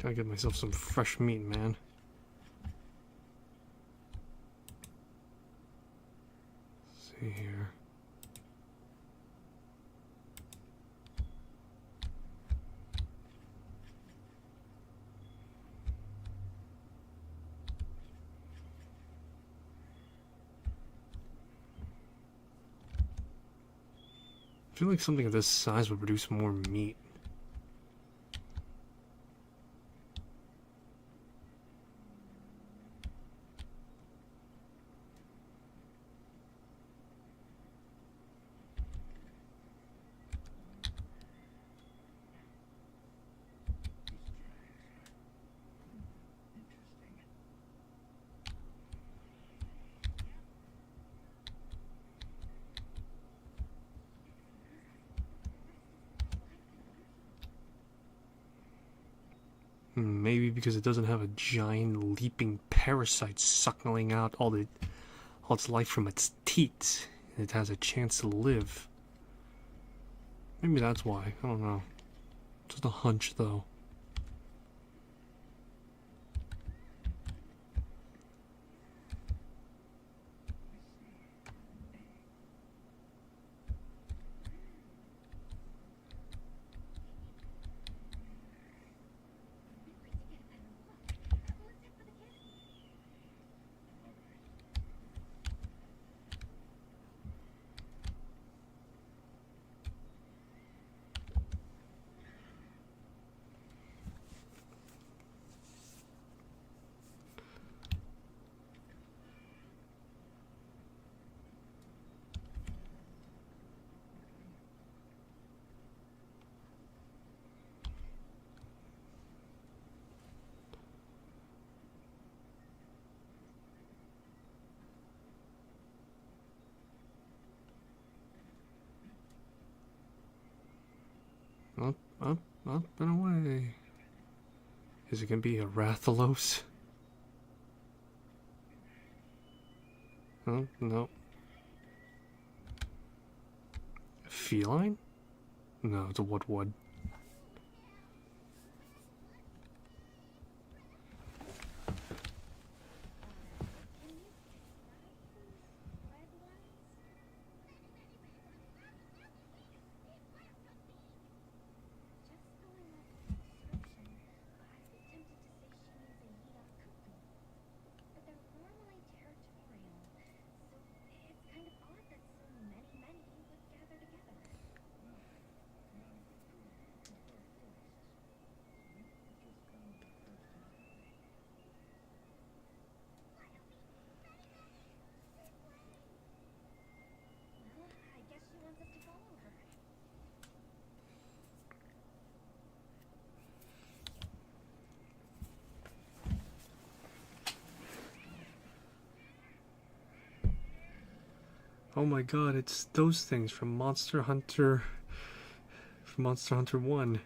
Gotta get myself some fresh meat, man. Let's see here. I feel like something of this size would produce more meat. Maybe because it doesn't have a giant leaping parasite suckling out all its life from its teats. It has a chance to live. Maybe that's why. I don't know. Just a hunch, though. Up, up, up and away. Is it gonna be a Rathalos? Oh, no. A feline? No, it's a wood. Oh my god, it's those things from Monster Hunter 1.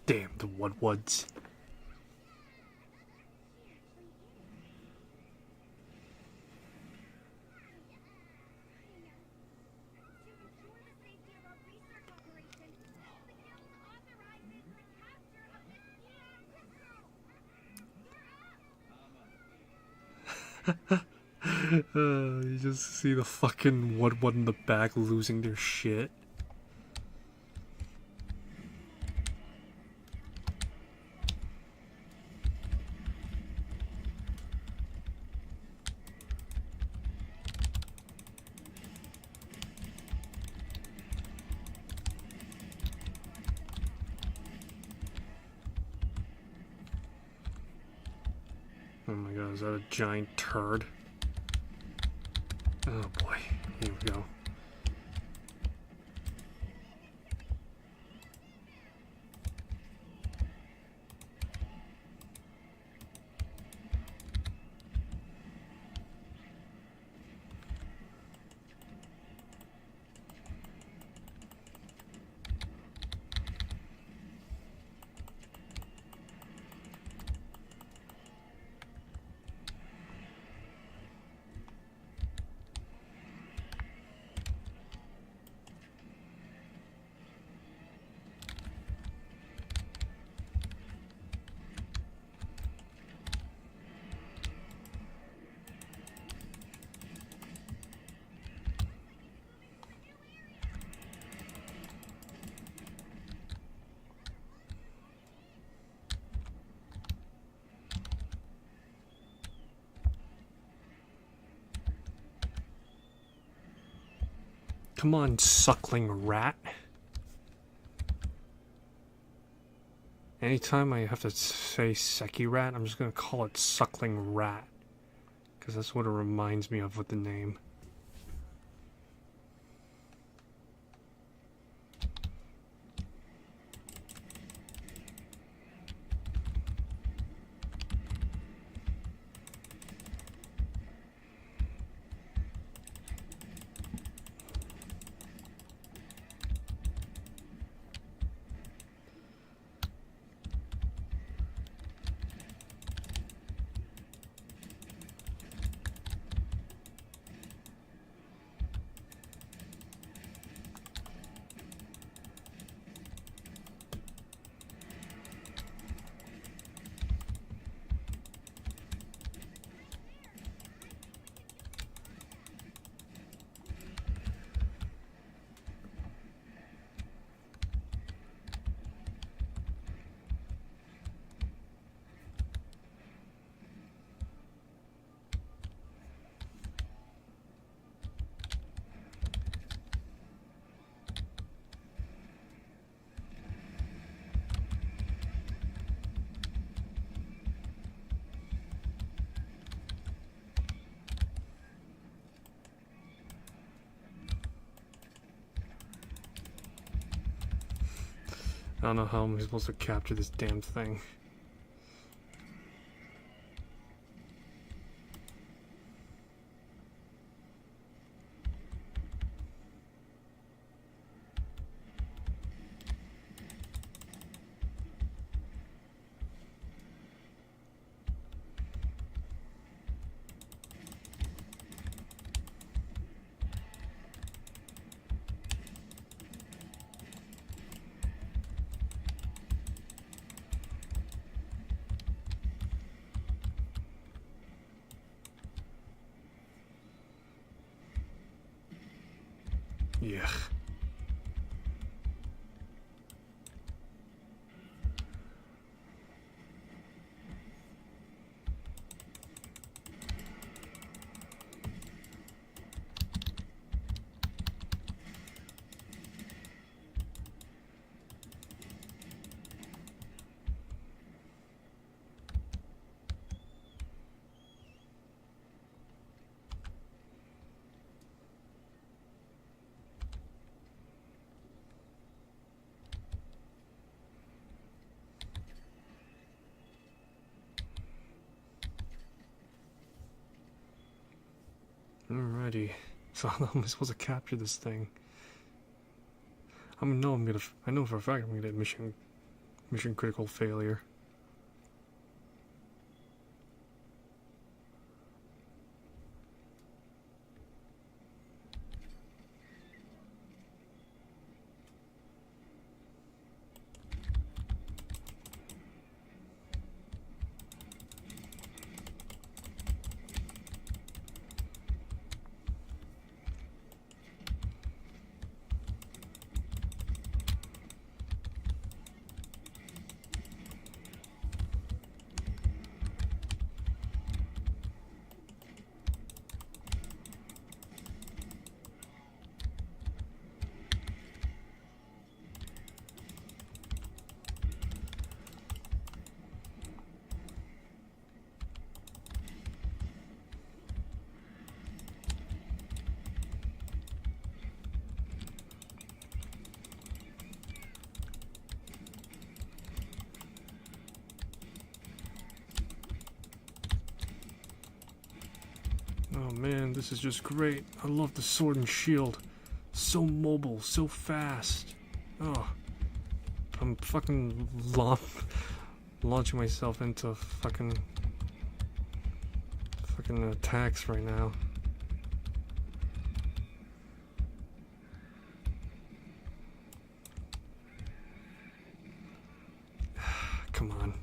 Damn the Woodwoods. You just see the fucking one in the back losing their shit. Oh my god, is that a giant turd? Oh boy, here we go. Come on, suckling rat. Anytime I have to say Seki rat, I'm just gonna call it suckling rat. Because that's what it reminds me of with the name. I don't know how I'm supposed to capture this damn thing. Yeah. Alrighty. So how am I supposed to capture this thing? I know for a fact I'm gonna get mission critical failure. Oh man, this is just great. I love the sword and shield. So mobile, so fast. Oh, I'm fucking launching myself into fucking attacks right now. Come on.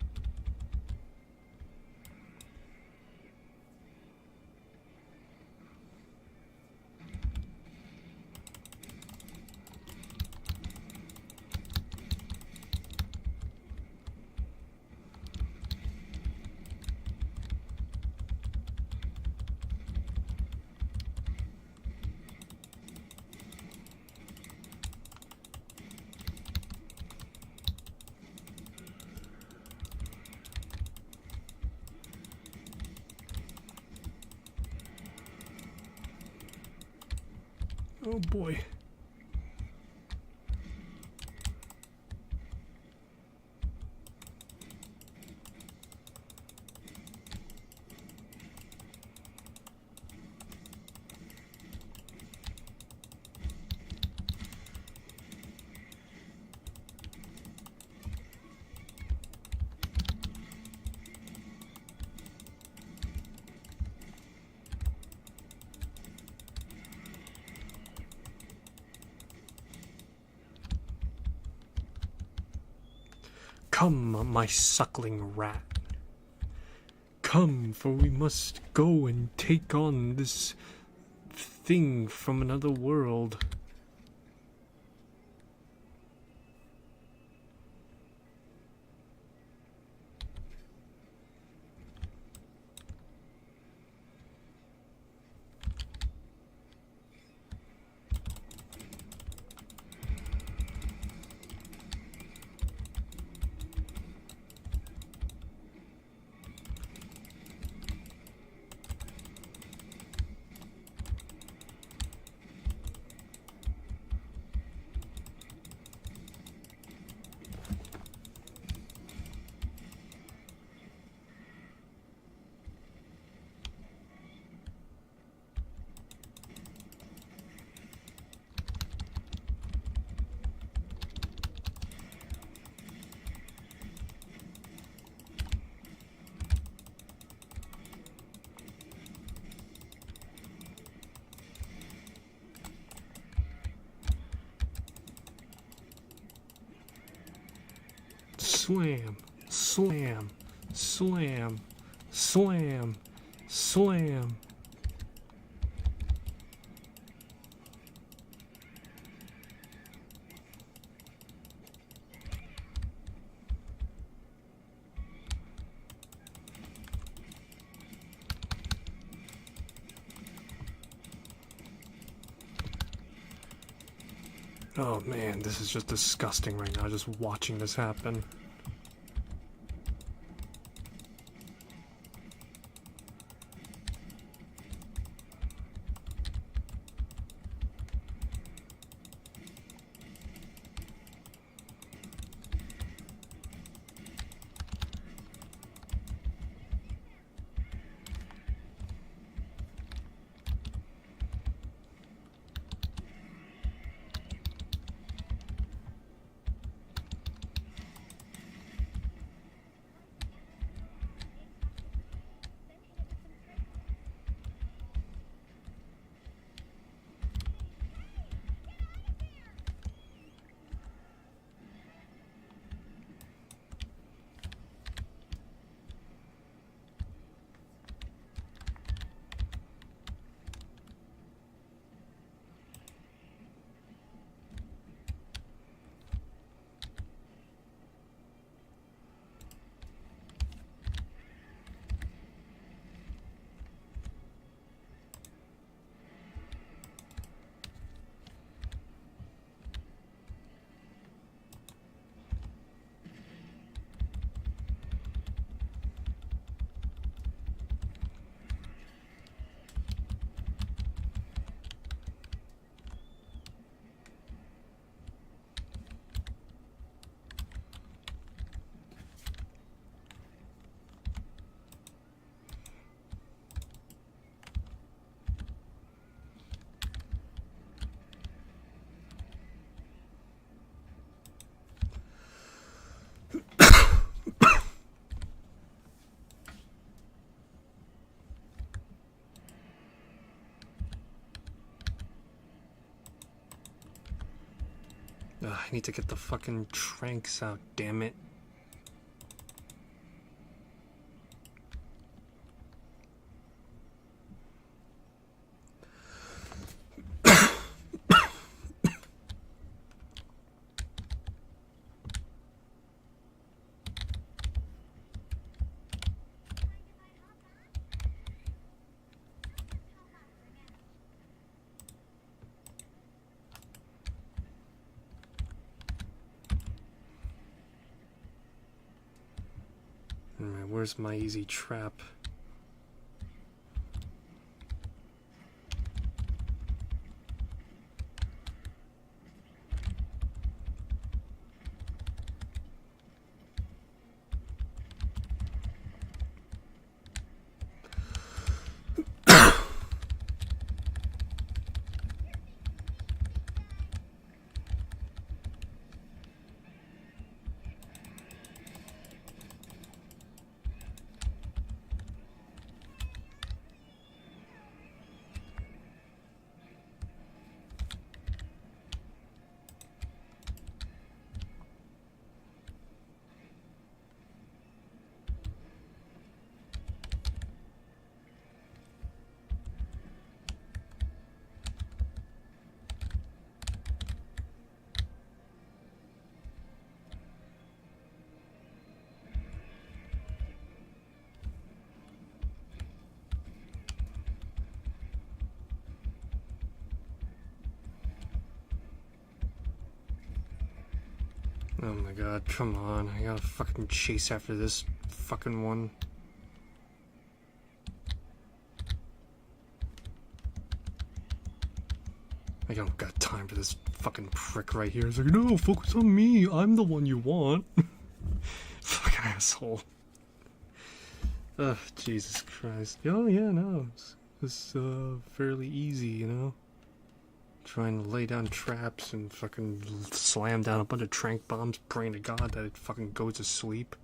Oh boy. Come, my suckling rat. Come, for we must go and take on this thing from another world. Slam, slam, slam, slam, slam. Oh man, this is just disgusting right now, just watching this happen. Ugh, I need to get the fucking tranks out, damn it. Alright, where's my easy trap? Oh my god, come on. I gotta fucking chase after this fucking one. I don't got time for this fucking prick right here. It's like, no, focus on me. I'm the one you want. Fucking asshole. Ugh, Jesus Christ. Oh, yeah, no. It's fairly easy, you know? Trying to lay down traps and fucking slam down a bunch of trank bombs, praying to God that it fucking goes to sleep.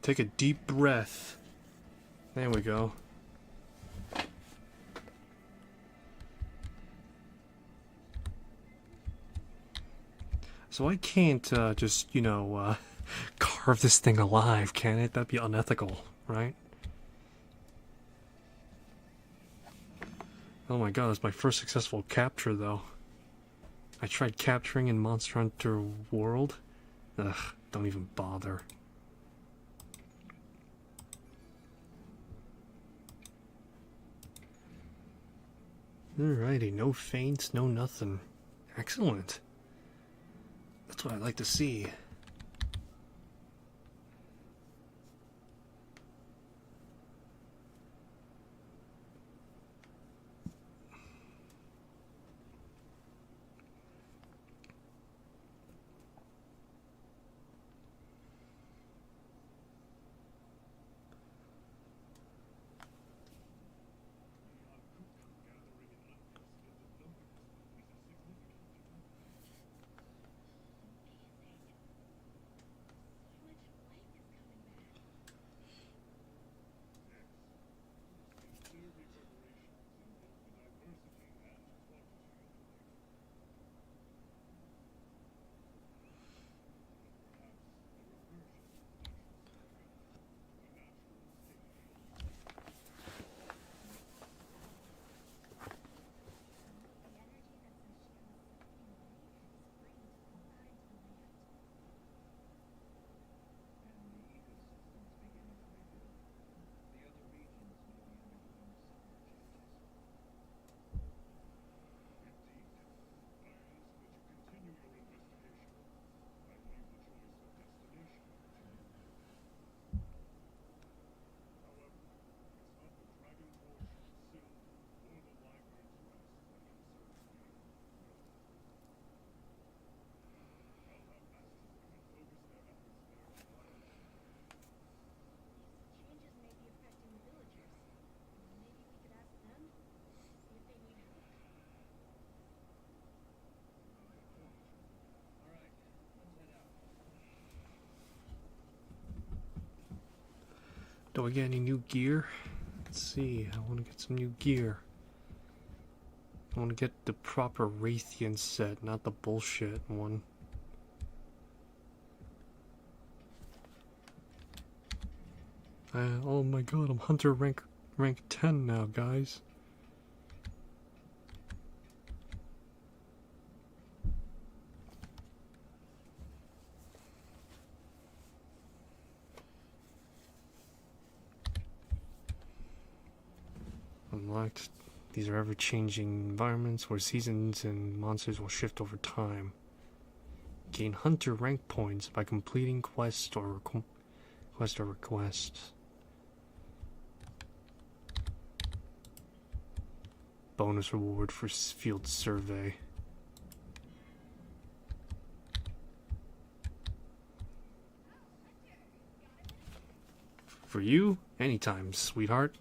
Take a deep breath. There we go. So I can't just, you know, carve this thing alive, can it? That'd be unethical, right? Oh my god, that's my first successful capture, though. I tried capturing in Monster Hunter World. Ugh, don't even bother. Alrighty, no feints, no nothing. Excellent. That's what I'd like to see. Do I get any new gear? Let's see. I want to get some new gear. I want to get the proper Raytheon set, not the bullshit one. Oh my god, I'm Hunter rank 10 now, guys. Unlocked. These are ever-changing environments where seasons and monsters will shift over time. Gain Hunter rank points by completing quests or requests. Bonus reward for field survey. For you, anytime, sweetheart.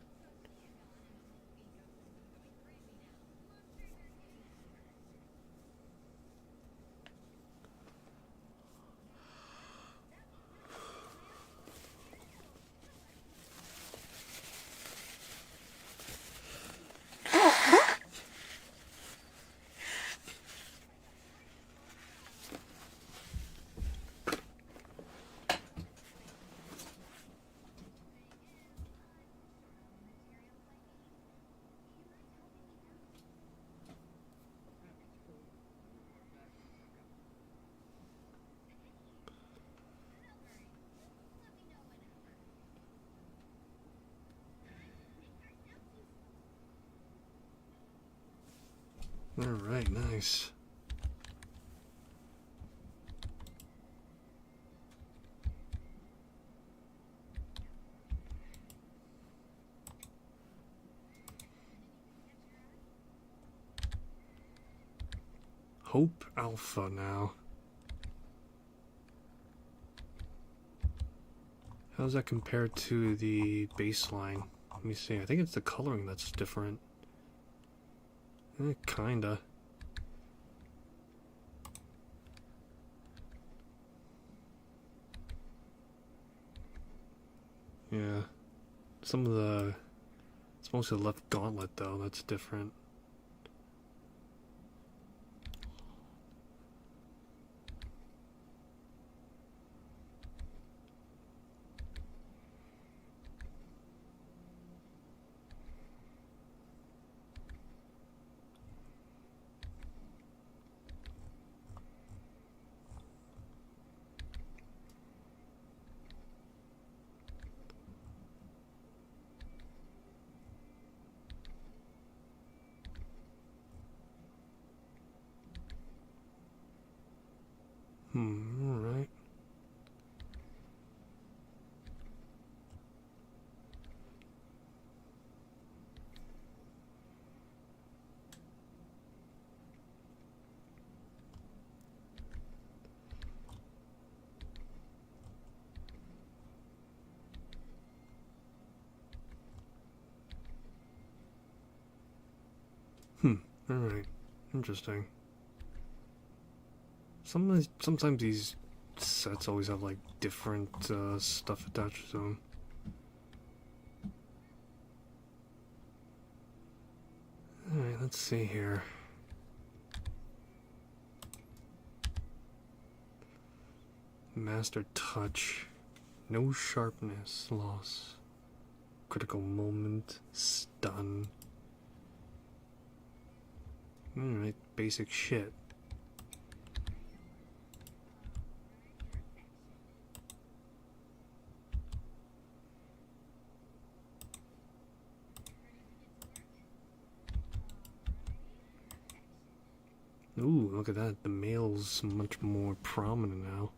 Alright, nice. Hope Alpha now. How does that compare to the baseline? Let me see. I think it's the coloring that's different. Kinda. Yeah. Some of the... It's mostly the left gauntlet, though. That's different. Alright. Alright. Interesting. Sometimes these sets always have like different stuff attached to them. Alright, let's see here. Master Touch. No sharpness loss. Critical moment. Stun. Alright, basic shit. Ooh, look at that. The male's much more prominent now.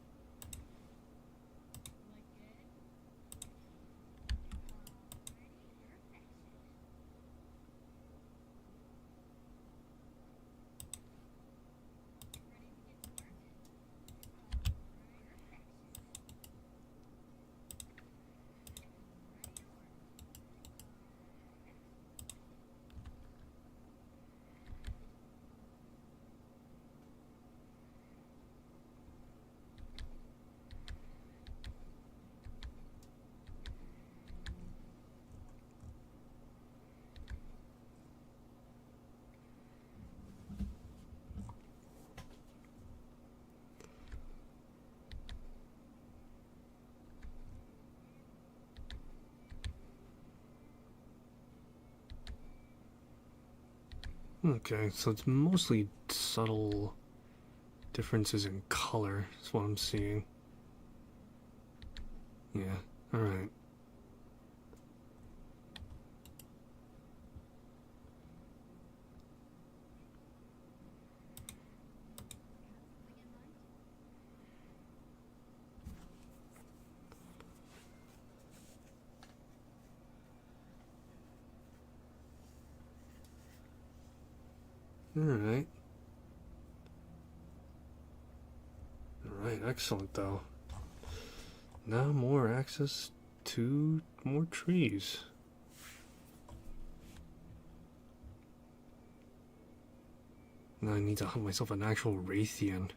Okay, so it's mostly subtle differences in color. That's what I'm seeing. Yeah, alright. Alright. Alright, excellent though. Now more access to more trees. Now I need to hunt myself an actual Raytheon.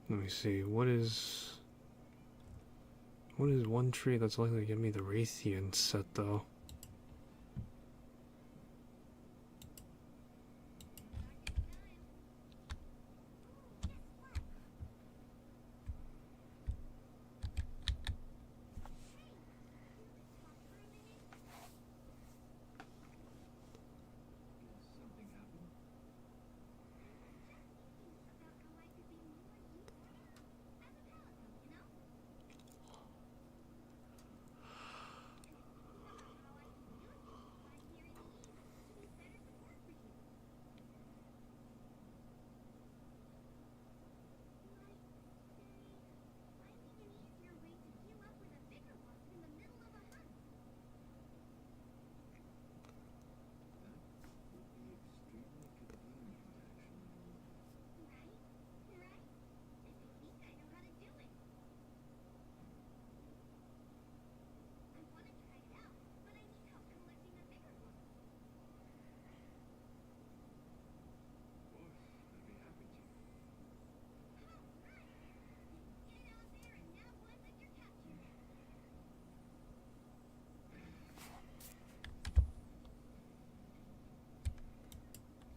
Let me see, what is one tree that's likely to give me the Raytheon set though?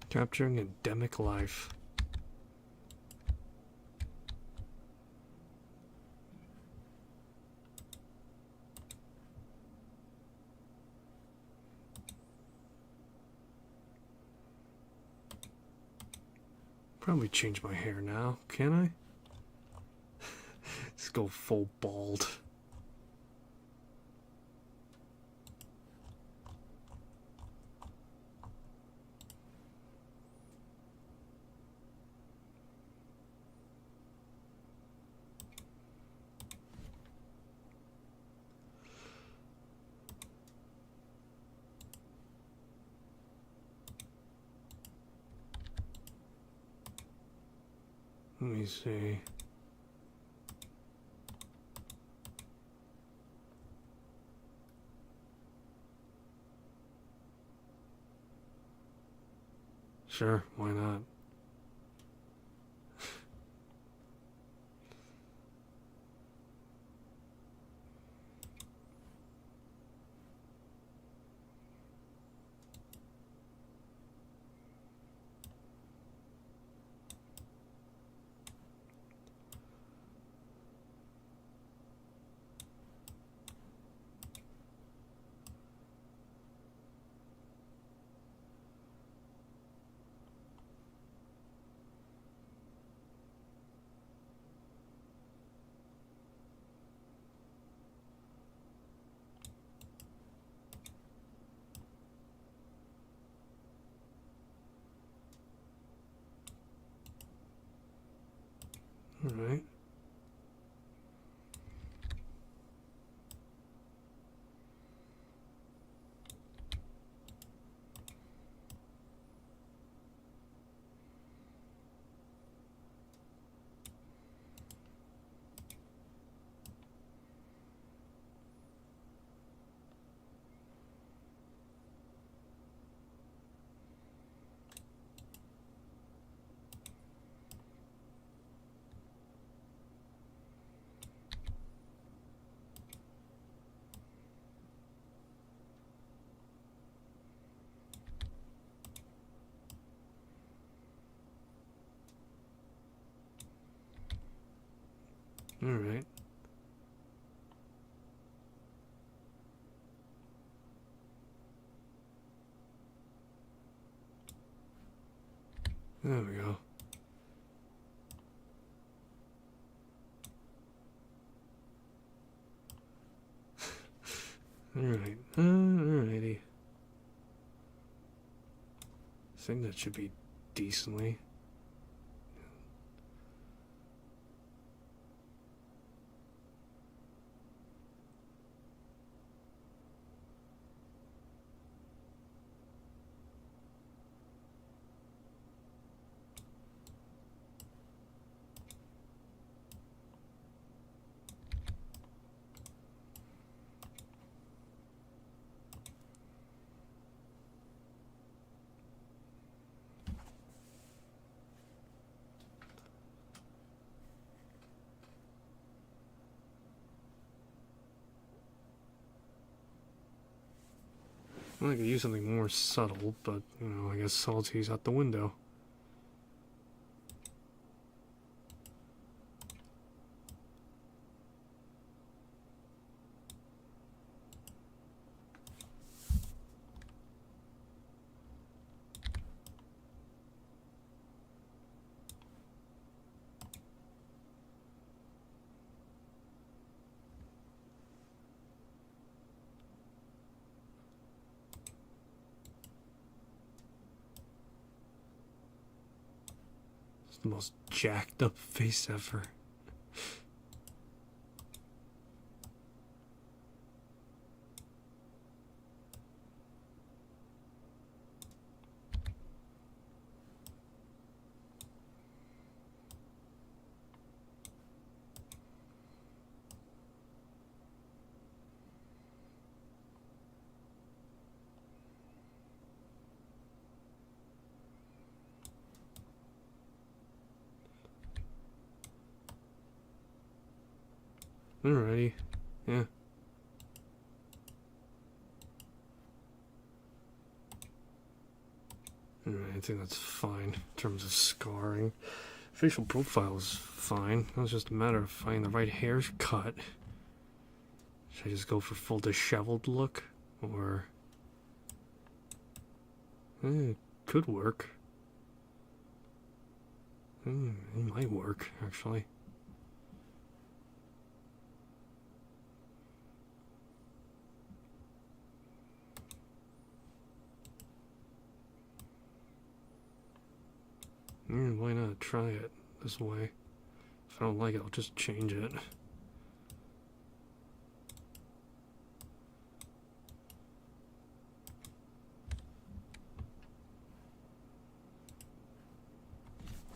Capturing endemic life. Probably change my hair now, can I? Let's go full bald. Let me see. Sure, why not? Alright. Alright. There we go. Alright, alrighty. I think that should be decently. I could use something more subtle, but, you know, I guess subtlety's out the window. It's the most jacked up face ever. Alrighty, yeah. Alright, I think that's fine in terms of scarring. Facial profile is fine. It was just a matter of finding the right haircut. Should I just go for full disheveled look? Or... it could work. It might work, actually. Why not try it this way? If I don't like it, I'll just change it.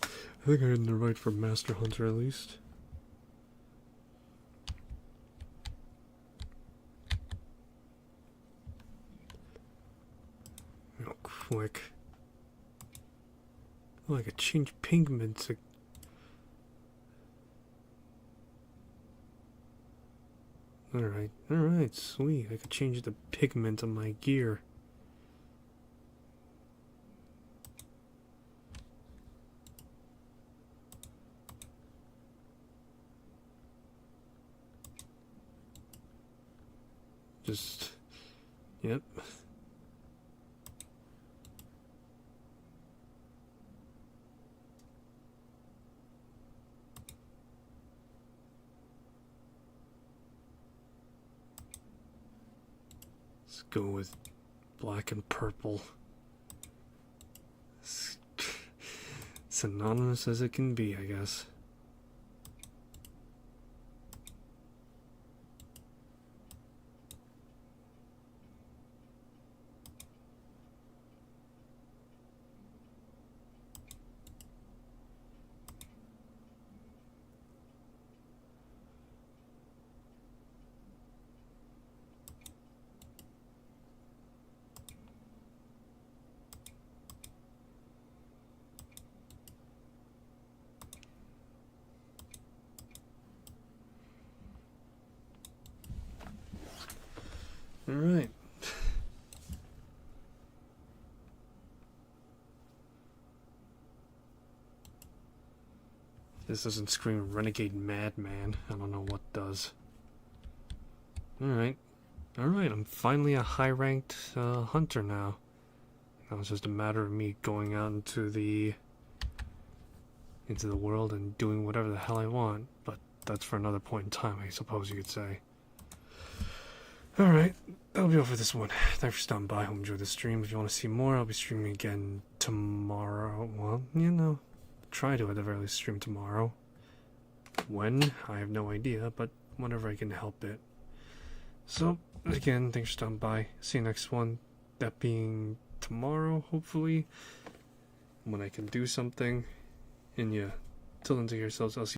I think I'm in the right for Master Hunter at least. Real quick. Oh, I could change pigments. Alright, sweet. I could change the pigment on my gear. Just, yep. Let's go with black and purple. It's synonymous as it can be, I guess. Alright. This doesn't scream renegade madman. I don't know what does. Alright. Alright, I'm finally a high-ranked hunter now. Now it's just a matter of me going out into the into the world and doing whatever the hell I want, but that's for another point in time, I suppose you could say. Alright, that'll be all for this one. Thanks for stopping by. I hope you enjoyed the stream. If you want to see more, I'll be streaming again tomorrow. Well, try to at the very least stream tomorrow. When? I have no idea, but whenever I can help it. So, again, thanks for stopping by. See you next one. That being tomorrow, hopefully. When I can do something. And yeah, till then, take care of yourselves. I'll see